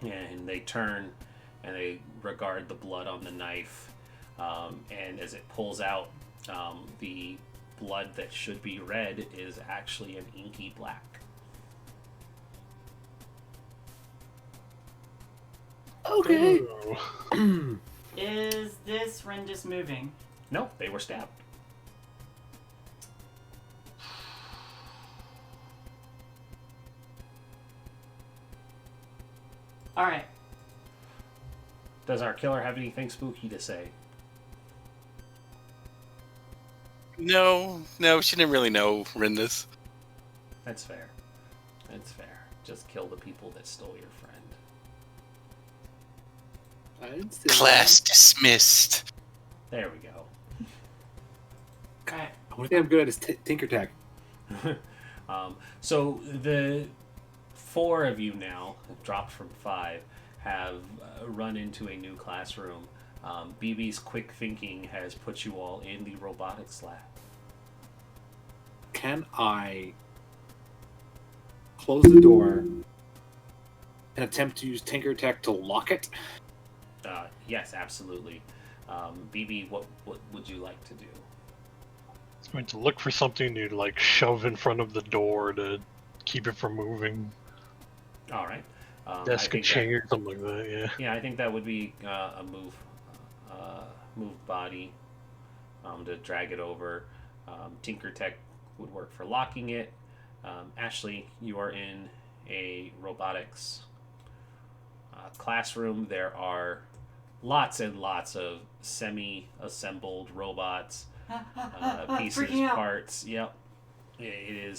and they turn and they regard the blood on the knife, and as it pulls out, the blood that should be red is actually an inky black.
Okay.
Ooh.
Is this Rendus moving?
No, they were stabbed.
Alright.
Does our killer have anything spooky to say?
No, she didn't really know Rindus.
That's fair. That's fair. Just kill the people that stole your friend.
I didn't say
Class dismissed.
There we go.
Alright.
The only thing I'm good at is Tinker Tech.
So the 4 of you now, dropped from 5, have run into a new classroom. BB's quick thinking has put you all in the robotics lab.
Can I close the door and attempt to use Tinker Tech to lock it?
Yes, absolutely. BB, what would you like to do?
It's going to look for something to like shove in front of the door to keep it from moving.
All right.
Desk and chair, something like that. Yeah.
Yeah, I think that would be a move body to drag it over. Tinker Tech would work for locking it. Ashley, you are in a robotics classroom. There are lots and lots of semi-assembled robots, pieces,
Freaking out.
parts. Yep, it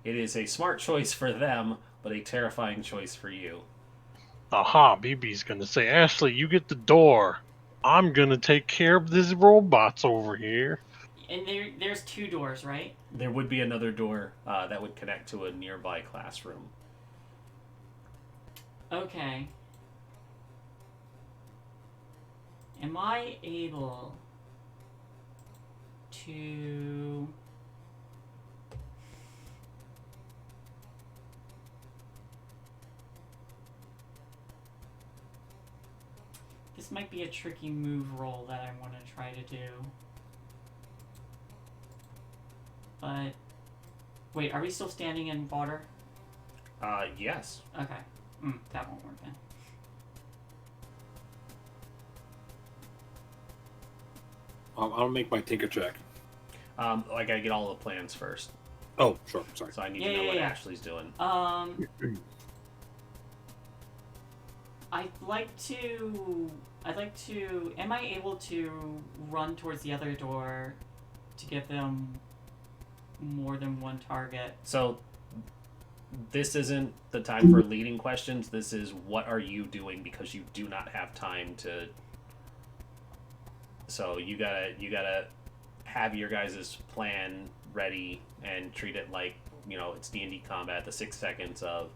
is a smart choice for them, but a terrifying choice for you.
Aha, BB's gonna say, Ashley, you get the door. I'm gonna take care of these robots over here.
And there's 2 doors, right?
There would be another door that would connect to a nearby classroom.
Okay. Am I able to... This might be a tricky move roll that I want to try to do. But... Wait, are we still standing in water?
Yes.
Okay. That won't work then.
I'll make my Tinker check.
I gotta get all the plans first,
Oh, sure. Sorry.
so I need to know what Ashley's doing.
I'd like to. Am I able to run towards the other door to give them more than one target?
So, this isn't the time for leading questions. This is what are you doing, because you do not have time to. So you gotta have your guys' plan ready and treat it like, it's D&D combat, the 6 seconds of.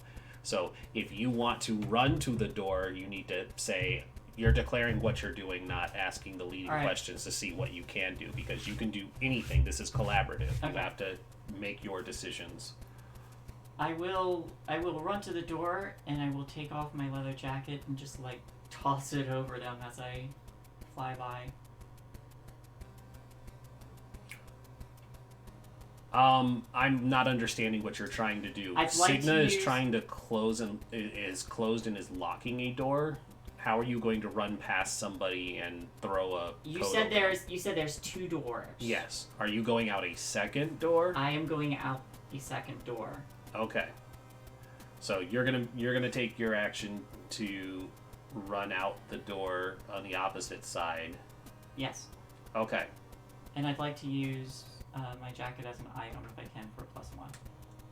So if you want to run to the door, you need to say you're declaring what you're doing, not asking the leading questions to see what you can do, because you can do anything. This is collaborative.
Okay.
You have to make your decisions.
I will run to the door and I will take off my leather jacket and just toss it over them as I fly by.
I'm not understanding what you're trying to do.
I'd like
Signa
to
is
use-
trying to close and is closed and is locking a door. How are you going to run past somebody and throw a?
You
coat
said
over?
there's 2 doors.
Yes. Are you going out a second door?
I am going out the second door.
Okay. So you're gonna take your action to run out the door on the opposite side.
Yes.
Okay.
And I'd like to use my jacket as an item if I can for +1.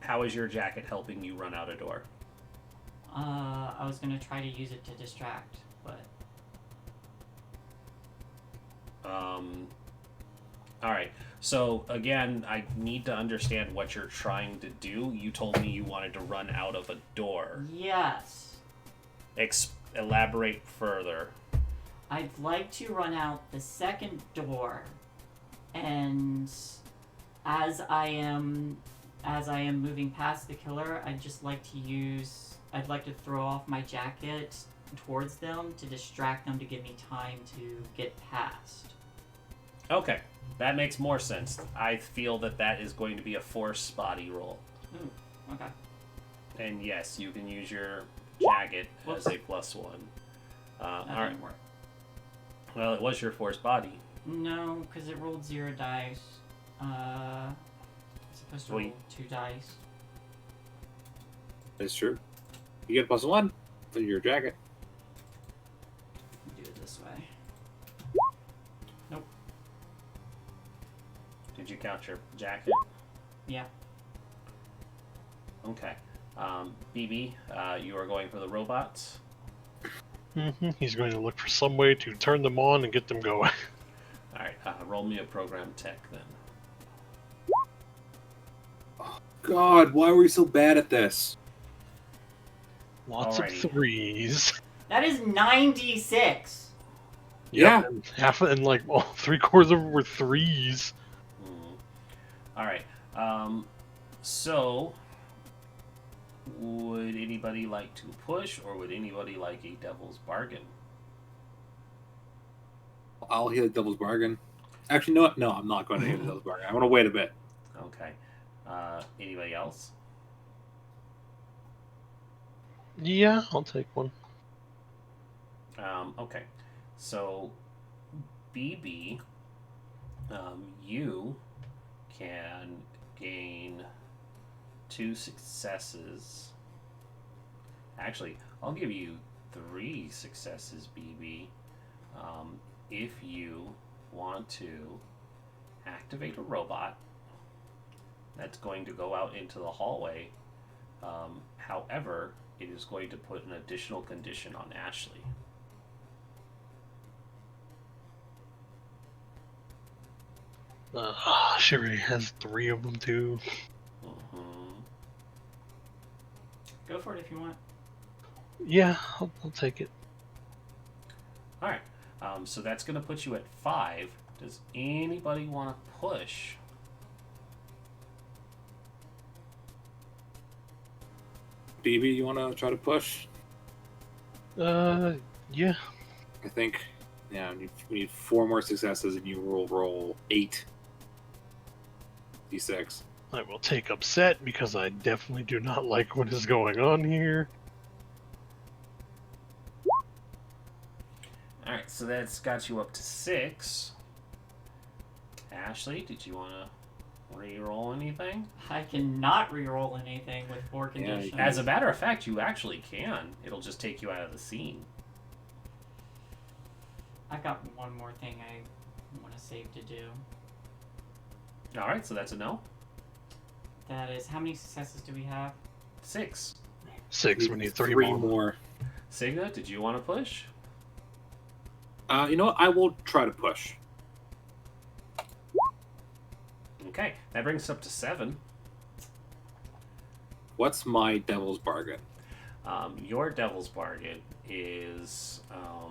How is your jacket helping you run out a door?
I was gonna try to use it to distract, but
All right. So again, I need to understand what you're trying to do. You told me you wanted to run out of a door.
yes,
Elaborate further.
I'd like to run out the second door and as I am moving past the killer, I'd like to throw off my jacket towards them to distract them to give me time to get past.
Okay, that makes more sense. I feel that is going to be a force body roll.
Ooh, okay.
And yes, you can use your jacket as a +1.
That
All right.
didn't work.
Well, it was your force body.
No, because it rolled 0 dice. It's supposed to roll 2 dice.
That's true. You get +1 for your jacket.
Do it this way. Nope.
Did you count your jacket?
Yeah.
Okay. BB, you are going for the robots.
He's going to look for some way to turn them on and get them going.
All right. Roll me a program tech then.
God, why were we so bad at this?
Lots
Alrighty.
of 3s.
That is 96.
Yeah.
Yep, and half and like 3/4 of them were 3s.
All right. So, would anybody like to push, or would anybody like a devil's bargain?
I'll hear the devil's bargain. Actually, no, I'm not going to hear the devil's bargain. I want to wait a bit.
Okay. Anybody else?
Yeah, I'll take one.
Okay. So, BB, you can gain 2 successes. Actually, I'll give you 3 successes, BB, if you want to activate a robot that's going to go out into the hallway. However, it is going to put an additional condition on Ashley.
She already has 3 of them too.
Go for it if you want.
Yeah, I'll take it.
All right. So that's going to put you at 5. Does anybody want to push?
BB, you want to try to push?
Yeah.
I think, yeah, we need 4 more successes, and you will roll 8 d6.
I will take upset because I definitely do not like what is going on here.
All right. So that's got you up to 6. Ashley, did you want to re-roll anything?
I cannot re-roll anything with 4
Yeah, you
conditions.
can.
As a matter of fact, you actually can. It'll just take you out of the scene.
I got one more thing I want to save to do.
All right. So that's a no.
That is, how many successes do we have?
6.
6, we need 3 more.
more.
Signa, did you want to push?
You know what? I will try to push.
Okay. That brings us up to 7.
What's my devil's bargain?
Your devil's bargain is all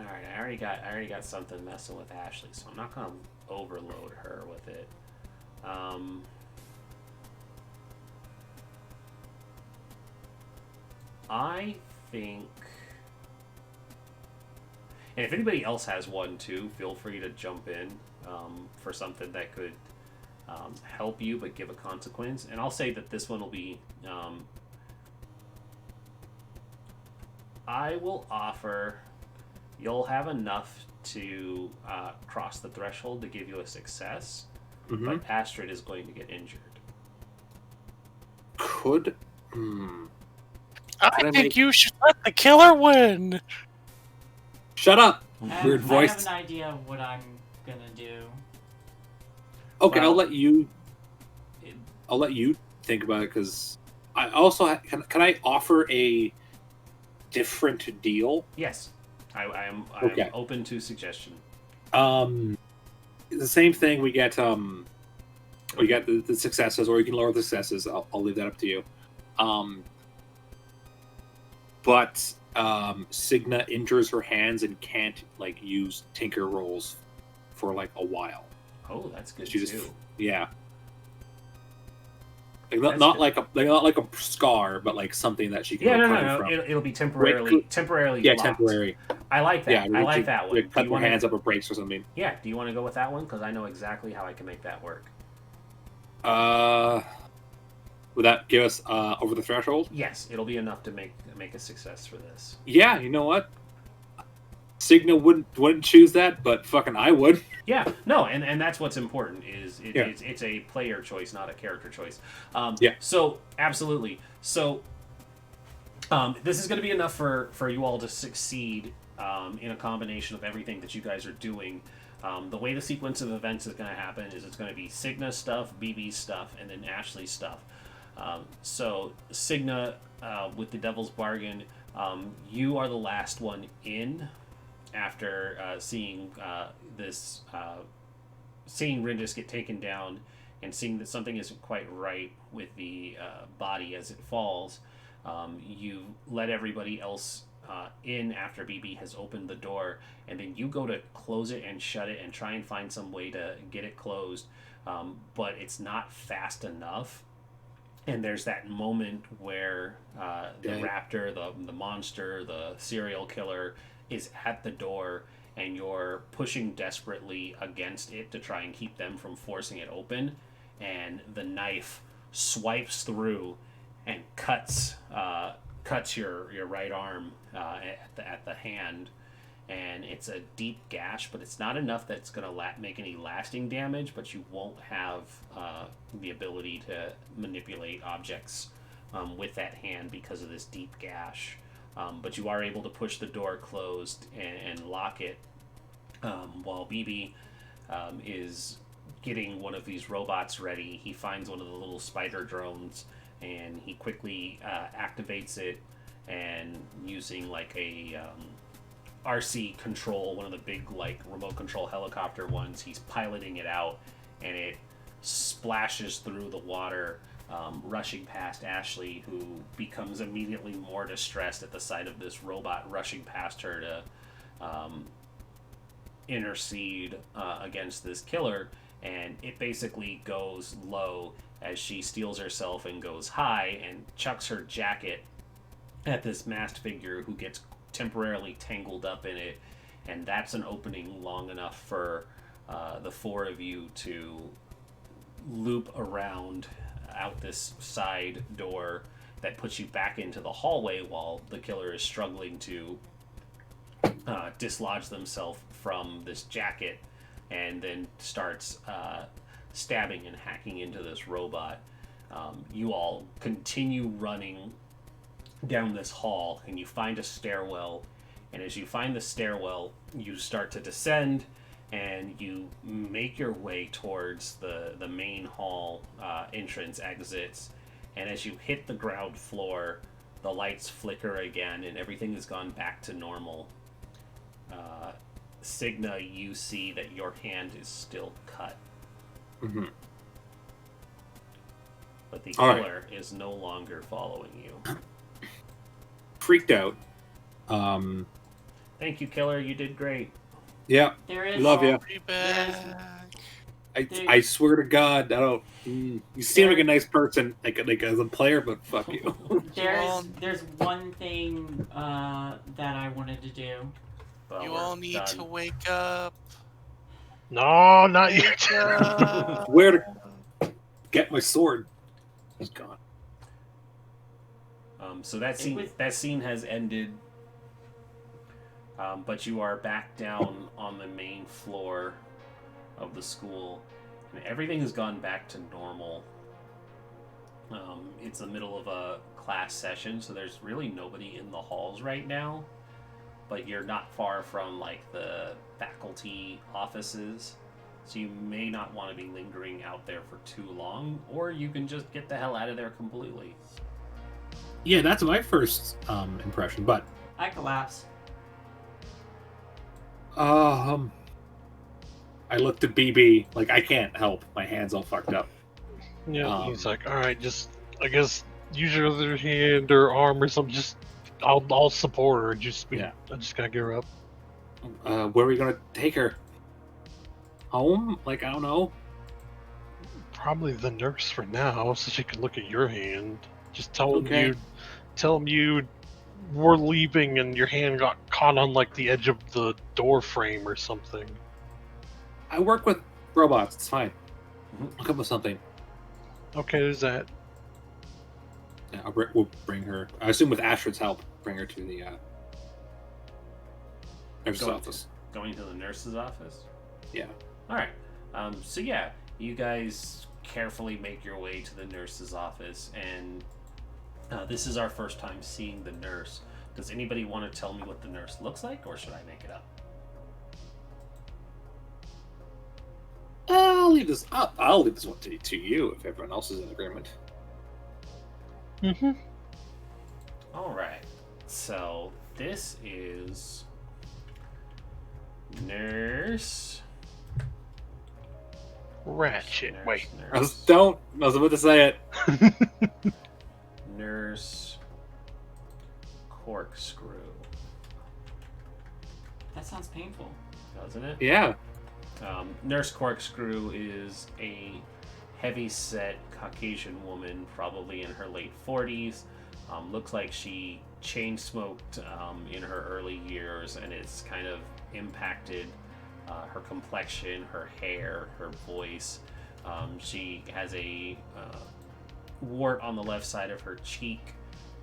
right. I already got something messing with Ashley, so I'm not gonna overload her with it. I think. And if anybody else has one too, feel free to jump in for something that could help you but give a consequence. And I'll say that this one will be I will offer you'll have enough to cross the threshold to give you a success,
Mm-hmm.
but Astrid is going to get injured.
Could.
I
Can I
think
make-
you should let the killer win.
Shut up! Weird
I
voice.
have an idea of what I'm gonna do.
Okay,
Well-
I'll let you think about it, because I also can I offer a different deal?
Yes, I'm
Okay.
open to suggestion.
The same thing. We get the successes, or you can lower the successes. I'll leave that up to you. But Signa injures her hands and can't like use tinker rolls for like a while.
Oh, that's good
She
too.
just yeah. Like
That's
not
good.
like a scar, but like something that she can
Yeah,
recover from.
It'll be temporarily
Yeah,
blocked.
temporary.
I like that.
Yeah,
I like that one.
Like, cut
Do you
her
wanna-
hands up or breaks or something.
Yeah. Do you want to go with that one? Because I know exactly how I can make that work.
Would that give us over the threshold?
Yes, it'll be enough to make a success for this.
Yeah, you know what? Signa wouldn't choose that, but fucking I would.
Yeah, no, and that's what's important is
Yeah.
it's a player choice, not a character choice.
Yeah.
So absolutely. So this is going to be enough for you all to succeed in a combination of everything that you guys are doing. The way the sequence of events is going to happen is it's going to be Signa stuff, BB's stuff, and then Ashley's stuff. So Signa with the Devil's Bargain, you are the last one in after seeing seeing Rindis get taken down and seeing that something isn't quite right with the body as it falls. You let everybody else in after BB has opened the door, and then you go to close it and shut it and try and find some way to get it closed, but it's not fast enough. And there's that moment where the raptor, the monster, the serial killer is at the door, and you're pushing desperately against it to try and keep them from forcing it open, and the knife swipes through and cuts your right arm at the hand, and it's a deep gash, but it's not enough that's going to make any lasting damage, but you won't have the ability to manipulate objects with that hand because of this deep gash. But you are able to push the door closed and lock it while BB is getting one of these robots ready. He finds one of the little spider drones and he quickly activates it, and using like a RC control, one of the big like remote control helicopter ones, he's piloting it out, and it splashes through the water, rushing past Ashley, who becomes immediately more distressed at the sight of this robot rushing past her to intercede against this killer, and it basically goes low as she steals herself and goes high and chucks her jacket at this masked figure who gets temporarily tangled up in it, and that's an opening long enough for the four of you to loop around out this side door that puts you back into the hallway while the killer is struggling to dislodge themselves from this jacket, and then starts stabbing and hacking into this robot. You all continue running down this hall, and you find a stairwell, and as you find the stairwell, you start to descend, and you make your way towards the main hall entrance exits, and as you hit the ground floor, the lights flicker again, and everything has gone back to normal. Signa, you see that your hand is still cut.
Mm-hmm.
But the
All right.
killer is no longer following you.
Freaked out.
Thank you, killer. You did great.
Yeah,
There is
love you.
Be back.
I swear to God, I don't. You seem like a nice person, like as a player, but fuck you.
There's one thing that I wanted to do.
Well,
You
we're
all need
done.
to wake up.
No, not yet.
Wake up.
Where to get my sword? He's gone.
So that scene has ended. But you are back down on the main floor of the school, and everything has gone back to normal. It's the middle of a class session, so there's really nobody in the halls right now. But you're not far from like the faculty offices, so you may not want to be lingering out there for too long, or you can just get the hell out of there completely.
Yeah, that's my first impression. But
I collapse.
I looked at BB like I can't help. My hand's all fucked up.
Yeah, he's like, all right, just I guess use your other hand or arm or something. Just I'll support her.
Yeah.
I just gotta get her up.
Where are we gonna take her? Home? Like, I don't know.
Probably the nurse for now, so she can look at your hand. Just tell
Okay.
him you were leaving and your hand got caught on like the edge of the door frame or something.
I work with robots. It's fine.
Mhm.
I'll come with something.
Okay, there's that.
Yeah, we'll bring her. I assume with Astrid's help, bring her to the nurse's office.
Going to the nurse's office?
Yeah.
Alright. So yeah, you guys carefully make your way to the nurse's office, and this is our first time seeing the nurse. Does anybody want to tell me what the nurse looks like, or should I make it up?
I'll leave this up. I'll leave this one to you if everyone else is in agreement.
Mm-hmm.
Alright. So this is Nurse.
Ratchet. Wait.
I was about to say it.
Nurse Corkscrew.
That sounds painful.
Doesn't it?
Yeah.
Nurse Corkscrew is a heavy-set Caucasian woman, probably in her late 40s. Looks like she chain smoked in her early years, and it's kind of impacted her complexion, her hair, her voice. She has a wart on the left side of her cheek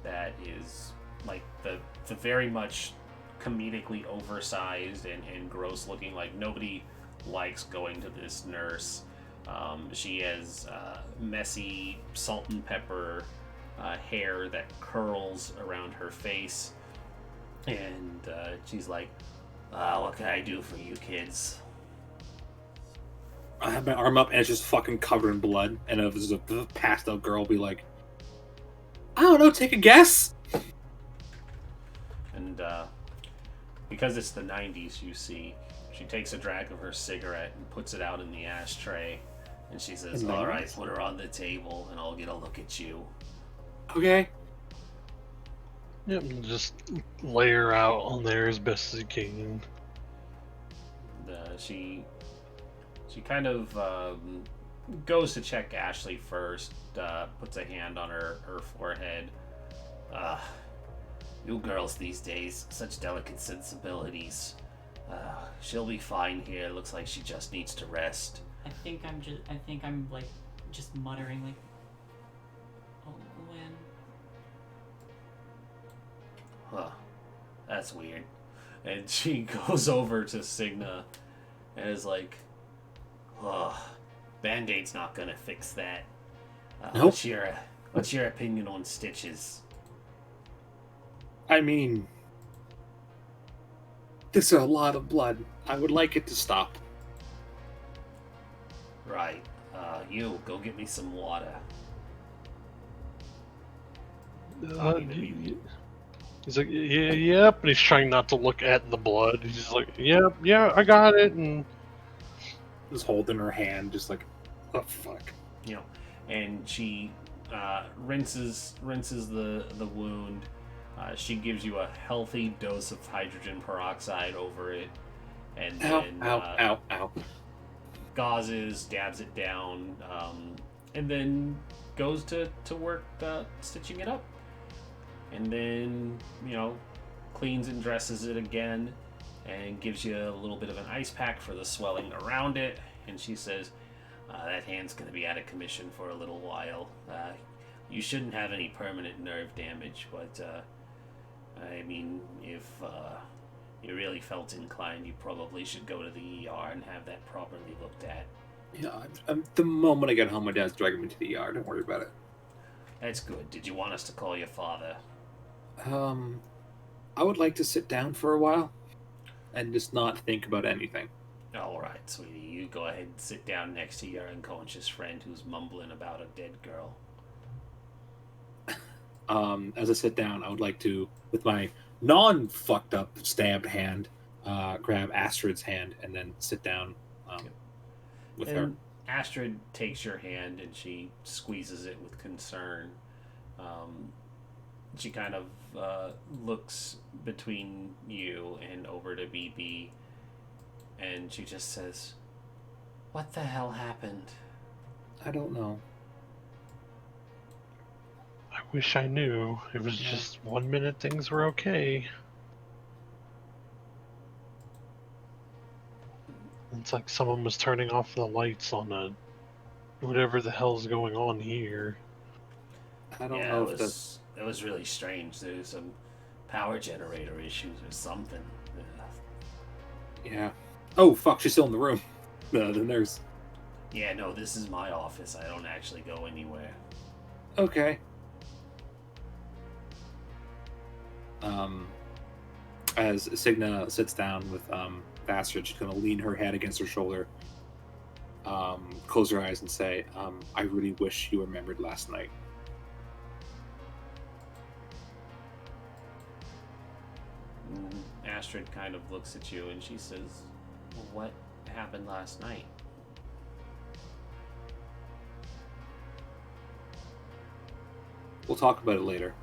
that is like the very much comedically oversized and gross looking. Like, nobody likes going to this nurse. She has messy salt and pepper hair that curls around her face, and she's like, what can I do for you kids?
I have my arm up and it's just fucking covered in blood. And if there's a passed out girl, be like, I don't know, take a guess.
And because it's the 90s, you see, she takes a drag of her cigarette and puts it out in the ashtray, and she says, all right, put her on the table and I'll get a look at you.
Okay.
Yep, and just lay her out on there as best as you can.
And, she kind of goes to check Ashley first, puts a hand on her forehead. You girls these days, such delicate sensibilities. She'll be fine here. Looks like she just needs to rest.
I think I'm like just muttering like, oh, when?
Huh. That's weird. And she goes over to Cigna and is like, Band-Aid's not gonna fix that.
Nope.
What's your opinion on stitches?
I mean, this is a lot of blood. I would like it to stop.
Right. You go get me some water.
He's like, yep, and he's trying not to look at the blood. He's just like, yep, yeah, I got it, and
Just holding her hand, just like, oh fuck.
You know, and she rinses the wound. She gives you a healthy dose of hydrogen peroxide over it, and then
Ow.
gauzes, dabs it down, and then goes to work stitching it up. And then, cleans and dresses it again and gives you a little bit of an ice pack for the swelling around it. And she says, that hand's going to be out of commission for a little while. You shouldn't have any permanent nerve damage, but I mean, if you really felt inclined, you probably should go to the ER and have that properly looked at.
Yeah, the moment I get home, my dad's dragging me to the ER. Don't worry about it.
That's good. Did you want us to call your father?
I would like to sit down for a while and just not think about anything.
All right, sweetie. You go ahead and sit down next to your unconscious friend who's mumbling about a dead girl.
As I sit down, I would like to, with my non-fucked up stabbed hand, grab Astrid's hand and then sit down with her.
Astrid takes your hand and she squeezes it with concern. She kind of looks between you and over to BB, and she just says, "What the hell happened?"
I don't know.
I wish I knew. It was
Yeah.
just 1 minute things were okay. It's like someone was turning off the lights on whatever the hell's going on here.
I don't
Yeah,
know if that's.
it was really strange. There's some power generator issues or something.
Yeah. Oh fuck! She's still in the room. The nurse.
Yeah, no, this is my office. I don't actually go anywhere.
Okay. As Signa sits down with Bastard, she's gonna lean her head against her shoulder, close her eyes, and say, "I really wish you remembered last night."
Astrid kind of looks at you and she says, "Well, what happened last night?"
We'll talk about it later.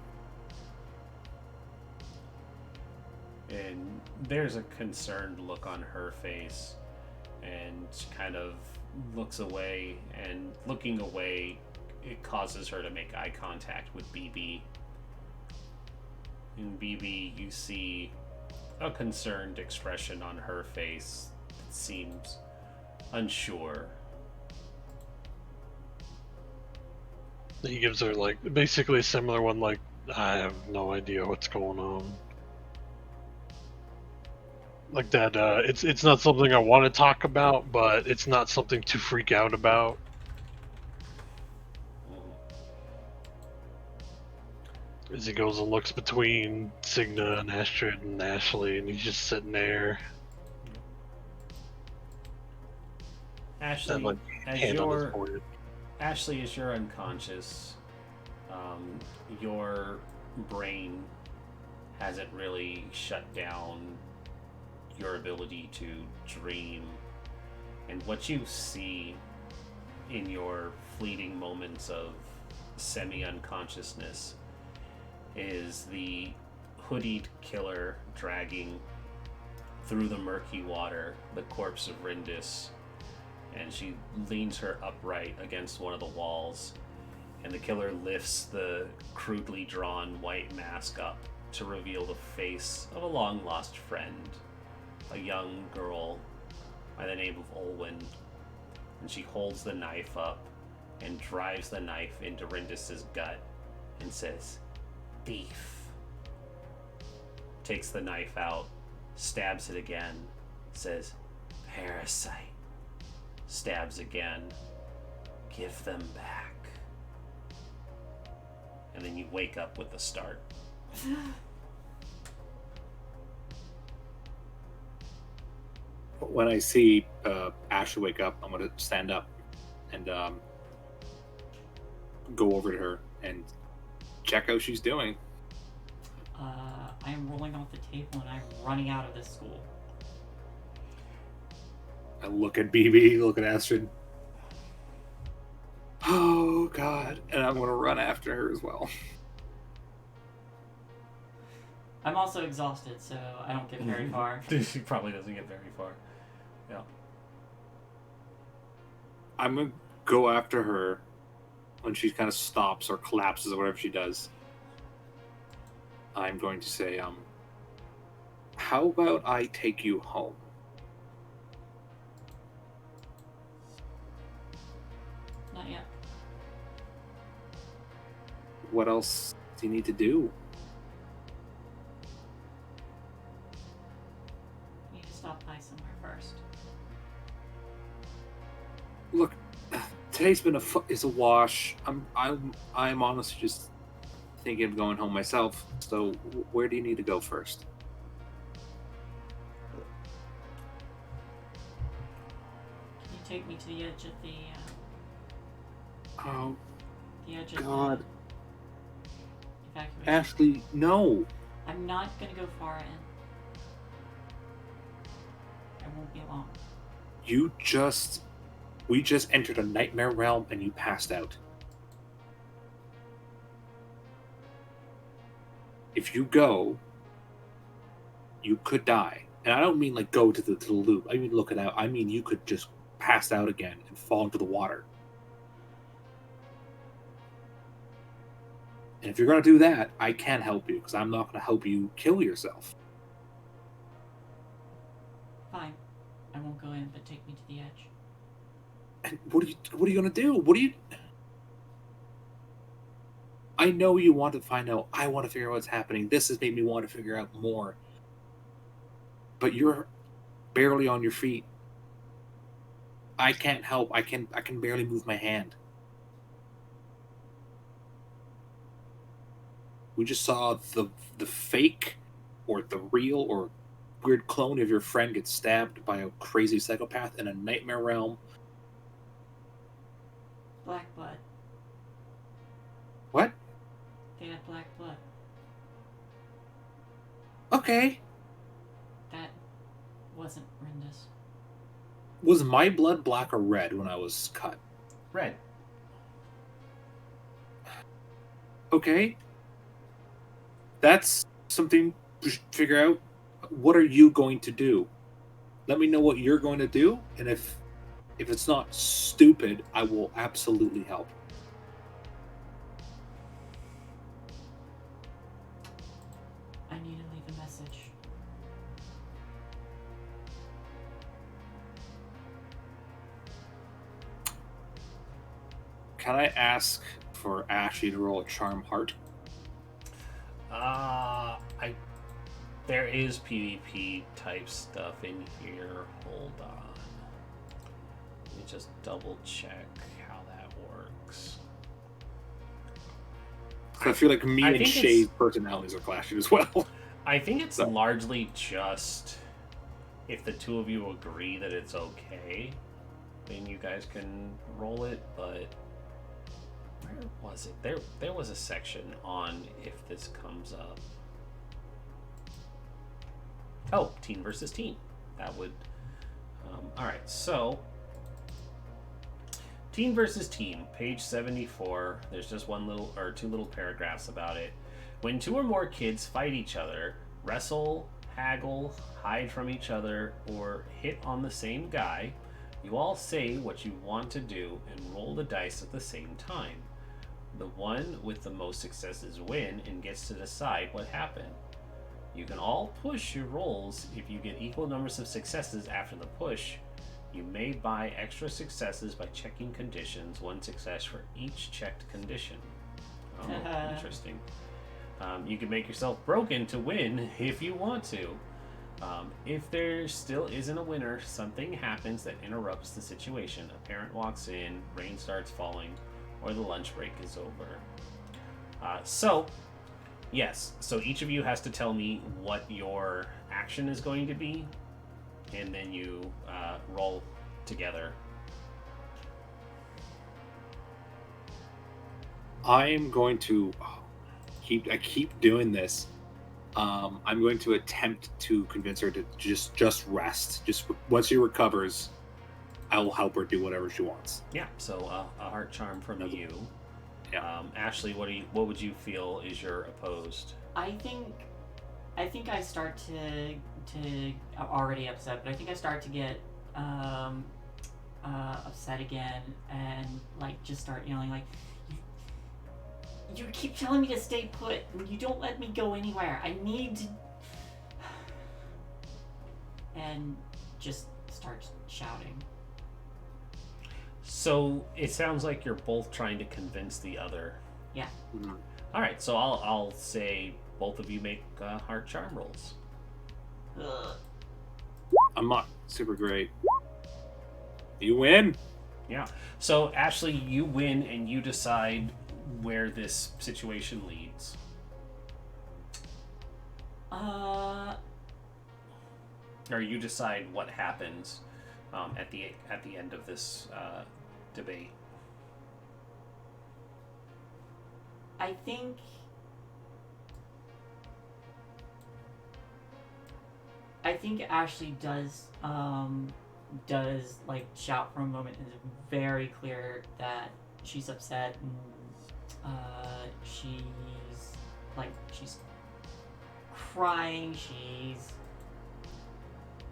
And there's a concerned look on her face, and she kind of looks away, and looking away, it causes her to make eye contact with BB. In BB, you see a concerned expression on her face that seems unsure.
He gives her like basically a similar one, like, I have no idea what's going on. Like that, it's not something I want to talk about, but it's not something to freak out about. As he goes and looks between Signa and Astrid and Ashley, and he's just sitting there.
Ashley,
That, like,
as
hand on his
you're
forehead.
Ashley, as you're unconscious, your brain hasn't really shut down your ability to dream. And what you see in your fleeting moments of semi-unconsciousness is the hoodied killer dragging through the murky water the corpse of Rindis, and she leans her upright against one of the walls, and the killer lifts the crudely drawn white mask up to reveal the face of a long-lost friend, a young girl by the name of Olwen. And she holds the knife up and drives the knife into Rindis' gut and says, "Thief." Takes the knife out, stabs it again, says, "Parasite." Stabs again. "Give them back." And then you wake up with the start.
When I see Ashley wake up, I'm gonna stand up and go over to her and check how she's doing.
I am rolling off the table and I'm running out of this school.
I look at BB, look at Astrid. Oh God! And I'm gonna run after her as well.
I'm also exhausted, so I don't get very far.
She probably doesn't get very far. Yeah.
I'm gonna go after her when she kind of stops or collapses or whatever she does. I'm going to say, how about I take you home?
Not yet.
What else do you need to do?
You need to stop by somewhere first.
Look, today's been is a wash. I'm honestly just thinking of going home myself. So where do you need to go first?
Can you take me to the edge of the
Oh
edge of
God,
the evacuation?
Ashley, no.
I'm not gonna go far in. I won't be long.
We just entered a nightmare realm and you passed out. if you go, you could die. And I don't mean like go to the loop. I mean look it out. I mean you could just pass out again and fall into the water. And if you're going to do that, I can't help you because I'm not going to help you kill yourself.
Fine. I won't go in, but take me to the edge.
And what are you going to do? What do you... I know you want to find out. I want to figure out what's happening. This has made me want to figure out more. But you're barely on your feet. I can't help. I can barely move my hand. We just saw the fake or the real or weird clone of your friend get stabbed by a crazy psychopath in a nightmare realm.
Black blood.
What?
They had black blood.
Okay.
That wasn't Rinda's.
Was my blood black or red when I was cut?
Red.
Okay. That's something to figure out. What are you going to do? Let me know what you're going to do, and if it's not stupid, I will absolutely help.
I need to leave a message.
Can I ask for Ashley to roll a charm heart?
There is PvP type stuff in here. Hold on. Let me just double check how that works.
I feel like me
I
and
think
Shay's
it's-
personalities are clashing as well.
I think it's
So-
largely just if the two of you agree that it's okay, then you guys can roll it, but where was it? There was a section on if this comes up. Oh, teen versus teen. That would... Alright, so... Teen versus teen, page 74. There's just two little paragraphs about it. When two or more kids fight each other, wrestle, haggle, hide from each other, or hit on the same guy, you all say what you want to do and roll the dice at the same time. The one with the most successes win and gets to decide what happened. You can all push your rolls if you get equal numbers of successes after the push. You may buy extra successes by checking conditions, one success for each checked condition. Oh, interesting. You can make yourself broken to win if you want to. If there still isn't a winner, something happens that interrupts the situation. A parent walks in, rain starts falling, or the lunch break is over. Yes, so each of you has to tell me what your action is going to be, and then you roll together.
I'm going to keep doing this. I'm going to attempt to convince her to just rest. Just once she recovers, I will help her do whatever she wants.
Yeah, so a heart charm from you.
Yeah.
Ashley, what would you feel is your opposed?
I think I start to I'm already upset, but I think I start to get upset again and like just start yelling like, you keep telling me to stay put and you don't let me go anywhere. I need to... and just start shouting.
So it sounds like you're both trying to convince the other.
Yeah.
Mhm.
All right, so I'll say both of you make heart charm rolls.
Ugh.
I'm not super great. You win.
Yeah. So Ashley, you win and you decide where this situation leads. Or you decide what happens at the end of this debate.
I think Ashley does like shout for a moment and it's very clear that she's upset and she's crying. She's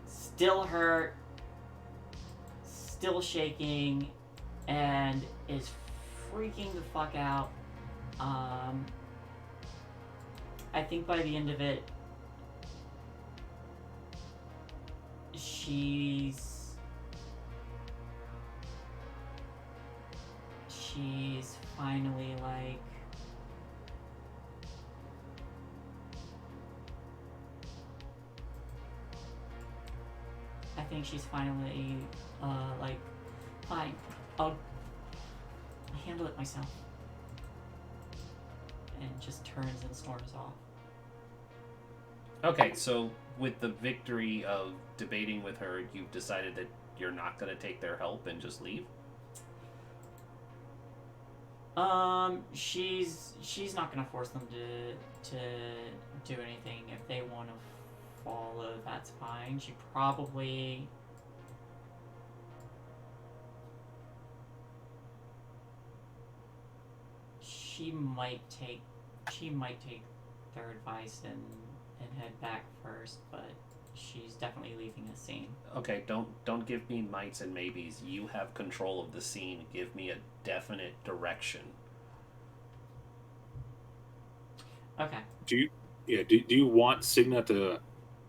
still hurt, still shaking, and is freaking the fuck out. I think by the end of it, she's finally like, I think she's finally like, fine, I'll handle it myself, and just turns and storms off.
Okay, so with the victory of debating with her, you've decided that you're not going to take their help and just leave?
She's not gonna force them to do anything. If they want to follow, that's fine. She probably might take their advice and head back first, but she's definitely leaving the scene.
Okay, don't give me mights and maybes. You have control of the scene. Give me a definite direction.
Okay.
Do you want Signa to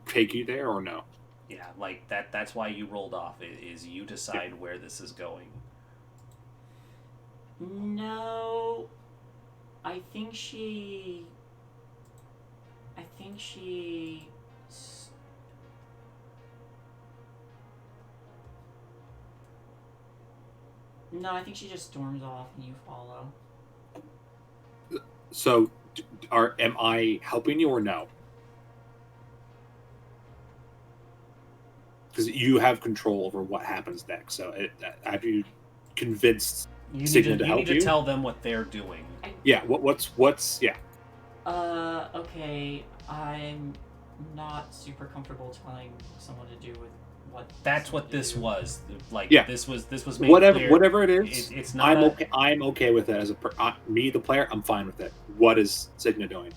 take you there or no?
Yeah, like that's why you rolled off, is you decide where this is going.
No, I think she No, I think she just storms off and you follow.
So, am I helping you or no? Because you have control over what happens next. So, have you convinced Signa to help you?
You need to tell them what they're doing.
Yeah. What's yeah.
Okay. I'm not super comfortable telling someone to do with what.
That's what this was. Like,
yeah.
This was made clear.
Whatever it is.
It's not.
I'm okay with it as me, the player. I'm fine with it. What is Signa doing?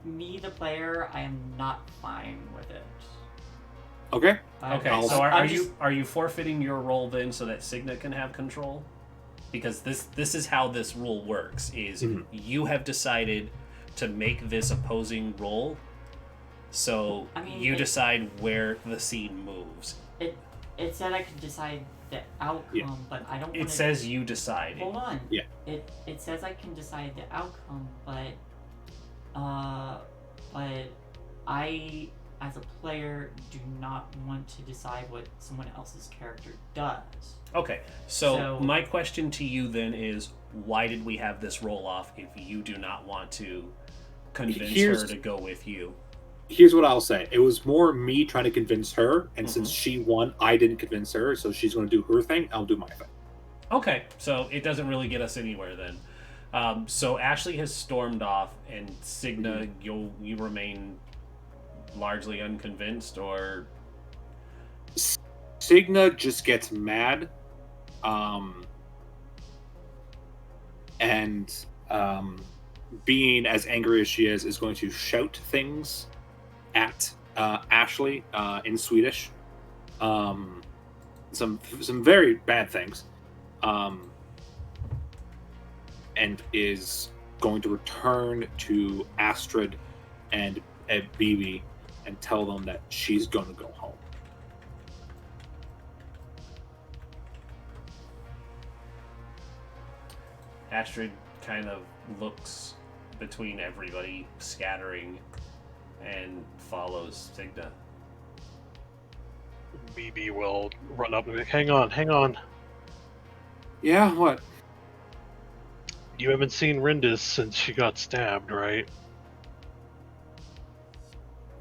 Me, the player, I am not fine with it.
Okay.
Okay. So are you forfeiting your role then so that Signa can have control? Because this is how this rule works. Is you have decided to make this opposing role, so you decide where the scene moves.
It said I could decide the outcome, but I don't.
It says you decide.
Hold on.
Yeah.
It says I can decide the outcome, but I, as a player, do not want to decide what someone else's character does.
Okay, so my question to you then is, why did we have this roll off if you do not want to convince her to go with you?
Here's what I'll say. It was more me trying to convince her, and since she won, I didn't convince her, so she's going to do her thing, I'll do my thing.
Okay, so it doesn't really get us anywhere then. So Ashley has stormed off, and Signa, you remain largely unconvinced, or...
Signa just gets mad, and being as angry as she is going to shout things at Ashley in Swedish. Some very bad things. And is going to return to Astrid and Bibi and tell them that she's going to go home.
Astrid kind of looks between everybody scattering and follows Signa.
Bibi will run up and be like, hang on.
Yeah, what?
You haven't seen Rindis since she got stabbed, right?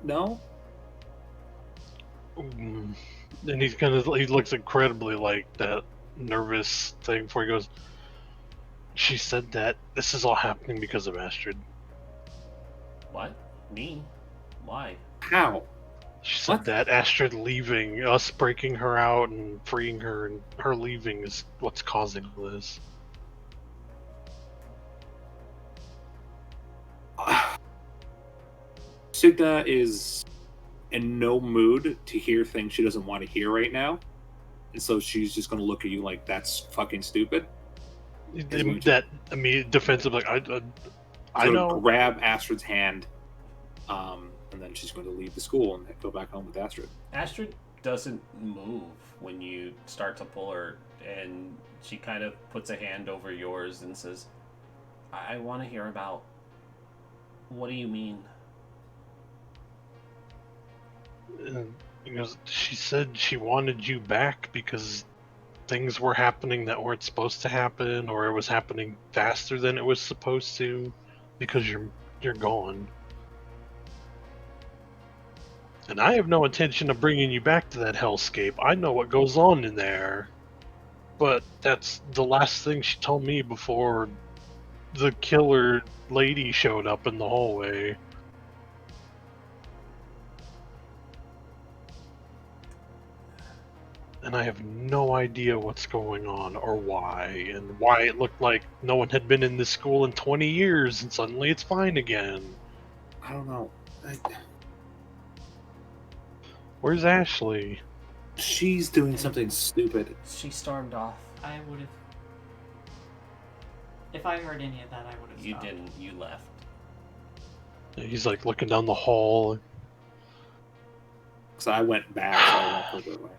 No.
And he looks incredibly like that nervous thing before he goes, she said that this is all happening because of Astrid.
What? Me? Why?
How?
She said that Astrid leaving, us breaking her out and freeing her, and her leaving is what's causing this.
Signa is in no mood to hear things she doesn't want to hear right now, and so she's just going to look at you like that's fucking stupid.
That immediate defensive, like I
She's going to
know.
grab Astrid's hand, and then she's going to leave the school and go back home with Astrid.
Astrid doesn't move when you start to pull her, and she kind of puts a hand over yours and says, I want to hear about. What do you mean?
Because she said she wanted you back because things were happening that weren't supposed to happen, or it was happening faster than it was supposed to, because you're gone. And I have no intention of bringing you back to that hellscape. I know what goes on in there. But that's the last thing she told me before the killer lady showed up in the hallway. And I have no idea what's going on or why, and why it looked like no one had been in this school in 20 years and suddenly it's fine again.
I don't know.
Where's Ashley?
She's doing something stupid.
She stormed off.
I would have. If I heard any of that, I would have.
You didn't. You left.
He's like looking down the hall.
So I went back, so I went further away.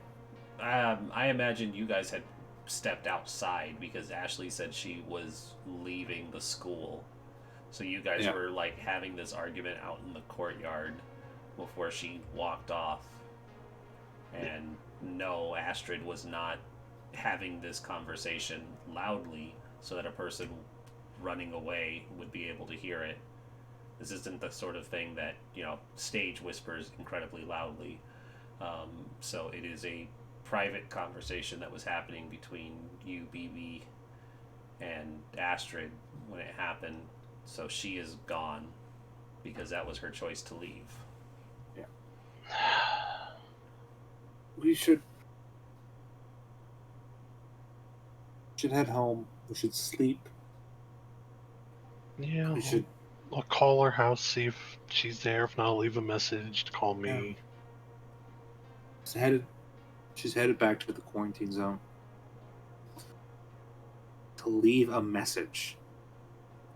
I imagine you guys had stepped outside because Ashley said she was leaving the school. So you guys were like having this argument out in the courtyard before she walked off. And no, Astrid was not having this conversation loudly so that a person running away would be able to hear it. This isn't the sort of thing that, stage whispers incredibly loudly. So it is a private conversation that was happening between you, BB, and Astrid when it happened. So she is gone because that was her choice to leave.
Yeah. We should head home. We should sleep.
Yeah,
We should.
I'll call her house, see if she's there. If not, I'll leave a message to call me.
She's headed back to the quarantine zone. To leave a message.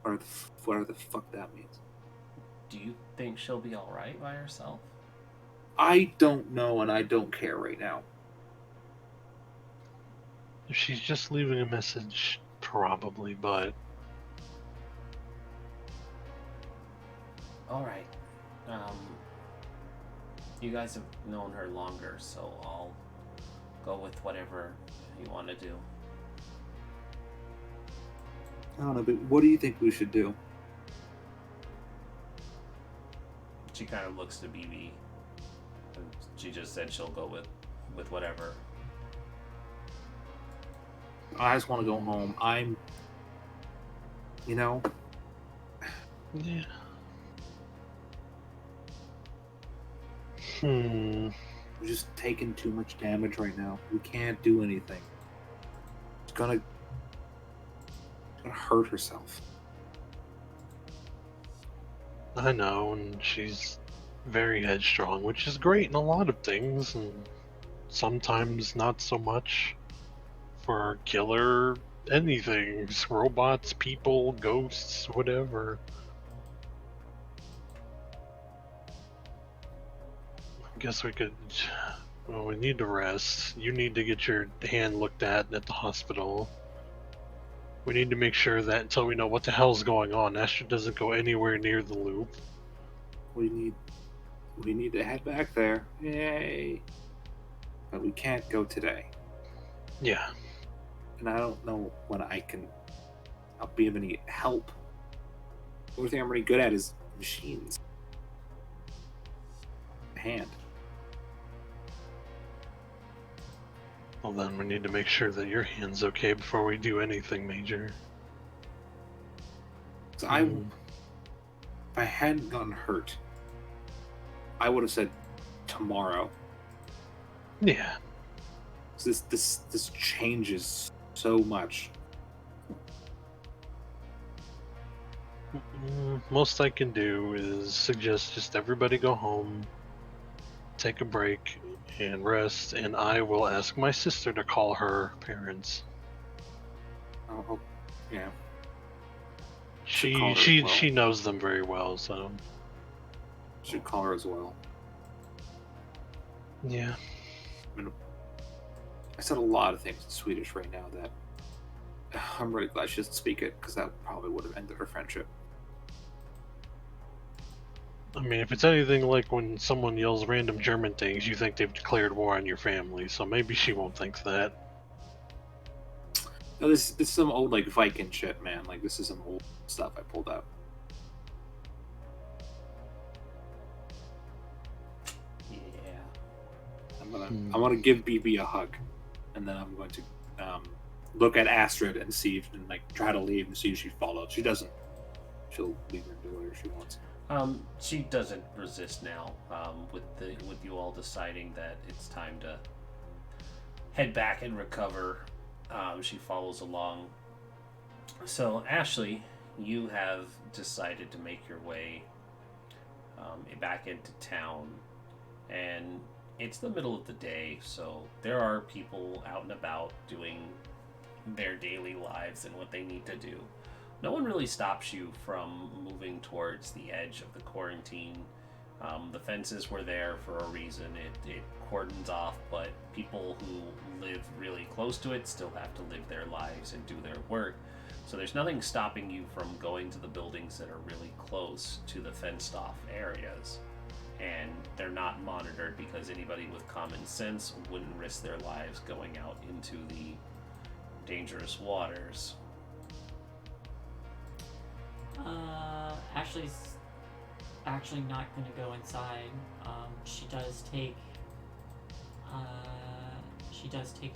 Whatever the fuck that means.
Do you think she'll be alright by herself?
I don't know, and I don't care right now.
If she's just leaving a message, probably, but...
Alright. You guys have known her longer, so I'll go with whatever you want to do.
I don't know, but what do you think we should do?
She kind of looks to BB. And she just said she'll go with whatever.
I just want to go home.
Yeah.
We're just taking too much damage right now. We can't do anything. It's gonna hurt herself.
I know, and she's very headstrong, which is great in a lot of things, and sometimes not so much for killer anything. Robots, people, ghosts, whatever. I guess we could... Well, we need to rest. You need to get your hand looked at the hospital. We need to make sure that until we know what the hell's going on, Astrid doesn't go anywhere near the loop.
We need to head back there. Yay! But we can't go today.
Yeah.
And I don't know when I'll be of any help. The only thing I'm really good at is machines. Hand.
Well, then we need to make sure that your hand's okay before we do anything major.
So if I hadn't gotten hurt, I would have said tomorrow.
Yeah.
This changes so much.
Most I can do is suggest just everybody go home, take a break, and rest, and I will ask my sister to call her parents.
I'll hope. Yeah.
She
call her as
she
well.
she knows them very well, so
Should call her as well.
yeah.
I said a lot of things in Swedish right now that I'm really glad she doesn't speak it, because that probably would have ended her friendship.
I mean, if it's anything like when someone yells random German things, you think they've declared war on your family, so maybe she won't think that.
No, this is some old like Viking shit, man. Like this is some old stuff I pulled out.
Yeah.
I'm gonna give BB a hug, and then I'm going to look at Astrid and see if, and like try to leave and see if she follows. She doesn't. She'll leave and do whatever she wants.
She doesn't resist now. With you all deciding that it's time to head back and recover, she follows along. So Ashley, you have decided to make your way back into town, and it's the middle of the day, so there are people out and about doing their daily lives and what they need to do. No one really stops you from moving towards the edge of the quarantine. The fences were there for a reason. It cordons off, but people who live really close to it still have to live their lives and do their work. So there's nothing stopping you from going to the buildings that are really close to the fenced off areas. And they're not monitored because anybody with common sense wouldn't risk their lives going out into the dangerous waters.
Ashley's actually not going to go inside. She does take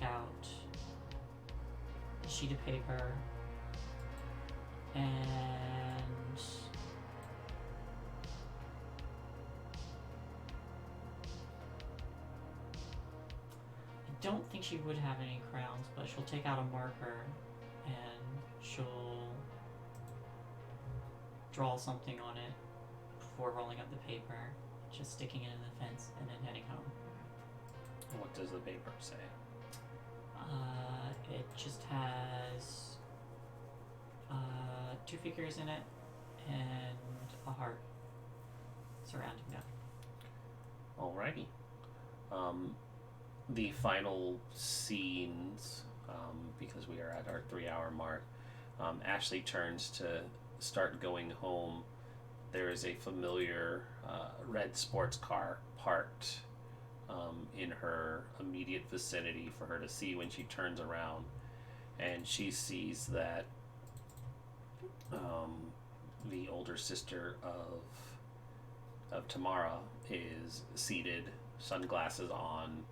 out a sheet of paper and I don't think she would have any crowns, but she'll take out a marker and she'll draw something on it before rolling up the paper, just sticking it in the fence, and then heading home.
What does the paper say?
It just has 2 figures in it and a heart surrounding them.
Alrighty. The final scenes, because we are at our 3-hour mark, Ashley turns to start going home. There is a familiar red sports car parked in her immediate vicinity for her to see when she turns around, and she sees that the older sister of Tamara is seated, sunglasses on,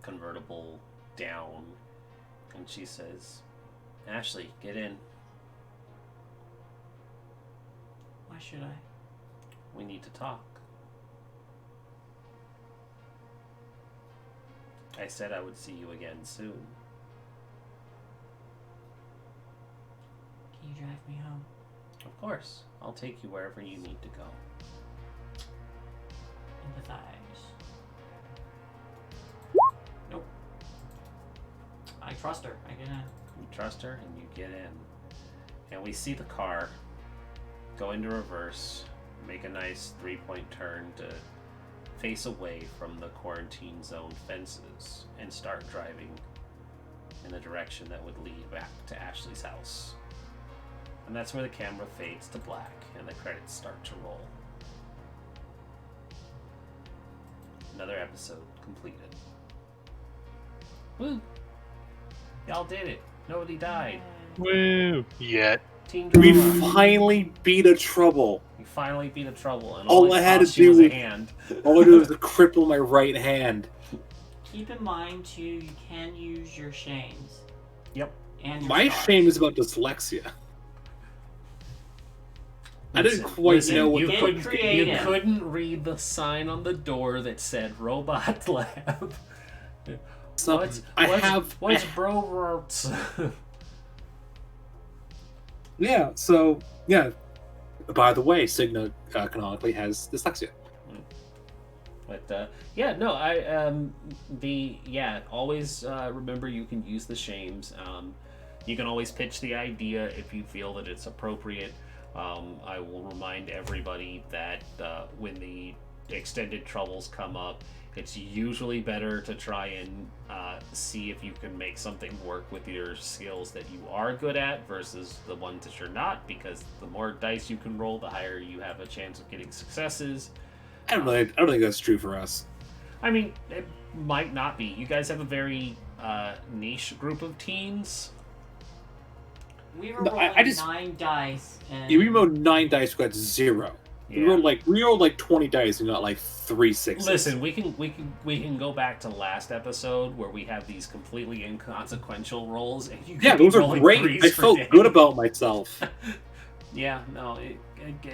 convertible down, and she says, "Ashley, get in.
Why should I?
We need to talk." I said I would see you again soon.
Can you drive me home?
Of course. I'll take you wherever you need to go.
In the thighs. Nope. I trust her. I get in.
You trust her and you get in. And we see the car go into reverse, make a nice 3-point turn to face away from the quarantine zone fences and start driving in the direction that would lead back to Ashley's house. And that's where the camera fades to black and the credits start to roll. Another episode completed. Woo! Y'all did it. Nobody died.
Woo! Yet.
Team
We
drama.
finally beat a trouble.
You finally beat a trouble, and
All
all
I
it
had to
cost you was
do
a
was-
hand.
All I do is to cripple my right hand.
Keep in mind, too, you can use your shames.
Yep.
And your
My
stars.
shame is about dyslexia. I didn't
Listen,
quite
listen,
know what
you
the
Get
couldn't,
fuck.
you
creative.
couldn't read the sign on the door that said Robot Lab. What's bro?
Yeah. So yeah, by the way, Signa canonically has dyslexia.
But always remember you can use the shames. You can always pitch the idea if you feel that it's appropriate. I will remind everybody that when the extended troubles come up, it's usually better to try and see if you can make something work with your skills that you are good at versus the ones that you're not, because the more dice you can roll, the higher you have a chance of getting successes.
I don't think that's true for us.
I mean, it might not be. You guys have a very niche group of teens.
We were rolling 9 dice. And...
Yeah, we rolled 9 dice, we got 0.
Yeah.
We rolled like 20 dice and got like 3 6s.
Listen, we can go back to last episode where we have these completely inconsequential rolls, and
those are great. I felt good about myself.
Yeah, no,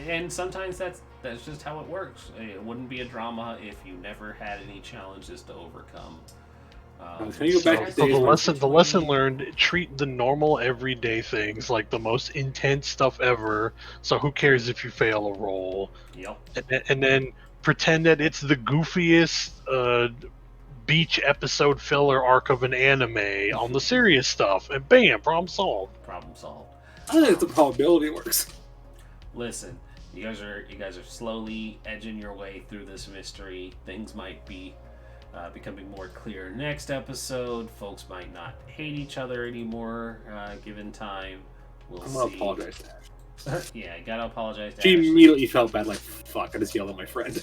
and sometimes that's just how it works. It wouldn't be a drama if you never had any challenges to overcome.
Can you go back to
the lesson learned: treat the normal everyday things like the most intense stuff ever. So who cares if you fail a roll?
Yep.
And then pretend that it's the goofiest beach episode filler arc of an anime on the serious stuff, and bam, problem solved.
Problem solved.
I think it's the probability works.
Listen, you guys are slowly edging your way through this mystery. Things might be becoming more clear next episode. Folks might not hate each other anymore, given time.
I'm gonna apologize to Ash.
Yeah, I gotta apologize to
She
Ashley.
immediately felt bad, like, fuck, I just yelled at my friend.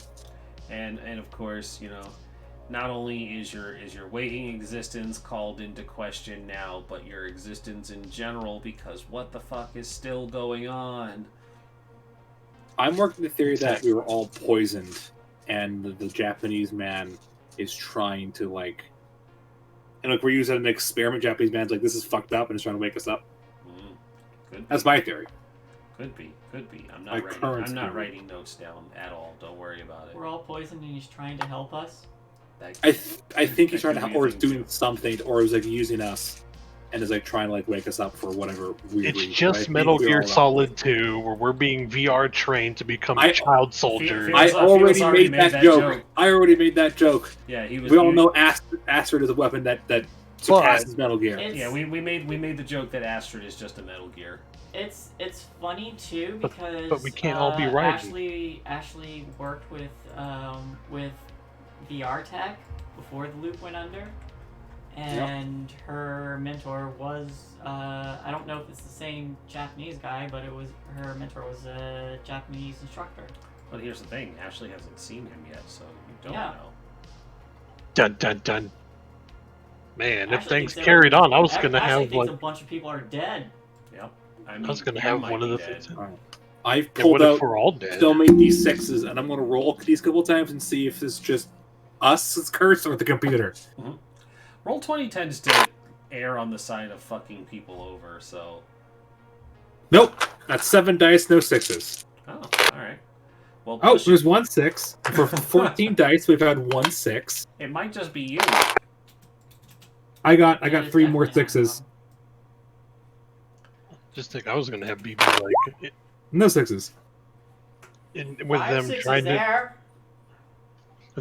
And of course, not only is your waking existence called into question now, but your existence in general, because what the fuck is still going on?
I'm working the theory that we were all poisoned, and the Japanese man is trying to, like... And, like, we're using an experiment. Japanese man's like, this is fucked up, and is trying to wake us up. That's my theory.
Could be. I'm
My
not writing notes down at all. Don't worry about it.
We're all poisoned and he's trying to help us?
I think he's trying to help, or is doing something, or is, like, using us, and is, like, trying to, like, wake us up for whatever weird
It's
reason.
just Metal Gear Solid 2, where we're being VR trained to become child soldiers.
I already made that joke. I already made that joke.
Yeah,
we all know Astrid is a weapon that surpasses Metal Gear.
Yeah, we made the joke that Astrid is just a Metal Gear.
It's funny too because
but we can't all be right.
Ashley worked with VR tech before the loop went under, and her mentor was I don't know if it's the same Japanese guy, but her mentor was a Japanese instructor.
But here's the thing: Ashley hasn't seen him yet, so you don't know.
Dun dun dun. Man, if things carried on, I was gonna have
like a bunch of people are dead.
Yep.
I was gonna have one of the things.
I've pulled out
we're all dead.
so many D6s, and I'm gonna roll these couple times and see if it's just us that's cursed or the computer.
Mm-hmm. Roll 20 tends to err on the side of fucking people over, so.
Nope, that's 7 dice, no 6s.
Oh, all right. Well,
there's 1 6 for 14 dice. We've had 1 6.
It might just be you.
I got 3 more 6s.
Just think, I was gonna have BB like
no 6s.
With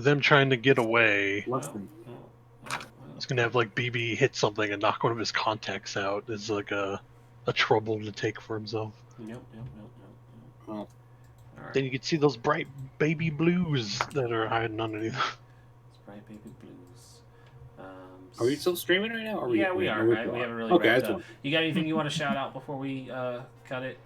them trying to get away. I was gonna have like BB hit something and knock one of his contacts out. It's like a trouble to take for himself.
Yep.
Oh.
Right.
Then you can see those bright baby blues that are hiding underneath.
Bright baby blues.
Are we still streaming right now?
We are. We haven't really wrapped up. You got anything you want to shout out before we cut it?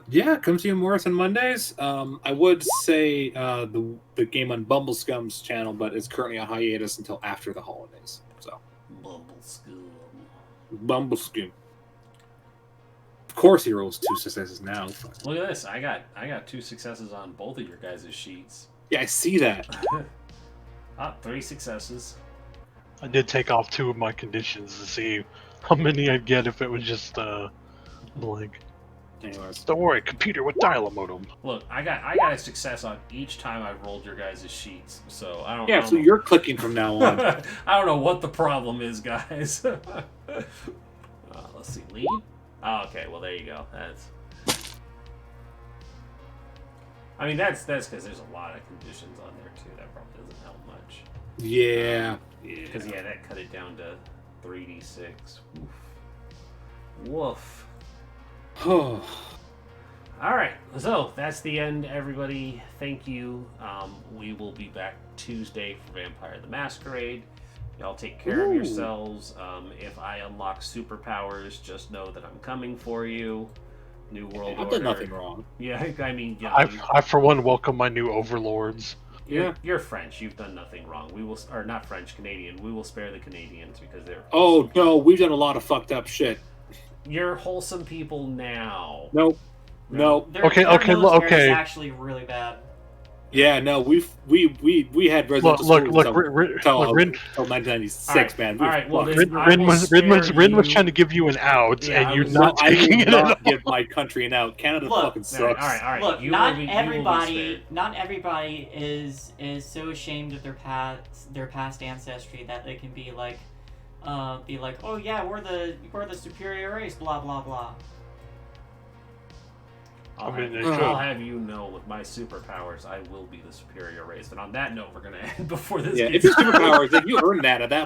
Yeah, come see Morris on Mondays. I would say the game on Bumblescum's channel, but it's currently on hiatus until after the holidays. So Bumblescum. Of course, he rolls 2 successes now.
Look at this. I got 2 successes on both of your guys' sheets.
Yeah, I see that.
3 successes.
I did take off 2 of my conditions to see how many I'd get if it was just blank.
Anyways.
Don't worry, computer with dial-up modem.
Look, I got a success on each time I've rolled your guys' sheets, so I don't.
Yeah, so you're clicking from now on.
I don't know what the problem is, guys. Let's see, lead. Oh, okay. Well, there you go. I mean, that's because there's a lot of conditions on there too. That probably doesn't help much.
Yeah.
Because that cut it down to 3d6. Woof.
Oh.
All right, so that's the end, everybody. Thank you. We will be back Tuesday for Vampire the Masquerade. Y'all take care of yourselves. If I unlock superpowers, just know that I'm coming for you. New World Order.
I've done nothing wrong.
Yeah, I mean, yeah.
I for one welcome my new overlords.
You're French. You've done nothing wrong. We will, or not French, Canadian. We will spare the Canadians because they're.
Oh no, we've done a lot of fucked up shit.
You're wholesome people now.
Nope. No.
Their
Okay,
military
okay.
is actually really bad.
Yeah, no, we had residential
Look,
schools
look, Rin,
until 1996,
All right,
man.
all right, well,
fucked.
Rin was trying to give you an out,
Yeah,
and you're
No,
not
I
taking
will
it at
not
all.
give my country an out. Canada
Look,
fucking
All right,
sucks.
all right.
Look,
You
not
will be
everybody,
spared.
not everybody is so ashamed of their past ancestry that they can be like, oh yeah, we're the superior race, blah blah blah.
I'll have you know, with my superpowers, I will be the superior race. And on that note, we're gonna end before this.
Yeah,
gets
if your superpowers, then you earn that at that